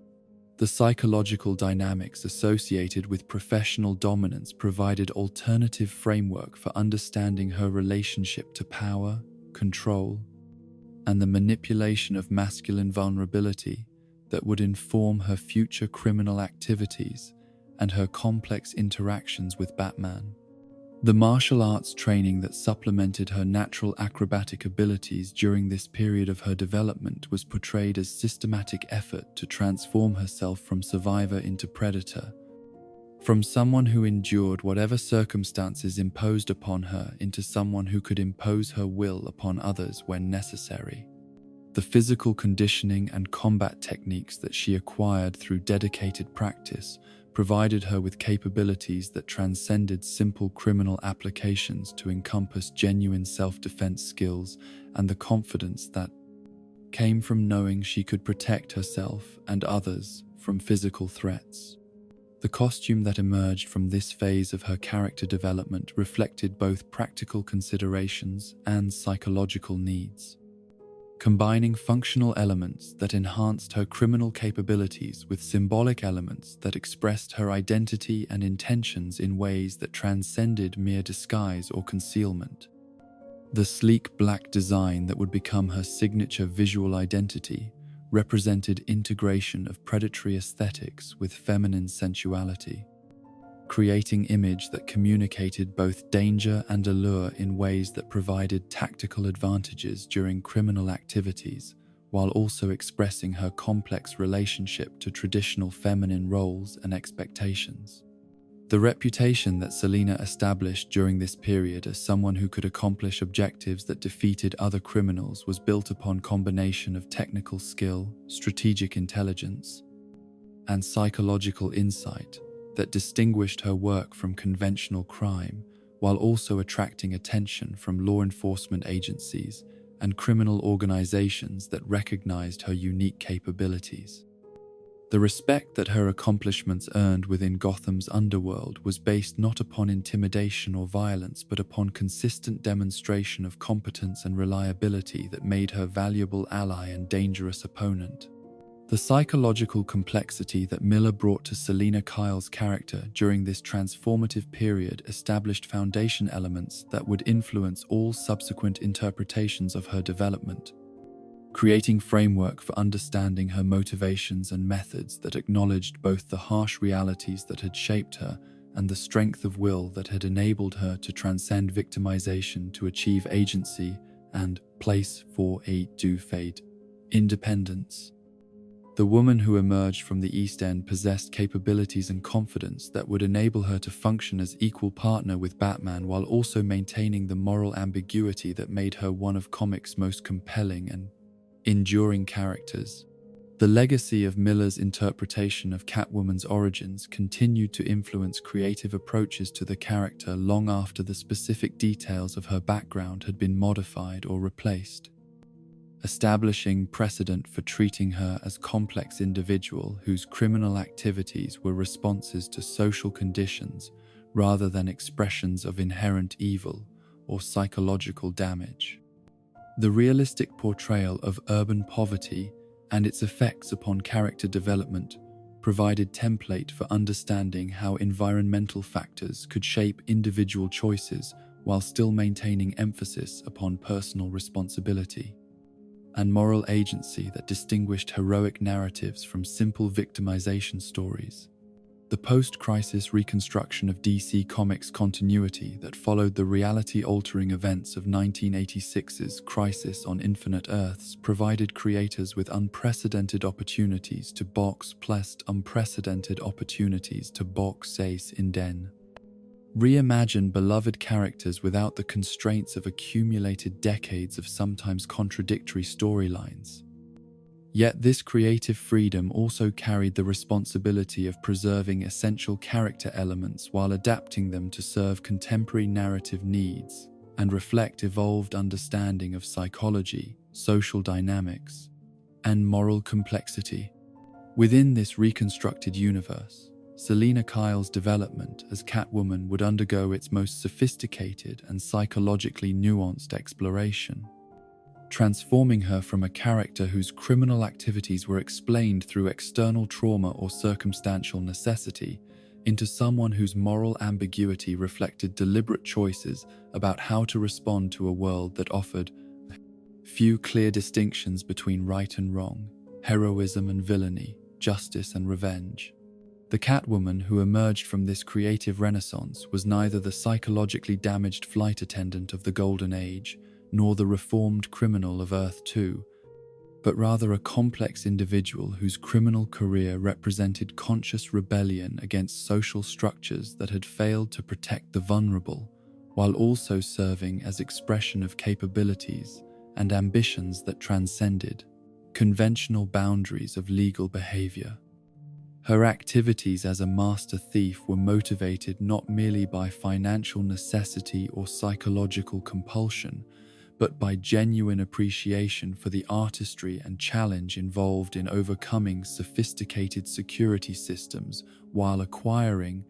The psychological dynamics associated with professional dominance provided alternative framework for understanding her relationship to power, control, and the manipulation of masculine vulnerability that would inform her future criminal activities and her complex interactions with Batman. The martial arts training that supplemented her natural acrobatic abilities during this period of her development was portrayed as systematic effort to transform herself from survivor into predator, from someone who endured whatever circumstances imposed upon her into someone who could impose her will upon others when necessary. The physical conditioning and combat techniques that she acquired through dedicated practice provided her with capabilities that transcended simple criminal applications to encompass genuine self-defense skills and the confidence that came from knowing she could protect herself and others from physical threats. The costume that emerged from this phase of her character development reflected both practical considerations and psychological needs, combining functional elements that enhanced her criminal capabilities with symbolic elements that expressed her identity and intentions in ways that transcended mere disguise or concealment. The sleek black design that would become her signature visual identity represented integration of predatory aesthetics with feminine sensuality, creating image that communicated both danger and allure in ways that provided tactical advantages during criminal activities, while also expressing her complex relationship to traditional feminine roles and expectations. The reputation that Selina established during this period as someone who could accomplish objectives that defeated other criminals was built upon combination of technical skill, strategic intelligence, and psychological insight that distinguished her work from conventional crime, while also attracting attention from law enforcement agencies and criminal organizations that recognized her unique capabilities. The respect that her accomplishments earned within Gotham's underworld was based not upon intimidation or violence, but upon consistent demonstration of competence and reliability that made her valuable ally and dangerous opponent. The psychological complexity that Miller brought to Selina Kyle's character during this transformative period established foundation elements that would influence all subsequent interpretations of her development, creating framework for understanding her motivations and methods that acknowledged both the harsh realities that had shaped her and the strength of will that had enabled her to transcend victimization to achieve agency and place for a do-fade independence. The woman who emerged from the East End possessed capabilities and confidence that would enable her to function as equal partner with Batman, while also maintaining the moral ambiguity that made her one of comics' most compelling and enduring characters. The legacy of Miller's interpretation of Catwoman's origins continued to influence creative approaches to the character long after the specific details of her background had been modified or replaced, establishing precedent for treating her as a complex individual whose criminal activities were responses to social conditions rather than expressions of inherent evil or psychological damage. The realistic portrayal of urban poverty and its effects upon character development provided template for understanding how environmental factors could shape individual choices while still maintaining emphasis upon personal responsibility and moral agency that distinguished heroic narratives from simple victimization stories. The post-crisis reconstruction of DC Comics continuity that followed the reality-altering events of 1986's Crisis on Infinite Earths provided creators with unprecedented opportunities to box in den. Reimagine beloved characters without the constraints of accumulated decades of sometimes contradictory storylines. Yet this creative freedom also carried the responsibility of preserving essential character elements while adapting them to serve contemporary narrative needs and reflect evolved understanding of psychology, social dynamics, and moral complexity. Within this reconstructed universe, Selina Kyle's development as Catwoman would undergo its most sophisticated and psychologically nuanced exploration, transforming her from a character whose criminal activities were explained through external trauma or circumstantial necessity into someone whose moral ambiguity reflected deliberate choices about how to respond to a world that offered few clear distinctions between right and wrong, heroism and villainy, justice and revenge. The Catwoman who emerged from this creative renaissance was neither the psychologically damaged flight attendant of the Golden Age nor the reformed criminal of Earth 2, but rather a complex individual whose criminal career represented conscious rebellion against social structures that had failed to protect the vulnerable, while also serving as expression of capabilities and ambitions that transcended conventional boundaries of legal behavior. Her activities as a master thief were motivated not merely by financial necessity or psychological compulsion, but by genuine appreciation for the artistry and challenge involved in overcoming sophisticated security systems while acquiring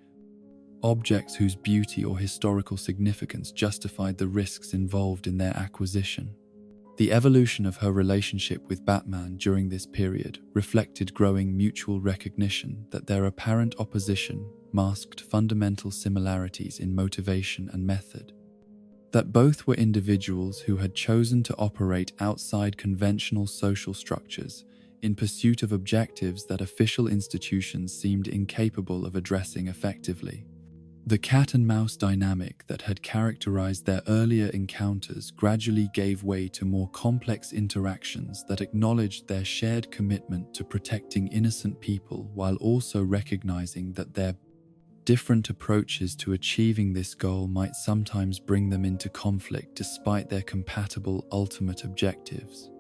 objects whose beauty or historical significance justified the risks involved in their acquisition. The evolution of her relationship with Batman during this period reflected growing mutual recognition that their apparent opposition masked fundamental similarities in motivation and method, that both were individuals who had chosen to operate outside conventional social structures in pursuit of objectives that official institutions seemed incapable of addressing effectively. The cat-and-mouse dynamic that had characterized their earlier encounters gradually gave way to more complex interactions that acknowledged their shared commitment to protecting innocent people while also recognizing that their different approaches to achieving this goal might sometimes bring them into conflict despite their compatible ultimate objectives.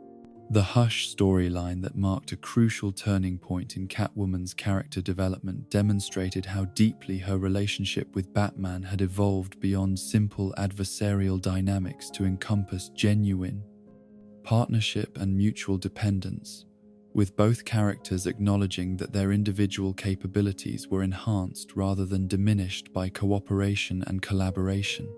The Hush storyline that marked a crucial turning point in Catwoman's character development demonstrated how deeply her relationship with Batman had evolved beyond simple adversarial dynamics to encompass genuine partnership and mutual dependence, with both characters acknowledging that their individual capabilities were enhanced rather than diminished by cooperation and collaboration.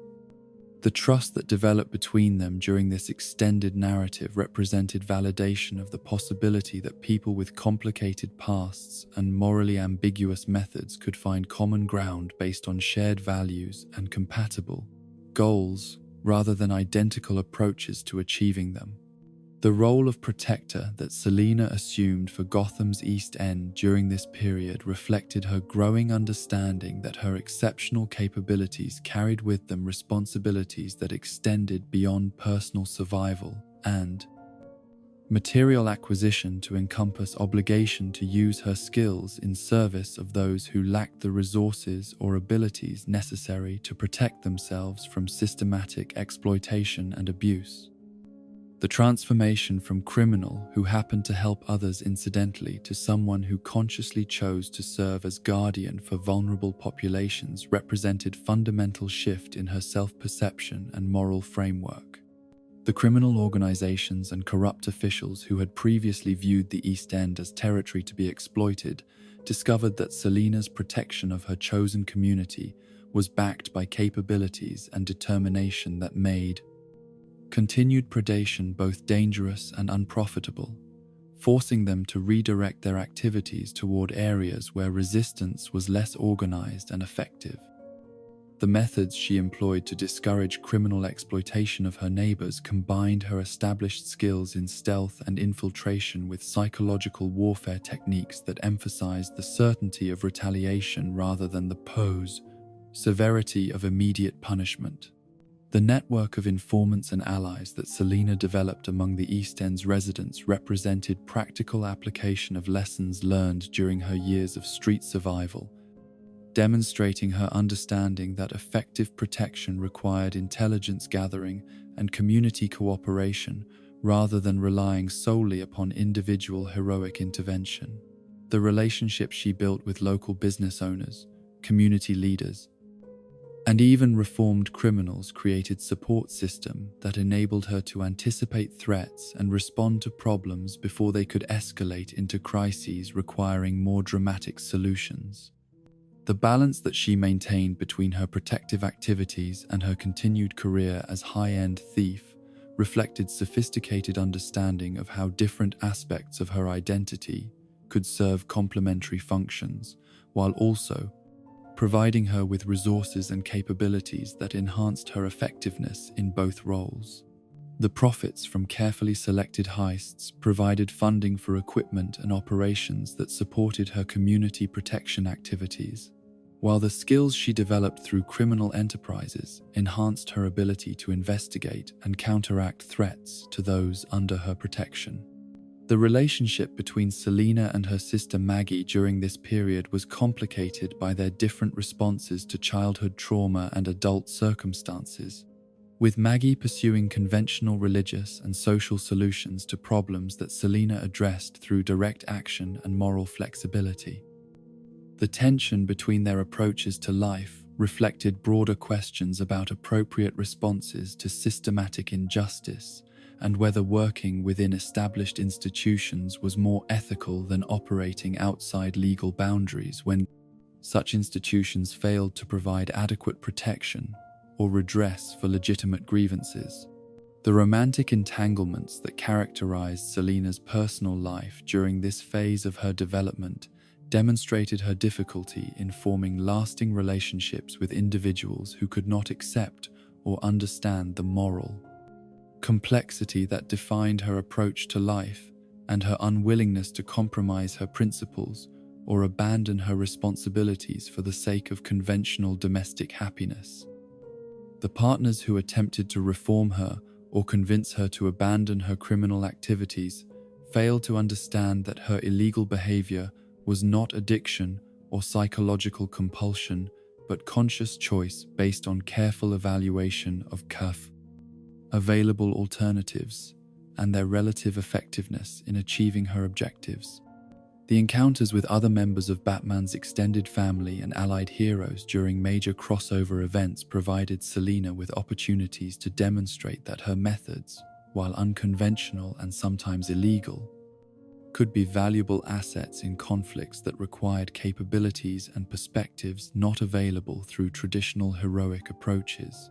The trust that developed between them during this extended narrative represented validation of the possibility that people with complicated pasts and morally ambiguous methods could find common ground based on shared values and compatible goals rather than identical approaches to achieving them. The role of protector that Selina assumed for Gotham's East End during this period reflected her growing understanding that her exceptional capabilities carried with them responsibilities that extended beyond personal survival and material acquisition to encompass obligation to use her skills in service of those who lacked the resources or abilities necessary to protect themselves from systematic exploitation and abuse. The transformation from criminal who happened to help others incidentally to someone who consciously chose to serve as guardian for vulnerable populations represented fundamental shift in her self-perception and moral framework. The criminal organizations and corrupt officials who had previously viewed the East End as territory to be exploited discovered that Selina's protection of her chosen community was backed by capabilities and determination that made continued predation both dangerous and unprofitable, forcing them to redirect their activities toward areas where resistance was less organized and effective. The methods she employed to discourage criminal exploitation of her neighbors combined her established skills in stealth and infiltration with psychological warfare techniques that emphasized the certainty of retaliation rather than the severity of immediate punishment. The network of informants and allies that Selina developed among the East End's residents represented practical application of lessons learned during her years of street survival, demonstrating her understanding that effective protection required intelligence gathering and community cooperation rather than relying solely upon individual heroic intervention. The relationships she built with local business owners, community leaders, and even reformed criminals created a support system that enabled her to anticipate threats and respond to problems before they could escalate into crises requiring more dramatic solutions. The balance that she maintained between her protective activities and her continued career as high-end thief reflected sophisticated understanding of how different aspects of her identity could serve complementary functions, while also providing her with resources and capabilities that enhanced her effectiveness in both roles. The profits from carefully selected heists provided funding for equipment and operations that supported her community protection activities, while the skills she developed through criminal enterprises enhanced her ability to investigate and counteract threats to those under her protection. The relationship between Selina and her sister Maggie during this period was complicated by their different responses to childhood trauma and adult circumstances, with Maggie pursuing conventional religious and social solutions to problems that Selina addressed through direct action and moral flexibility. The tension between their approaches to life reflected broader questions about appropriate responses to systematic injustice and whether working within established institutions was more ethical than operating outside legal boundaries when such institutions failed to provide adequate protection or redress for legitimate grievances. The romantic entanglements that characterized Selina's personal life during this phase of her development demonstrated her difficulty in forming lasting relationships with individuals who could not accept or understand the moral complexity that defined her approach to life and her unwillingness to compromise her principles or abandon her responsibilities for the sake of conventional domestic happiness. The partners who attempted to reform her or convince her to abandon her criminal activities failed to understand that her illegal behavior was not addiction or psychological compulsion, but conscious choice based on careful evaluation of available alternatives and their relative effectiveness in achieving her objectives. The encounters with other members of Batman's extended family and allied heroes during major crossover events provided Selina with opportunities to demonstrate that her methods, while unconventional and sometimes illegal, could be valuable assets in conflicts that required capabilities and perspectives not available through traditional heroic approaches.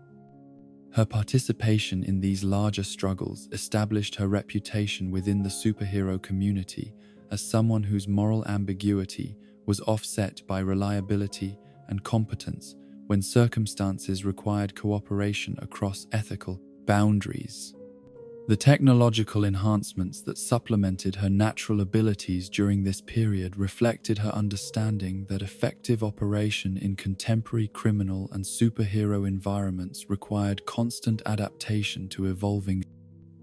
Her participation in these larger struggles established her reputation within the superhero community as someone whose moral ambiguity was offset by reliability and competence when circumstances required cooperation across ethical boundaries. The technological enhancements that supplemented her natural abilities during this period reflected her understanding that effective operation in contemporary criminal and superhero environments required constant adaptation to evolving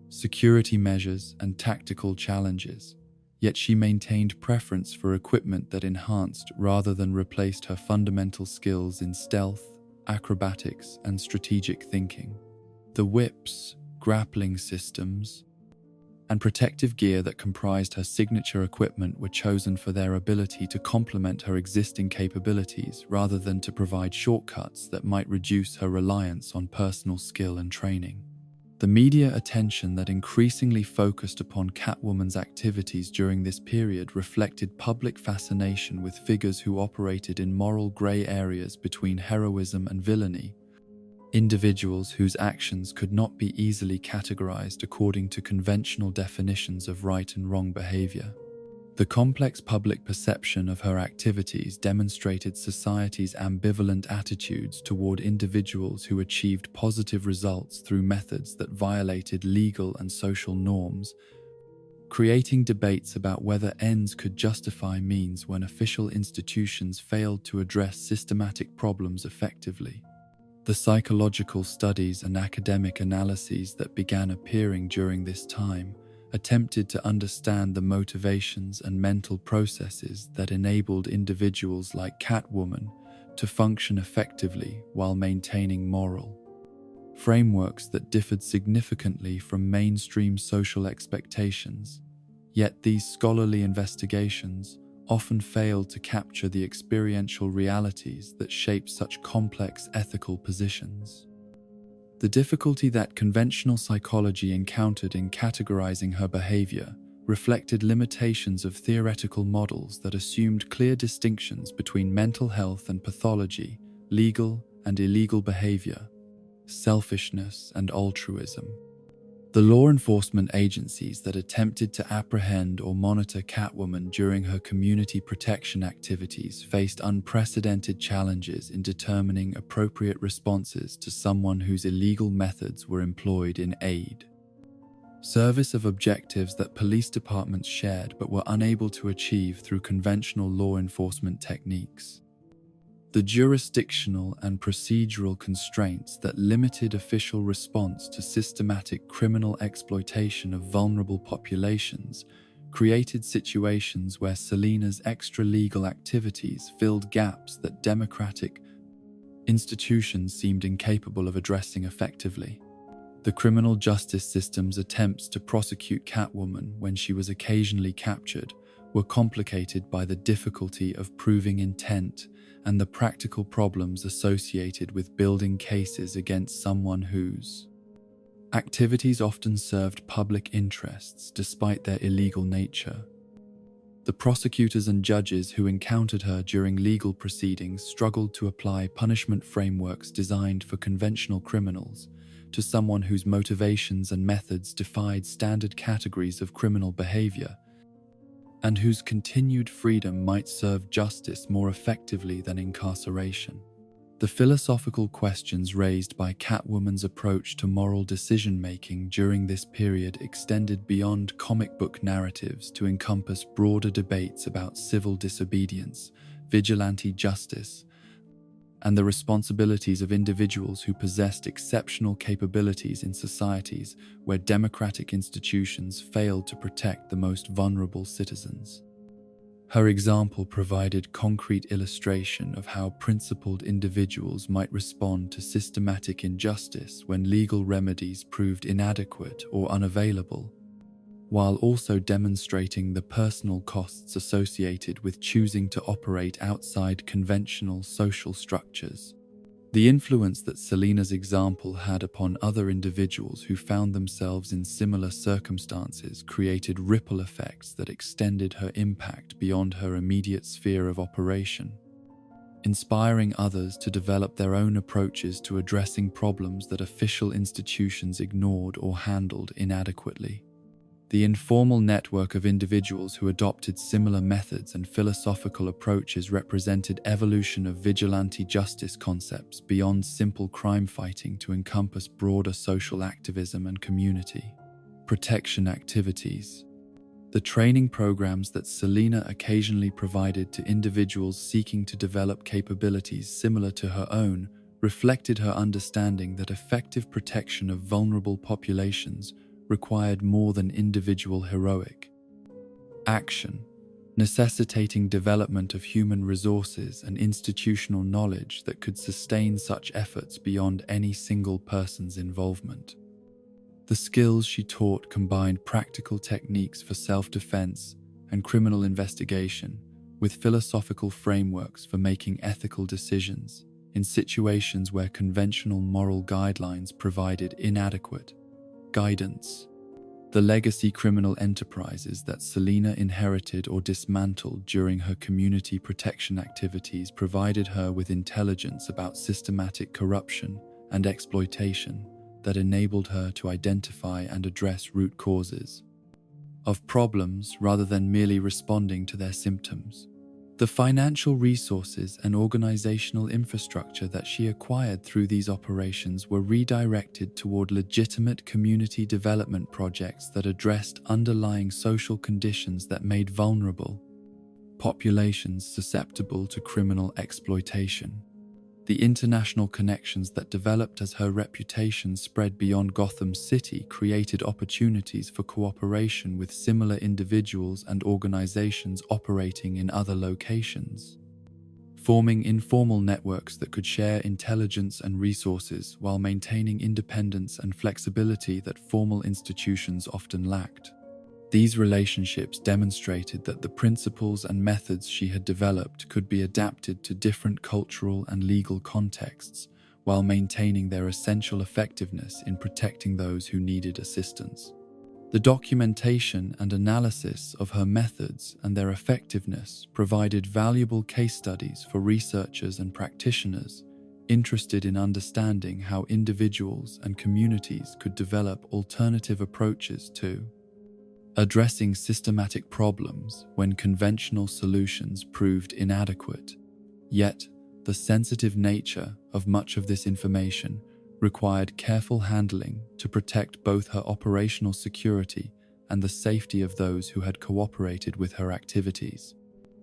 security measures and tactical challenges. Yet she maintained preference for equipment that enhanced rather than replaced her fundamental skills in stealth, acrobatics, and strategic thinking. The whips, grappling systems, and protective gear that comprised her signature equipment were chosen for their ability to complement her existing capabilities rather than to provide shortcuts that might reduce her reliance on personal skill and training. The media attention that increasingly focused upon Catwoman's activities during this period reflected public fascination with figures who operated in moral grey areas between heroism and villainy, individuals whose actions could not be easily categorized according to conventional definitions of right and wrong behavior. The complex public perception of her activities demonstrated society's ambivalent attitudes toward individuals who achieved positive results through methods that violated legal and social norms, creating debates about whether ends could justify means when official institutions failed to address systematic problems effectively. The psychological studies and academic analyses that began appearing during this time attempted to understand the motivations and mental processes that enabled individuals like Catwoman to function effectively while maintaining moral frameworks that differed significantly from mainstream social expectations. Yet these scholarly investigations often failed to capture the experiential realities that shape such complex ethical positions. The difficulty that conventional psychology encountered in categorizing her behavior reflected limitations of theoretical models that assumed clear distinctions between mental health and pathology, legal and illegal behavior, selfishness and altruism. The law enforcement agencies that attempted to apprehend or monitor Catwoman during her community protection activities faced unprecedented challenges in determining appropriate responses to someone whose illegal methods were employed in aid. Service of objectives that police departments shared but were unable to achieve through conventional law enforcement techniques. The jurisdictional and procedural constraints that limited official response to systematic criminal exploitation of vulnerable populations created situations where Selina's extra-legal activities filled gaps that democratic institutions seemed incapable of addressing effectively. The criminal justice system's attempts to prosecute Catwoman when she was occasionally captured were complicated by the difficulty of proving intent and the practical problems associated with building cases against someone whose activities often served public interests despite their illegal nature. The prosecutors and judges who encountered her during legal proceedings struggled to apply punishment frameworks designed for conventional criminals to someone whose motivations and methods defied standard categories of criminal behavior, and whose continued freedom might serve justice more effectively than incarceration. The philosophical questions raised by Catwoman's approach to moral decision-making during this period extended beyond comic book narratives to encompass broader debates about civil disobedience, vigilante justice, and the responsibilities of individuals who possessed exceptional capabilities in societies where democratic institutions failed to protect the most vulnerable citizens. Her example provided concrete illustration of how principled individuals might respond to systematic injustice when legal remedies proved inadequate or unavailable, while also demonstrating the personal costs associated with choosing to operate outside conventional social structures. The influence that Selina's example had upon other individuals who found themselves in similar circumstances created ripple effects that extended her impact beyond her immediate sphere of operation, inspiring others to develop their own approaches to addressing problems that official institutions ignored or handled inadequately. The informal network of individuals who adopted similar methods and philosophical approaches represented evolution of vigilante justice concepts beyond simple crime fighting to encompass broader social activism and community protection activities. The training programs that Selina occasionally provided to individuals seeking to develop capabilities similar to her own reflected her understanding that effective protection of vulnerable populations required more than individual heroic action, necessitating development of human resources and institutional knowledge that could sustain such efforts beyond any single person's involvement. The skills she taught combined practical techniques for self-defense and criminal investigation with philosophical frameworks for making ethical decisions in situations where conventional moral guidelines provided inadequate guidance. The legacy criminal enterprises that Selina inherited or dismantled during her community protection activities provided her with intelligence about systematic corruption, and exploitation that enabled her to identify and address root causes of problems rather than merely responding to their symptoms. The financial resources and organizational infrastructure that she acquired through these operations were redirected toward legitimate community development projects that addressed underlying social conditions that made vulnerable populations susceptible to criminal exploitation. The international connections that developed as her reputation spread beyond Gotham City created opportunities for cooperation with similar individuals and organizations operating in other locations, forming informal networks that could share intelligence and resources while maintaining independence and flexibility that formal institutions often lacked. These relationships demonstrated that the principles and methods she had developed could be adapted to different cultural and legal contexts, while maintaining their essential effectiveness in protecting those who needed assistance. The documentation and analysis of her methods and their effectiveness provided valuable case studies for researchers and practitioners interested in understanding how individuals and communities could develop alternative approaches to addressing systematic problems when conventional solutions proved inadequate. Yet, the sensitive nature of much of this information required careful handling to protect both her operational security and the safety of those who had cooperated with her activities.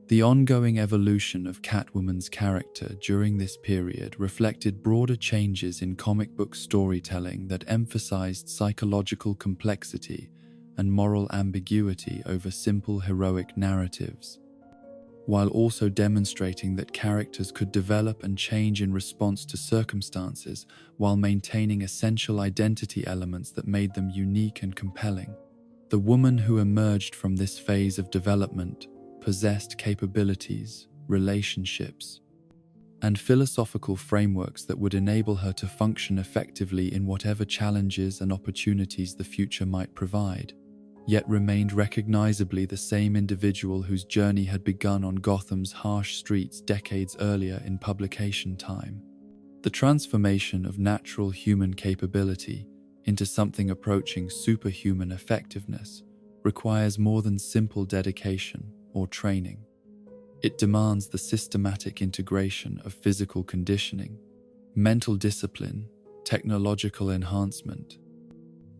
The ongoing evolution of Catwoman's character during this period reflected broader changes in comic book storytelling that emphasized psychological complexity and moral ambiguity over simple heroic narratives, while also demonstrating that characters could develop and change in response to circumstances while maintaining essential identity elements that made them unique and compelling. The woman who emerged from this phase of development possessed capabilities, relationships, and philosophical frameworks that would enable her to function effectively in whatever challenges and opportunities the future might provide, yet remained recognizably the same individual whose journey had begun on Gotham's harsh streets decades earlier in publication time. The transformation of natural human capability into something approaching superhuman effectiveness requires more than simple dedication or training. It demands the systematic integration of physical conditioning, mental discipline, technological enhancement,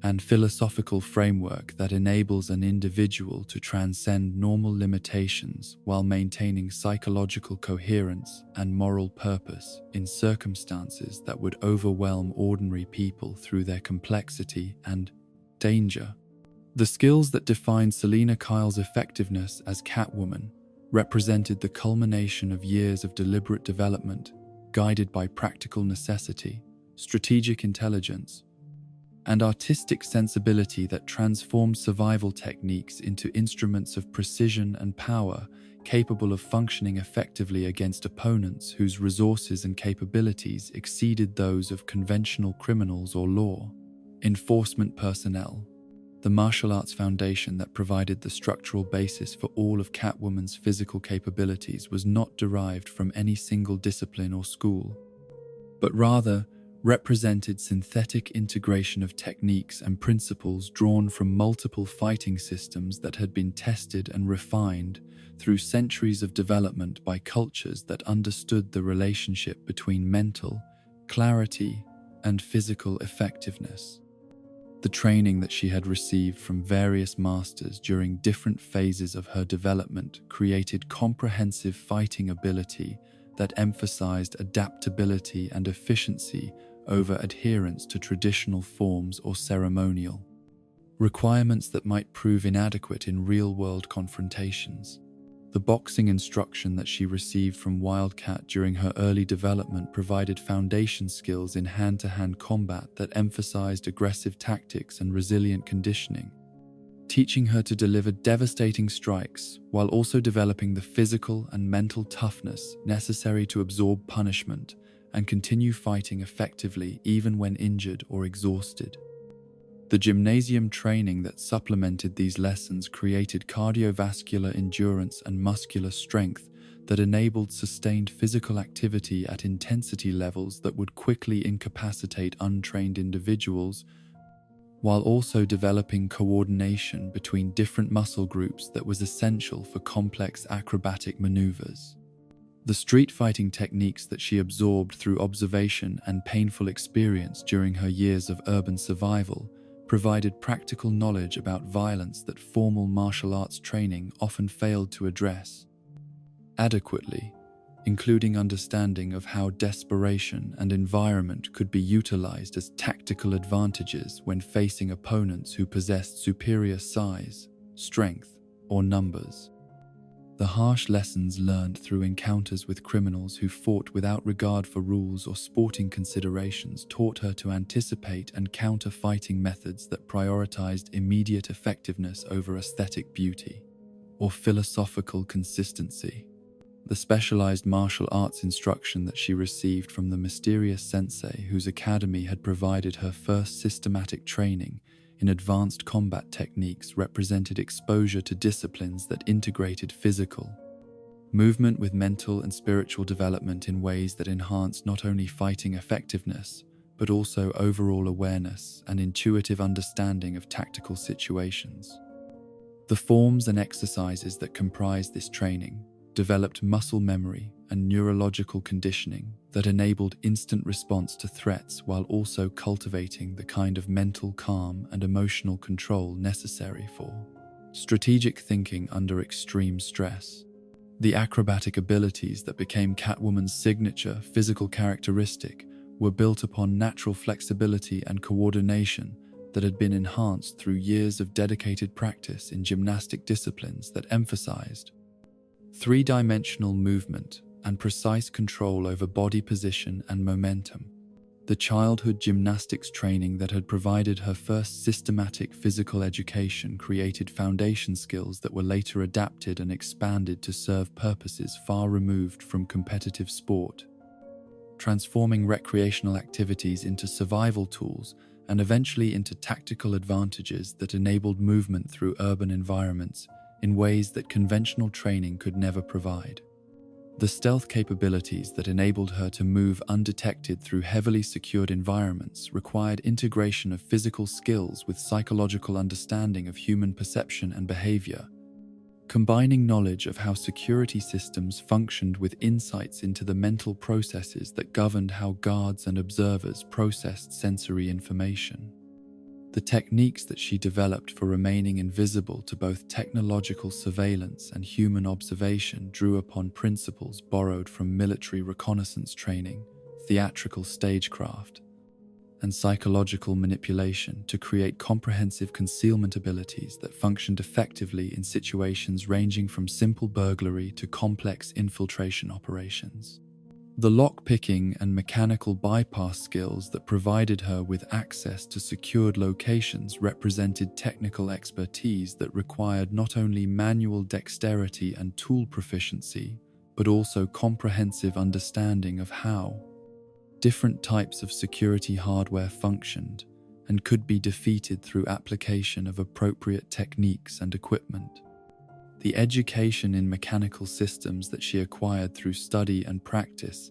and philosophical framework that enables an individual to transcend normal limitations while maintaining psychological coherence and moral purpose in circumstances that would overwhelm ordinary people through their complexity and danger. The skills that defined Selina Kyle's effectiveness as Catwoman represented the culmination of years of deliberate development, guided by practical necessity, strategic intelligence, and artistic sensibility that transformed survival techniques into instruments of precision and power capable of functioning effectively against opponents whose resources and capabilities exceeded those of conventional criminals or law enforcement personnel. The martial arts foundation that provided the structural basis for all of Catwoman's physical capabilities was not derived from any single discipline or school, but rather represented synthetic integration of techniques and principles drawn from multiple fighting systems that had been tested and refined through centuries of development by cultures that understood the relationship between mental clarity and physical effectiveness. The training that she had received from various masters during different phases of her development created comprehensive fighting ability that emphasized adaptability and efficiency over adherence to traditional forms or ceremonial requirements that might prove inadequate in real-world confrontations. The boxing instruction that she received from Wildcat during her early development provided foundation skills in hand-to-hand combat that emphasized aggressive tactics and resilient conditioning, teaching her to deliver devastating strikes while also developing the physical and mental toughness necessary to absorb punishment and continue fighting effectively even when injured or exhausted. The gymnasium training that supplemented these lessons created cardiovascular endurance and muscular strength that enabled sustained physical activity at intensity levels that would quickly incapacitate untrained individuals, while also developing coordination between different muscle groups that was essential for complex acrobatic maneuvers. The street fighting techniques that she absorbed through observation and painful experience during her years of urban survival provided practical knowledge about violence that formal martial arts training often failed to address adequately, including understanding of how desperation and environment could be utilized as tactical advantages when facing opponents who possessed superior size, strength, or numbers. The harsh lessons learned through encounters with criminals who fought without regard for rules or sporting considerations taught her to anticipate and counter fighting methods that prioritized immediate effectiveness over aesthetic beauty or philosophical consistency. The specialized martial arts instruction that she received from the mysterious sensei whose academy had provided her first systematic training in advanced combat techniques represented exposure to disciplines that integrated physical movement with mental and spiritual development in ways that enhanced not only fighting effectiveness, but also overall awareness and intuitive understanding of tactical situations. The forms and exercises that comprised this training developed muscle memory and neurological conditioning that enabled instant response to threats while also cultivating the kind of mental calm and emotional control necessary for strategic thinking under extreme stress. The acrobatic abilities that became Catwoman's signature physical characteristic were built upon natural flexibility and coordination that had been enhanced through years of dedicated practice in gymnastic disciplines that emphasized three-dimensional movement and precise control over body position and momentum. The childhood gymnastics training that had provided her first systematic physical education created foundation skills that were later adapted and expanded to serve purposes far removed from competitive sport, transforming recreational activities into survival tools and eventually into tactical advantages that enabled movement through urban environments in ways that conventional training could never provide. The stealth capabilities that enabled her to move undetected through heavily secured environments required integration of physical skills with psychological understanding of human perception and behavior, combining knowledge of how security systems functioned with insights into the mental processes that governed how guards and observers processed sensory information. The techniques that she developed for remaining invisible to both technological surveillance and human observation drew upon principles borrowed from military reconnaissance training, theatrical stagecraft, and psychological manipulation to create comprehensive concealment abilities that functioned effectively in situations ranging from simple burglary to complex infiltration operations. The lock-picking and mechanical bypass skills that provided her with access to secured locations represented technical expertise that required not only manual dexterity and tool proficiency, but also comprehensive understanding of how different types of security hardware functioned and could be defeated through application of appropriate techniques and equipment. The education in mechanical systems that she acquired through study and practice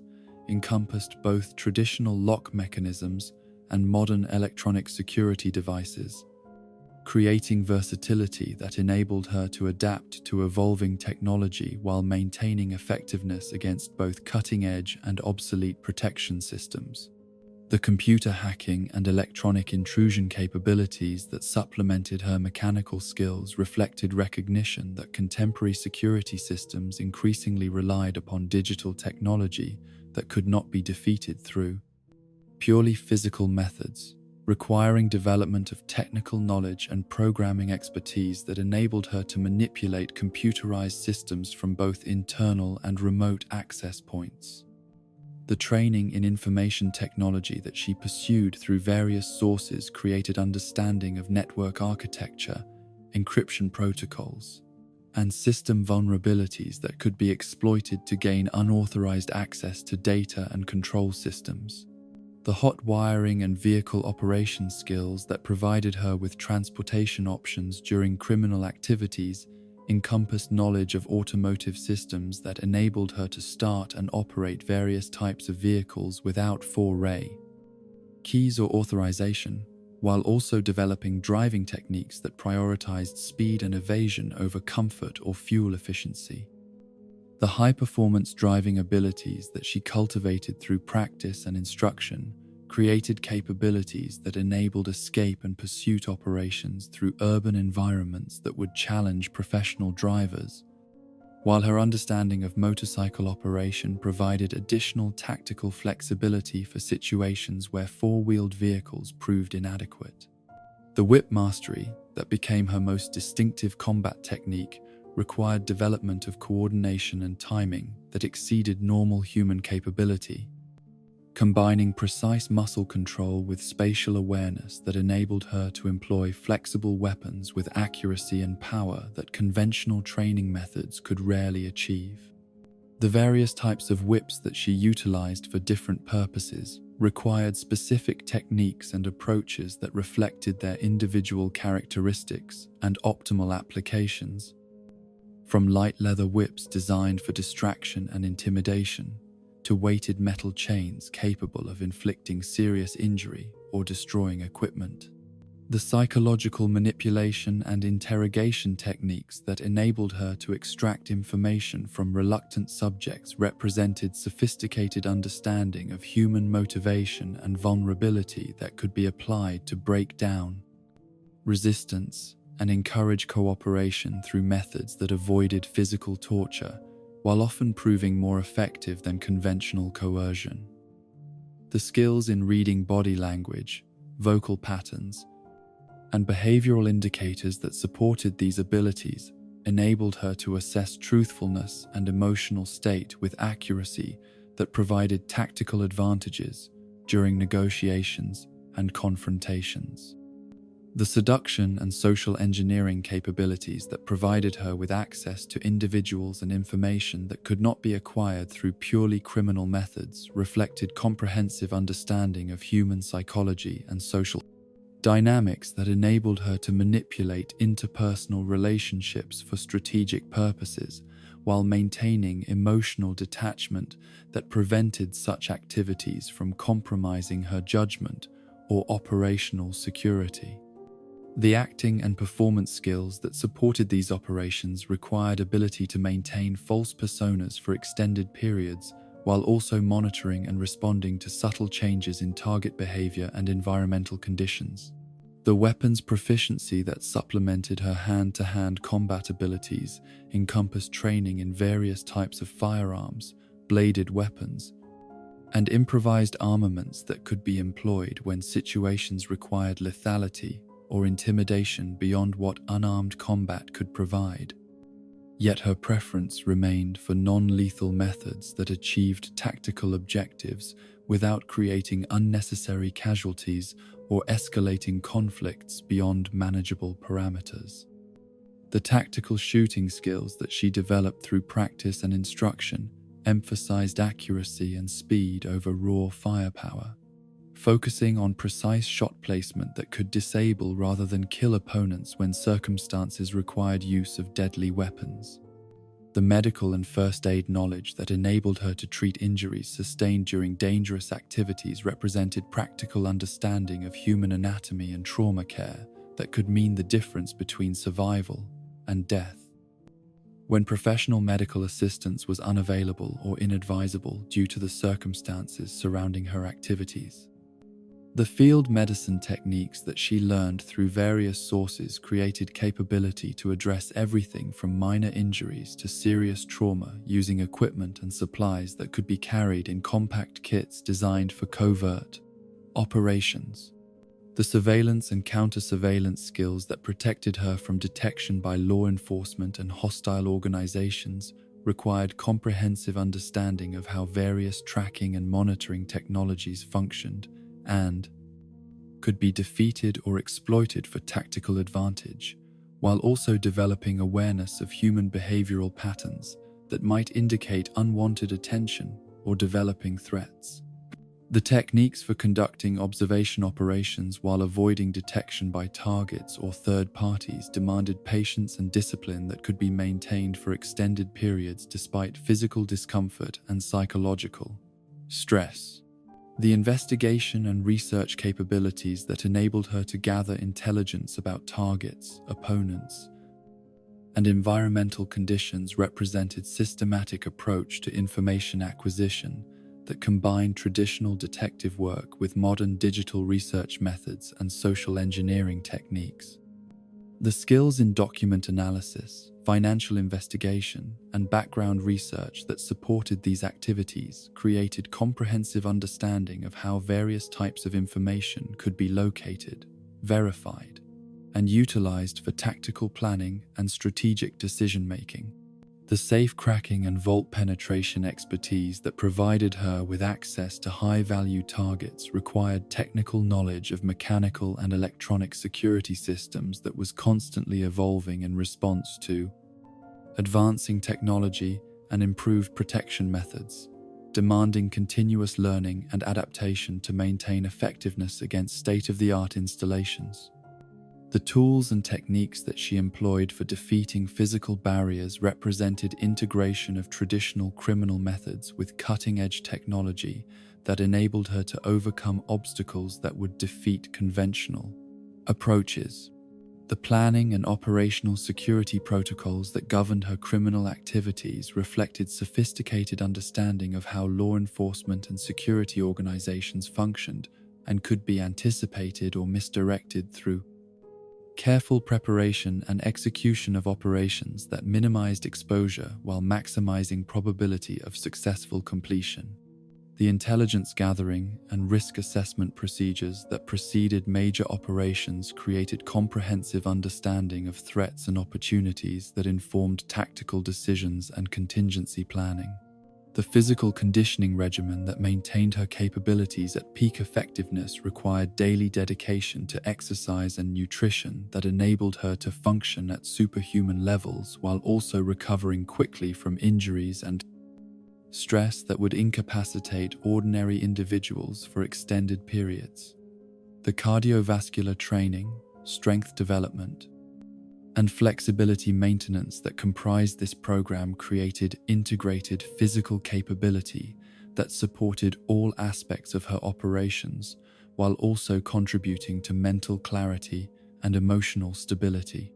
encompassed both traditional lock mechanisms and modern electronic security devices, creating versatility that enabled her to adapt to evolving technology while maintaining effectiveness against both cutting-edge and obsolete protection systems. The computer hacking and electronic intrusion capabilities that supplemented her mechanical skills reflected recognition that contemporary security systems increasingly relied upon digital technology that could not be defeated through purely physical methods, requiring development of technical knowledge and programming expertise that enabled her to manipulate computerized systems from both internal and remote access points. The training in information technology that she pursued through various sources created understanding of network architecture, encryption protocols, and system vulnerabilities that could be exploited to gain unauthorized access to data and control systems. The hot wiring and vehicle operations skills that provided her with transportation options during criminal activities encompassed knowledge of automotive systems that enabled her to start and operate various types of vehicles without foray keys or authorization, while also developing driving techniques that prioritized speed and evasion over comfort or fuel efficiency. The high-performance driving abilities that she cultivated through practice and instruction created capabilities that enabled escape and pursuit operations through urban environments that would challenge professional drivers, while her understanding of motorcycle operation provided additional tactical flexibility for situations where four-wheeled vehicles proved inadequate. The whip mastery, that became her most distinctive combat technique, required development of coordination and timing that exceeded normal human capability, combining precise muscle control with spatial awareness that enabled her to employ flexible weapons with accuracy and power that conventional training methods could rarely achieve. The various types of whips that she utilized for different purposes required specific techniques and approaches that reflected their individual characteristics and optimal applications. From light leather whips designed for distraction and intimidation, to weighted metal chains capable of inflicting serious injury or destroying equipment. The psychological manipulation and interrogation techniques that enabled her to extract information from reluctant subjects represented sophisticated understanding of human motivation and vulnerability that could be applied to break down resistance and encourage cooperation through methods that avoided physical torture, while often proving more effective than conventional coercion. The skills in reading body language, vocal patterns, and behavioral indicators that supported these abilities enabled her to assess truthfulness and emotional state with accuracy that provided tactical advantages during negotiations and confrontations. The seduction and social engineering capabilities that provided her with access to individuals and information that could not be acquired through purely criminal methods reflected comprehensive understanding of human psychology and social dynamics that enabled her to manipulate interpersonal relationships for strategic purposes while maintaining emotional detachment that prevented such activities from compromising her judgment or operational security. The acting and performance skills that supported these operations required ability to maintain false personas for extended periods while also monitoring and responding to subtle changes in target behavior and environmental conditions. The weapons proficiency that supplemented her hand-to-hand combat abilities encompassed training in various types of firearms, bladed weapons, and improvised armaments that could be employed when situations required lethality or intimidation beyond what unarmed combat could provide. Yet her preference remained for non-lethal methods that achieved tactical objectives without creating unnecessary casualties or escalating conflicts beyond manageable parameters. The tactical shooting skills that she developed through practice and instruction emphasized accuracy and speed over raw firepower, focusing on precise shot placement that could disable rather than kill opponents when circumstances required use of deadly weapons. The medical and first aid knowledge that enabled her to treat injuries sustained during dangerous activities represented practical understanding of human anatomy and trauma care that could mean the difference between survival and death. When professional medical assistance was unavailable or inadvisable due to the circumstances surrounding her activities. The field medicine techniques that she learned through various sources created capability to address everything from minor injuries to serious trauma using equipment and supplies that could be carried in compact kits designed for covert operations. The surveillance and counter-surveillance skills that protected her from detection by law enforcement and hostile organizations required comprehensive understanding of how various tracking and monitoring technologies functioned and could be defeated or exploited for tactical advantage, while also developing awareness of human behavioral patterns that might indicate unwanted attention or developing threats. The techniques for conducting observation operations while avoiding detection by targets or third parties demanded patience and discipline that could be maintained for extended periods despite physical discomfort and psychological stress. The investigation and research capabilities that enabled her to gather intelligence about targets, opponents, and environmental conditions represented systematic approach to information acquisition that combined traditional detective work with modern digital research methods and social engineering techniques. The skills in document analysis, financial investigation, and background research that supported these activities created comprehensive understanding of how various types of information could be located, verified, and utilized for tactical planning and strategic decision-making. The safe cracking and vault penetration expertise that provided her with access to high-value targets required technical knowledge of mechanical and electronic security systems that was constantly evolving in response to advancing technology and improved protection methods, demanding continuous learning and adaptation to maintain effectiveness against state-of-the-art installations. The tools and techniques that she employed for defeating physical barriers represented integration of traditional criminal methods with cutting-edge technology that enabled her to overcome obstacles that would defeat conventional approaches. The planning and operational security protocols that governed her criminal activities reflected sophisticated understanding of how law enforcement and security organizations functioned and could be anticipated or misdirected through careful preparation and execution of operations that minimized exposure while maximizing probability of successful completion. The intelligence gathering and risk assessment procedures that preceded major operations created comprehensive understanding of threats and opportunities that informed tactical decisions and contingency planning. The physical conditioning regimen that maintained her capabilities at peak effectiveness required daily dedication to exercise and nutrition that enabled her to function at superhuman levels while also recovering quickly from injuries and stress that would incapacitate ordinary individuals for extended periods. The cardiovascular training, strength development, and flexibility maintenance that comprised this program created integrated physical capability that supported all aspects of her operations while also contributing to mental clarity and emotional stability.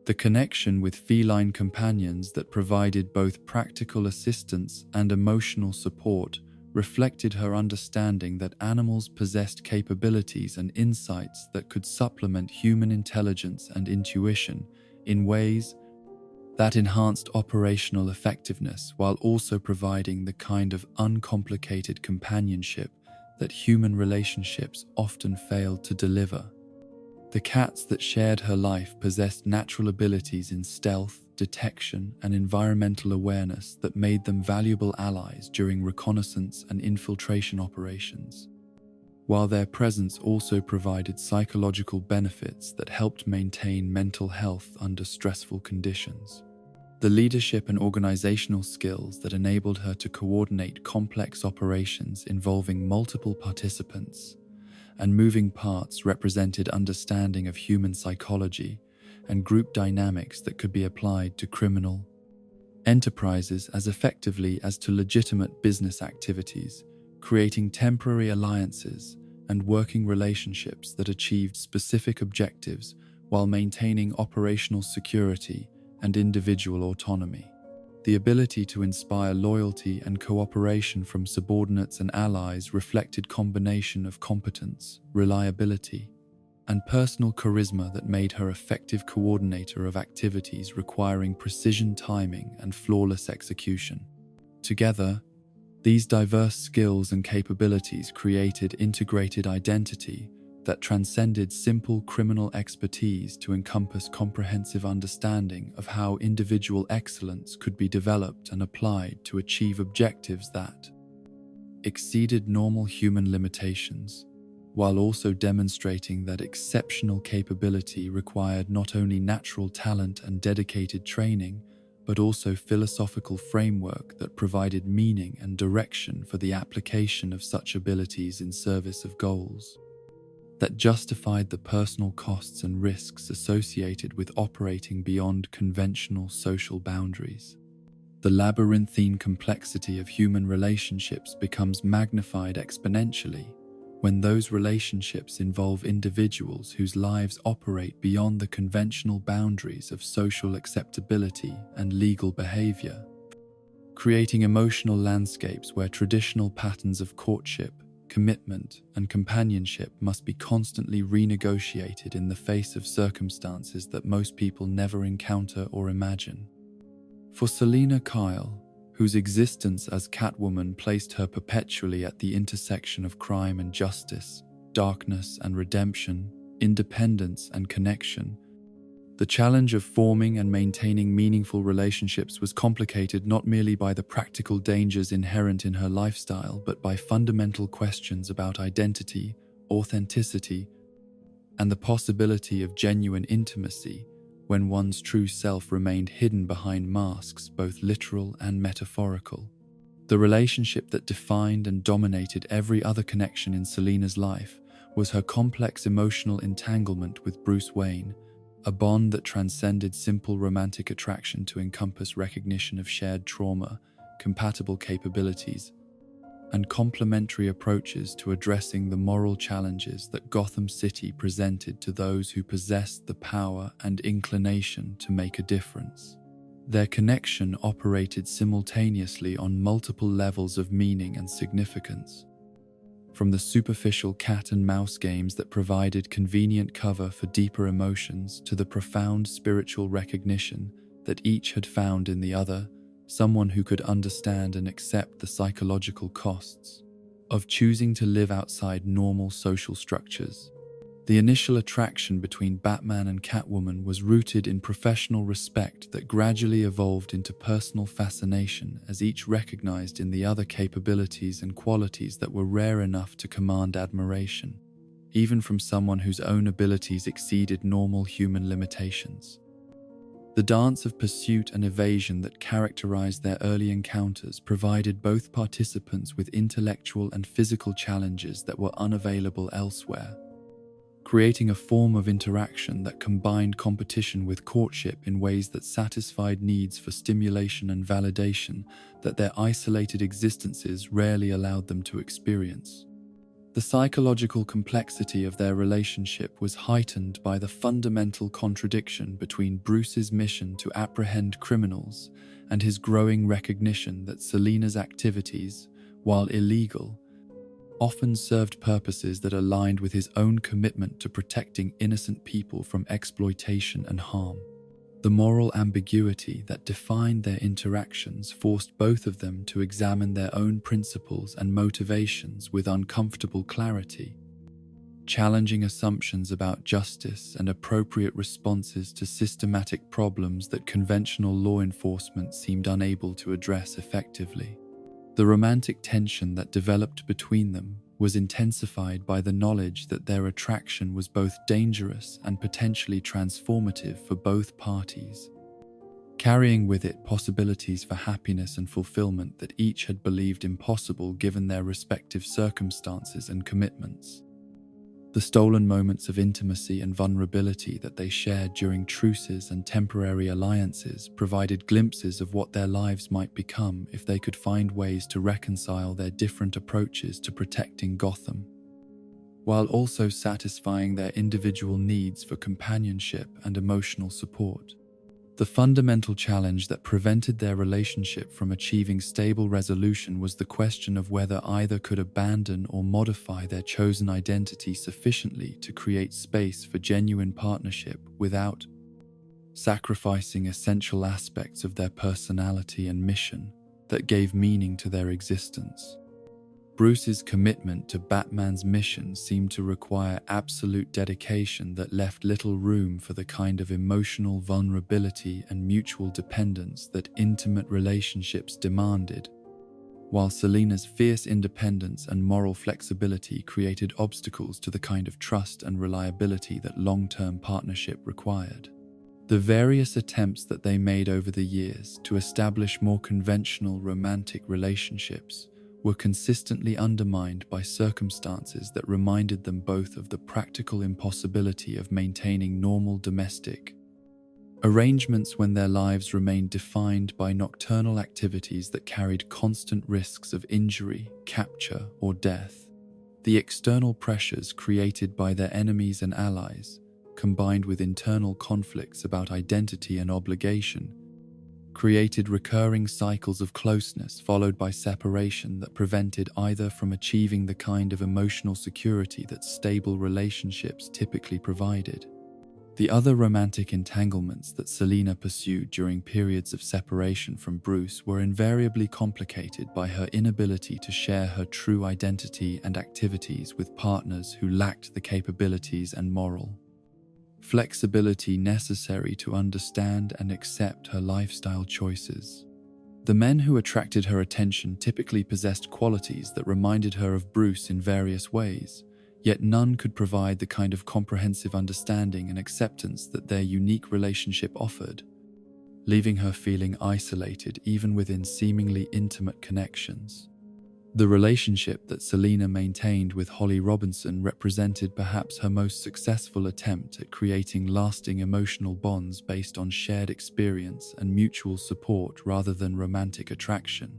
The connection with feline companions that provided both practical assistance and emotional support reflected her understanding that animals possessed capabilities and insights that could supplement human intelligence and intuition in ways that enhanced operational effectiveness while also providing the kind of uncomplicated companionship that human relationships often failed to deliver. The cats that shared her life possessed natural abilities in stealth, detection, and environmental awareness that made them valuable allies during reconnaissance and infiltration operations, while their presence also provided psychological benefits that helped maintain mental health under stressful conditions. The leadership and organizational skills that enabled her to coordinate complex operations involving multiple participants and moving parts represented understanding of human psychology and group dynamics that could be applied to criminal enterprises as effectively as to legitimate business activities, creating temporary alliances and working relationships that achieved specific objectives while maintaining operational security and individual autonomy. The ability to inspire loyalty and cooperation from subordinates and allies reflected combination of competence, reliability, and personal charisma that made her effective coordinator of activities requiring precision timing and flawless execution. Together, these diverse skills and capabilities created integrated identity that transcended simple criminal expertise to encompass comprehensive understanding of how individual excellence could be developed and applied to achieve objectives that exceeded normal human limitations, while also demonstrating that exceptional capability required not only natural talent and dedicated training, but also philosophical framework that provided meaning and direction for the application of such abilities in service of goals that justified the personal costs and risks associated with operating beyond conventional social boundaries. The labyrinthine complexity of human relationships becomes magnified exponentially when those relationships involve individuals whose lives operate beyond the conventional boundaries of social acceptability and legal behavior, creating emotional landscapes where traditional patterns of courtship, commitment, and companionship must be constantly renegotiated in the face of circumstances that most people never encounter or imagine. For Selina Kyle, whose existence as Catwoman placed her perpetually at the intersection of crime and justice, darkness and redemption, independence and connection, the challenge of forming and maintaining meaningful relationships was complicated not merely by the practical dangers inherent in her lifestyle, but by fundamental questions about identity, authenticity, and the possibility of genuine intimacy when one's true self remained hidden behind masks, both literal and metaphorical. The relationship that defined and dominated every other connection in Selina's life was her complex emotional entanglement with Bruce Wayne, a bond that transcended simple romantic attraction to encompass recognition of shared trauma, compatible capabilities, and complementary approaches to addressing the moral challenges that Gotham City presented to those who possessed the power and inclination to make a difference. Their connection operated simultaneously on multiple levels of meaning and significance. From the superficial cat and mouse games that provided convenient cover for deeper emotions to the profound spiritual recognition that each had found in the other, someone who could understand and accept the psychological costs of choosing to live outside normal social structures. The initial attraction between Batman and Catwoman was rooted in professional respect that gradually evolved into personal fascination as each recognized in the other capabilities and qualities that were rare enough to command admiration, even from someone whose own abilities exceeded normal human limitations. The dance of pursuit and evasion that characterized their early encounters provided both participants with intellectual and physical challenges that were unavailable elsewhere, creating a form of interaction that combined competition with courtship in ways that satisfied needs for stimulation and validation that their isolated existences rarely allowed them to experience. The psychological complexity of their relationship was heightened by the fundamental contradiction between Bruce's mission to apprehend criminals and his growing recognition that Selina's activities, while illegal, often served purposes that aligned with his own commitment to protecting innocent people from exploitation and harm. The moral ambiguity that defined their interactions forced both of them to examine their own principles and motivations with uncomfortable clarity, challenging assumptions about justice and appropriate responses to systematic problems that conventional law enforcement seemed unable to address effectively. The romantic tension that developed between them was intensified by the knowledge that their attraction was both dangerous and potentially transformative for both parties, carrying with it possibilities for happiness and fulfillment that each had believed impossible given their respective circumstances and commitments. The stolen moments of intimacy and vulnerability that they shared during truces and temporary alliances provided glimpses of what their lives might become if they could find ways to reconcile their different approaches to protecting Gotham, while also satisfying their individual needs for companionship and emotional support. The fundamental challenge that prevented their relationship from achieving stable resolution was the question of whether either could abandon or modify their chosen identity sufficiently to create space for genuine partnership without sacrificing essential aspects of their personality and mission that gave meaning to their existence. Bruce's commitment to Batman's mission seemed to require absolute dedication that left little room for the kind of emotional vulnerability and mutual dependence that intimate relationships demanded, while Selina's fierce independence and moral flexibility created obstacles to the kind of trust and reliability that long-term partnership required. The various attempts that they made over the years to establish more conventional romantic relationships were consistently undermined by circumstances that reminded them both of the practical impossibility of maintaining normal domestic arrangements when their lives remained defined by nocturnal activities that carried constant risks of injury, capture, or death. The external pressures created by their enemies and allies, combined with internal conflicts about identity and obligation, created recurring cycles of closeness followed by separation that prevented either from achieving the kind of emotional security that stable relationships typically provided. The other romantic entanglements that Selina pursued during periods of separation from Bruce were invariably complicated by her inability to share her true identity and activities with partners who lacked the capabilities and moral flexibility necessary to understand and accept her lifestyle choices. The men who attracted her attention typically possessed qualities that reminded her of Bruce in various ways, yet none could provide the kind of comprehensive understanding and acceptance that their unique relationship offered, leaving her feeling isolated even within seemingly intimate connections. The relationship that Selina maintained with Holly Robinson represented perhaps her most successful attempt at creating lasting emotional bonds based on shared experience and mutual support rather than romantic attraction,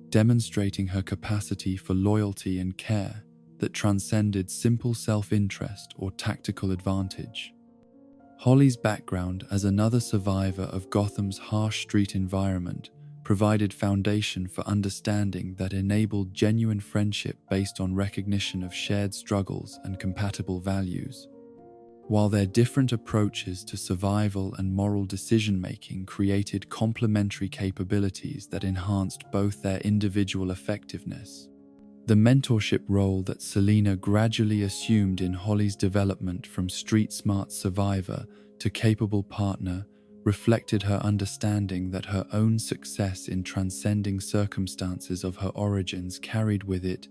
demonstrating her capacity for loyalty and care that transcended simple self-interest or tactical advantage. Holly's background as another survivor of Gotham's harsh street environment provided foundation for understanding that enabled genuine friendship based on recognition of shared struggles and compatible values. While their different approaches to survival and moral decision-making created complementary capabilities that enhanced both their individual effectiveness, the mentorship role that Selina gradually assumed in Holly's development from street-smart survivor to capable partner reflected her understanding that her own success in transcending circumstances of her origins carried with it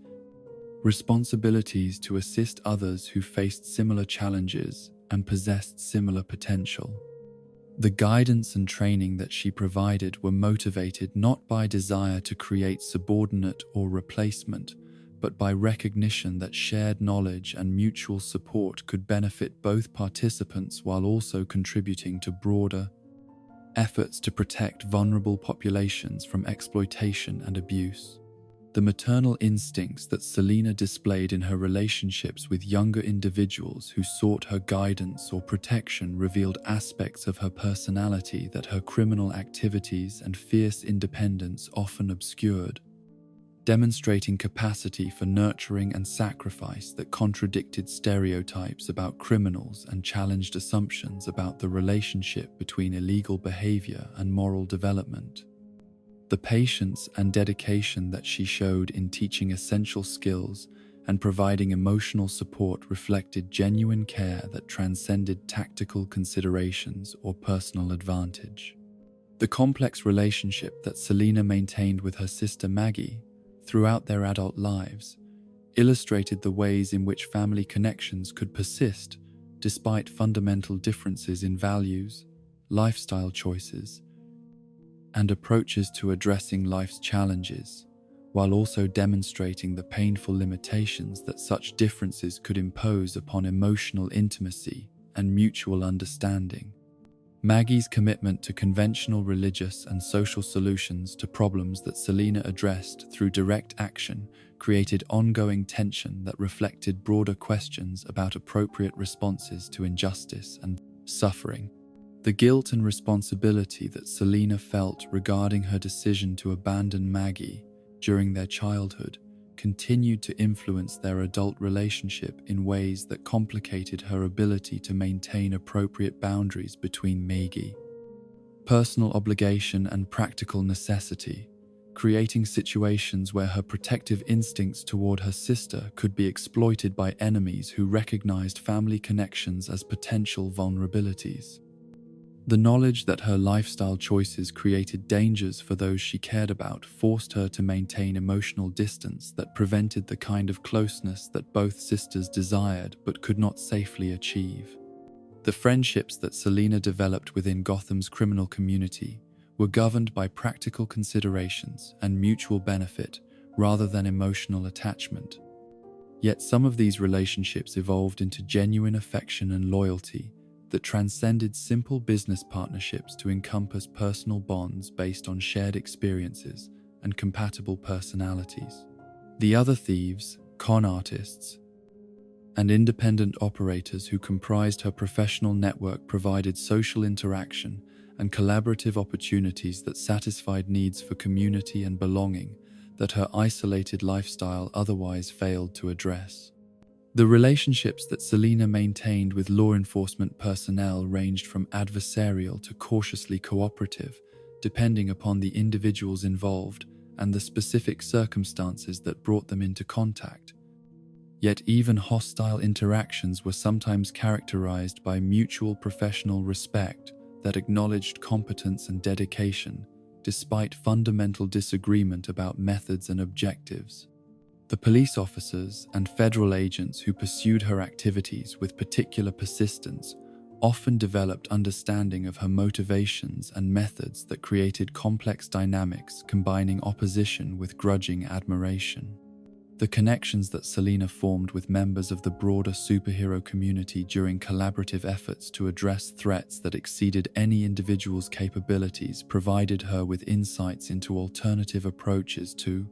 responsibilities to assist others who faced similar challenges and possessed similar potential. The guidance and training that she provided were motivated not by desire to create subordinate or replacement, but by recognition that shared knowledge and mutual support could benefit both participants while also contributing to broader efforts to protect vulnerable populations from exploitation and abuse. The maternal instincts that Selina displayed in her relationships with younger individuals who sought her guidance or protection revealed aspects of her personality that her criminal activities and fierce independence often obscured, demonstrating capacity for nurturing and sacrifice that contradicted stereotypes about criminals and challenged assumptions about the relationship between illegal behavior and moral development. The patience and dedication that she showed in teaching essential skills and providing emotional support reflected genuine care that transcended tactical considerations or personal advantage. The complex relationship that Selina maintained with her sister Maggie throughout their adult lives illustrated the ways in which family connections could persist despite fundamental differences in values, lifestyle choices, and approaches to addressing life's challenges, while also demonstrating the painful limitations that such differences could impose upon emotional intimacy and mutual understanding. Maggie's commitment to conventional religious and social solutions to problems that Selina addressed through direct action created ongoing tension that reflected broader questions about appropriate responses to injustice and suffering. The guilt and responsibility that Selina felt regarding her decision to abandon Maggie during their childhood continued to influence their adult relationship in ways that complicated her ability to maintain appropriate boundaries between Maggie, personal obligation and practical necessity, creating situations where her protective instincts toward her sister could be exploited by enemies who recognized family connections as potential vulnerabilities. The knowledge that her lifestyle choices created dangers for those she cared about forced her to maintain emotional distance that prevented the kind of closeness that both sisters desired but could not safely achieve. The friendships that Selina developed within Gotham's criminal community were governed by practical considerations and mutual benefit rather than emotional attachment. Yet some of these relationships evolved into genuine affection and loyalty that transcended simple business partnerships to encompass personal bonds based on shared experiences and compatible personalities. The other thieves, con artists, and independent operators who comprised her professional network provided social interaction and collaborative opportunities that satisfied needs for community and belonging that her isolated lifestyle otherwise failed to address. The relationships that Selina maintained with law enforcement personnel ranged from adversarial to cautiously cooperative, depending upon the individuals involved and the specific circumstances that brought them into contact. Yet even hostile interactions were sometimes characterized by mutual professional respect that acknowledged competence and dedication, despite fundamental disagreement about methods and objectives. The police officers and federal agents who pursued her activities with particular persistence often developed understanding of her motivations and methods that created complex dynamics combining opposition with grudging admiration. The connections that Selina formed with members of the broader superhero community during collaborative efforts to address threats that exceeded any individual's capabilities provided her with insights into alternative approaches to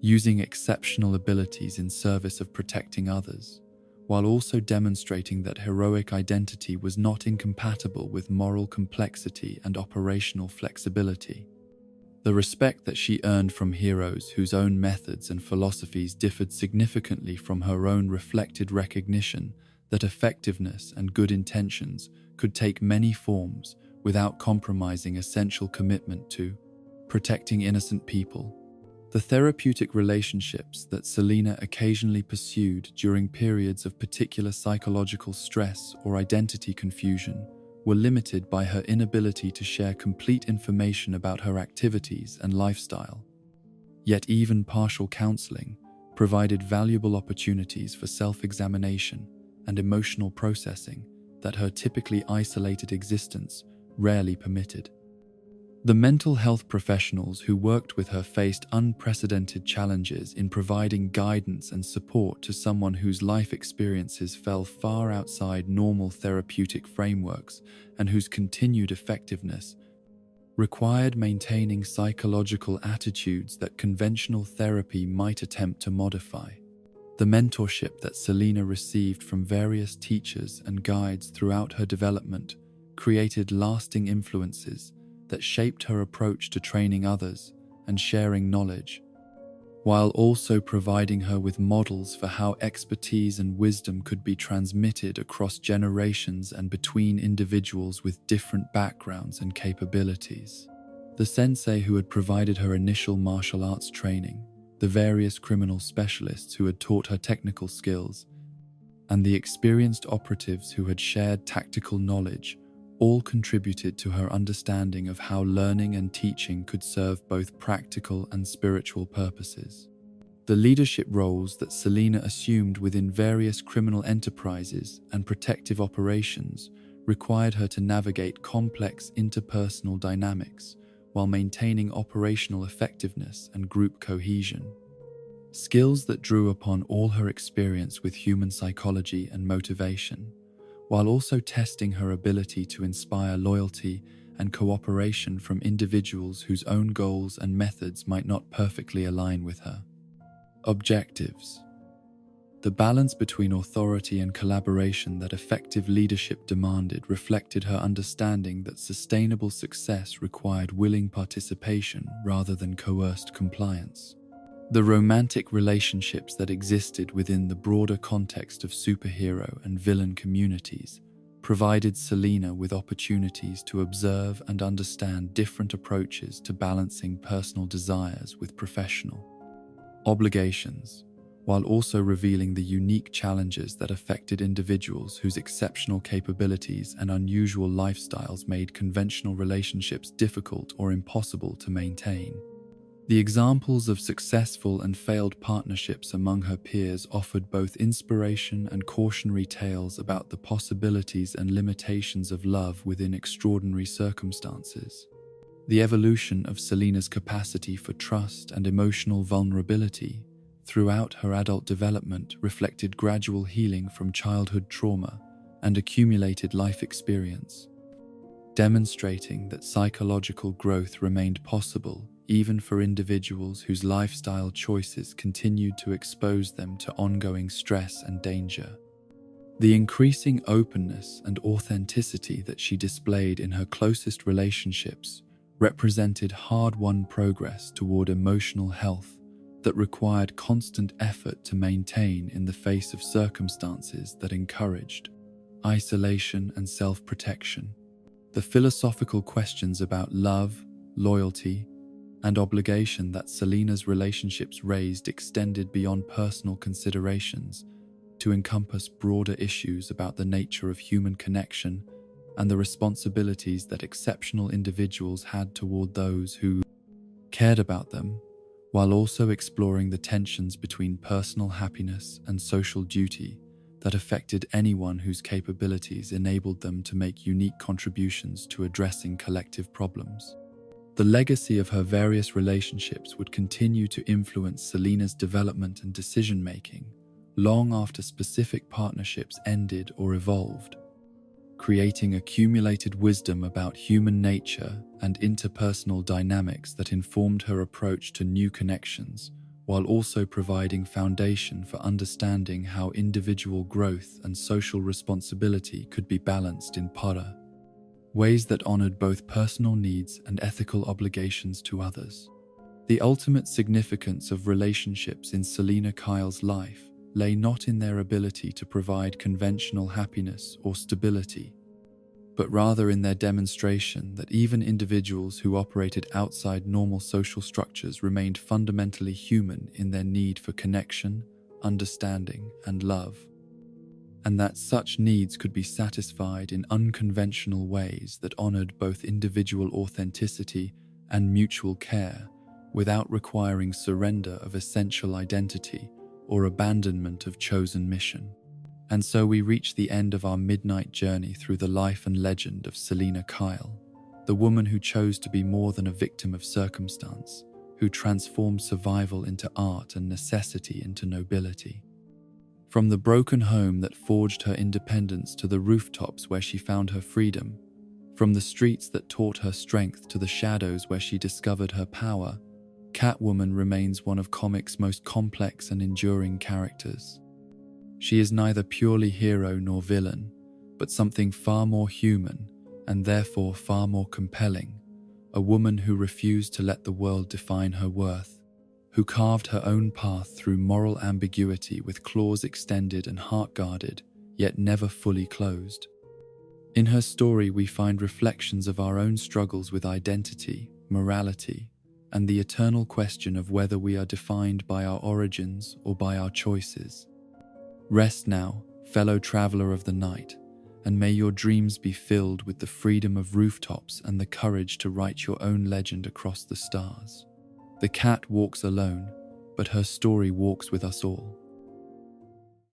using exceptional abilities in service of protecting others, while also demonstrating that heroic identity was not incompatible with moral complexity and operational flexibility. The respect that she earned from heroes whose own methods and philosophies differed significantly from her own reflected recognition that effectiveness and good intentions could take many forms without compromising essential commitment to protecting innocent people. The therapeutic relationships that Selina occasionally pursued during periods of particular psychological stress or identity confusion were limited by her inability to share complete information about her activities and lifestyle. Yet even partial counseling provided valuable opportunities for self-examination and emotional processing that her typically isolated existence rarely permitted. The mental health professionals who worked with her faced unprecedented challenges in providing guidance and support to someone whose life experiences fell far outside normal therapeutic frameworks and whose continued effectiveness required maintaining psychological attitudes that conventional therapy might attempt to modify. The mentorship that Selina received from various teachers and guides throughout her development created lasting influences that shaped her approach to training others and sharing knowledge, while also providing her with models for how expertise and wisdom could be transmitted across generations and between individuals with different backgrounds and capabilities. The sensei who had provided her initial martial arts training, the various criminal specialists who had taught her technical skills, and the experienced operatives who had shared tactical knowledge all contributed to her understanding of how learning and teaching could serve both practical and spiritual purposes. The leadership roles that Selina assumed within various criminal enterprises and protective operations required her to navigate complex interpersonal dynamics while maintaining operational effectiveness and group cohesion. Skills that drew upon all her experience with human psychology and motivation, while also testing her ability to inspire loyalty and cooperation from individuals whose own goals and methods might not perfectly align with her. Objectives. The balance between authority and collaboration that effective leadership demanded reflected her understanding that sustainable success required willing participation rather than coerced compliance. The romantic relationships that existed within the broader context of superhero and villain communities provided Selina with opportunities to observe and understand different approaches to balancing personal desires with professional obligations, while also revealing the unique challenges that affected individuals whose exceptional capabilities and unusual lifestyles made conventional relationships difficult or impossible to maintain. The examples of successful and failed partnerships among her peers offered both inspiration and cautionary tales about the possibilities and limitations of love within extraordinary circumstances. The evolution of Selina's capacity for trust and emotional vulnerability throughout her adult development reflected gradual healing from childhood trauma and accumulated life experience, demonstrating that psychological growth remained possible even for individuals whose lifestyle choices continued to expose them to ongoing stress and danger. The increasing openness and authenticity that she displayed in her closest relationships represented hard-won progress toward emotional health that required constant effort to maintain in the face of circumstances that encouraged isolation and self-protection. The philosophical questions about love, loyalty, and obligation that Selina's relationships raised extended beyond personal considerations to encompass broader issues about the nature of human connection and the responsibilities that exceptional individuals had toward those who cared about them, while also exploring the tensions between personal happiness and social duty that affected anyone whose capabilities enabled them to make unique contributions to addressing collective problems. The legacy of her various relationships would continue to influence Selina's development and decision-making long after specific partnerships ended or evolved, creating accumulated wisdom about human nature and interpersonal dynamics that informed her approach to new connections, while also providing foundation for understanding how individual growth and social responsibility could be balanced in para, ways that honored both personal needs and ethical obligations to others. The ultimate significance of relationships in Selina Kyle's life lay not in their ability to provide conventional happiness or stability, but rather in their demonstration that even individuals who operated outside normal social structures remained fundamentally human in their need for connection, understanding, and love, and that such needs could be satisfied in unconventional ways that honored both individual authenticity and mutual care without requiring surrender of essential identity or abandonment of chosen mission. And so we reach the end of our midnight journey through the life and legend of Selina Kyle, the woman who chose to be more than a victim of circumstance, who transformed survival into art and necessity into nobility. From the broken home that forged her independence to the rooftops where she found her freedom, from the streets that taught her strength to the shadows where she discovered her power, Catwoman remains one of comics' most complex and enduring characters. She is neither purely hero nor villain, but something far more human and therefore far more compelling, a woman who refused to let the world define her worth, who carved her own path through moral ambiguity with claws extended and heart guarded, yet never fully closed. In her story, we find reflections of our own struggles with identity, morality, and the eternal question of whether we are defined by our origins or by our choices. Rest now, fellow traveler of the night, and may your dreams be filled with the freedom of rooftops and the courage to write your own legend across the stars. The cat walks alone, but her story walks with us all.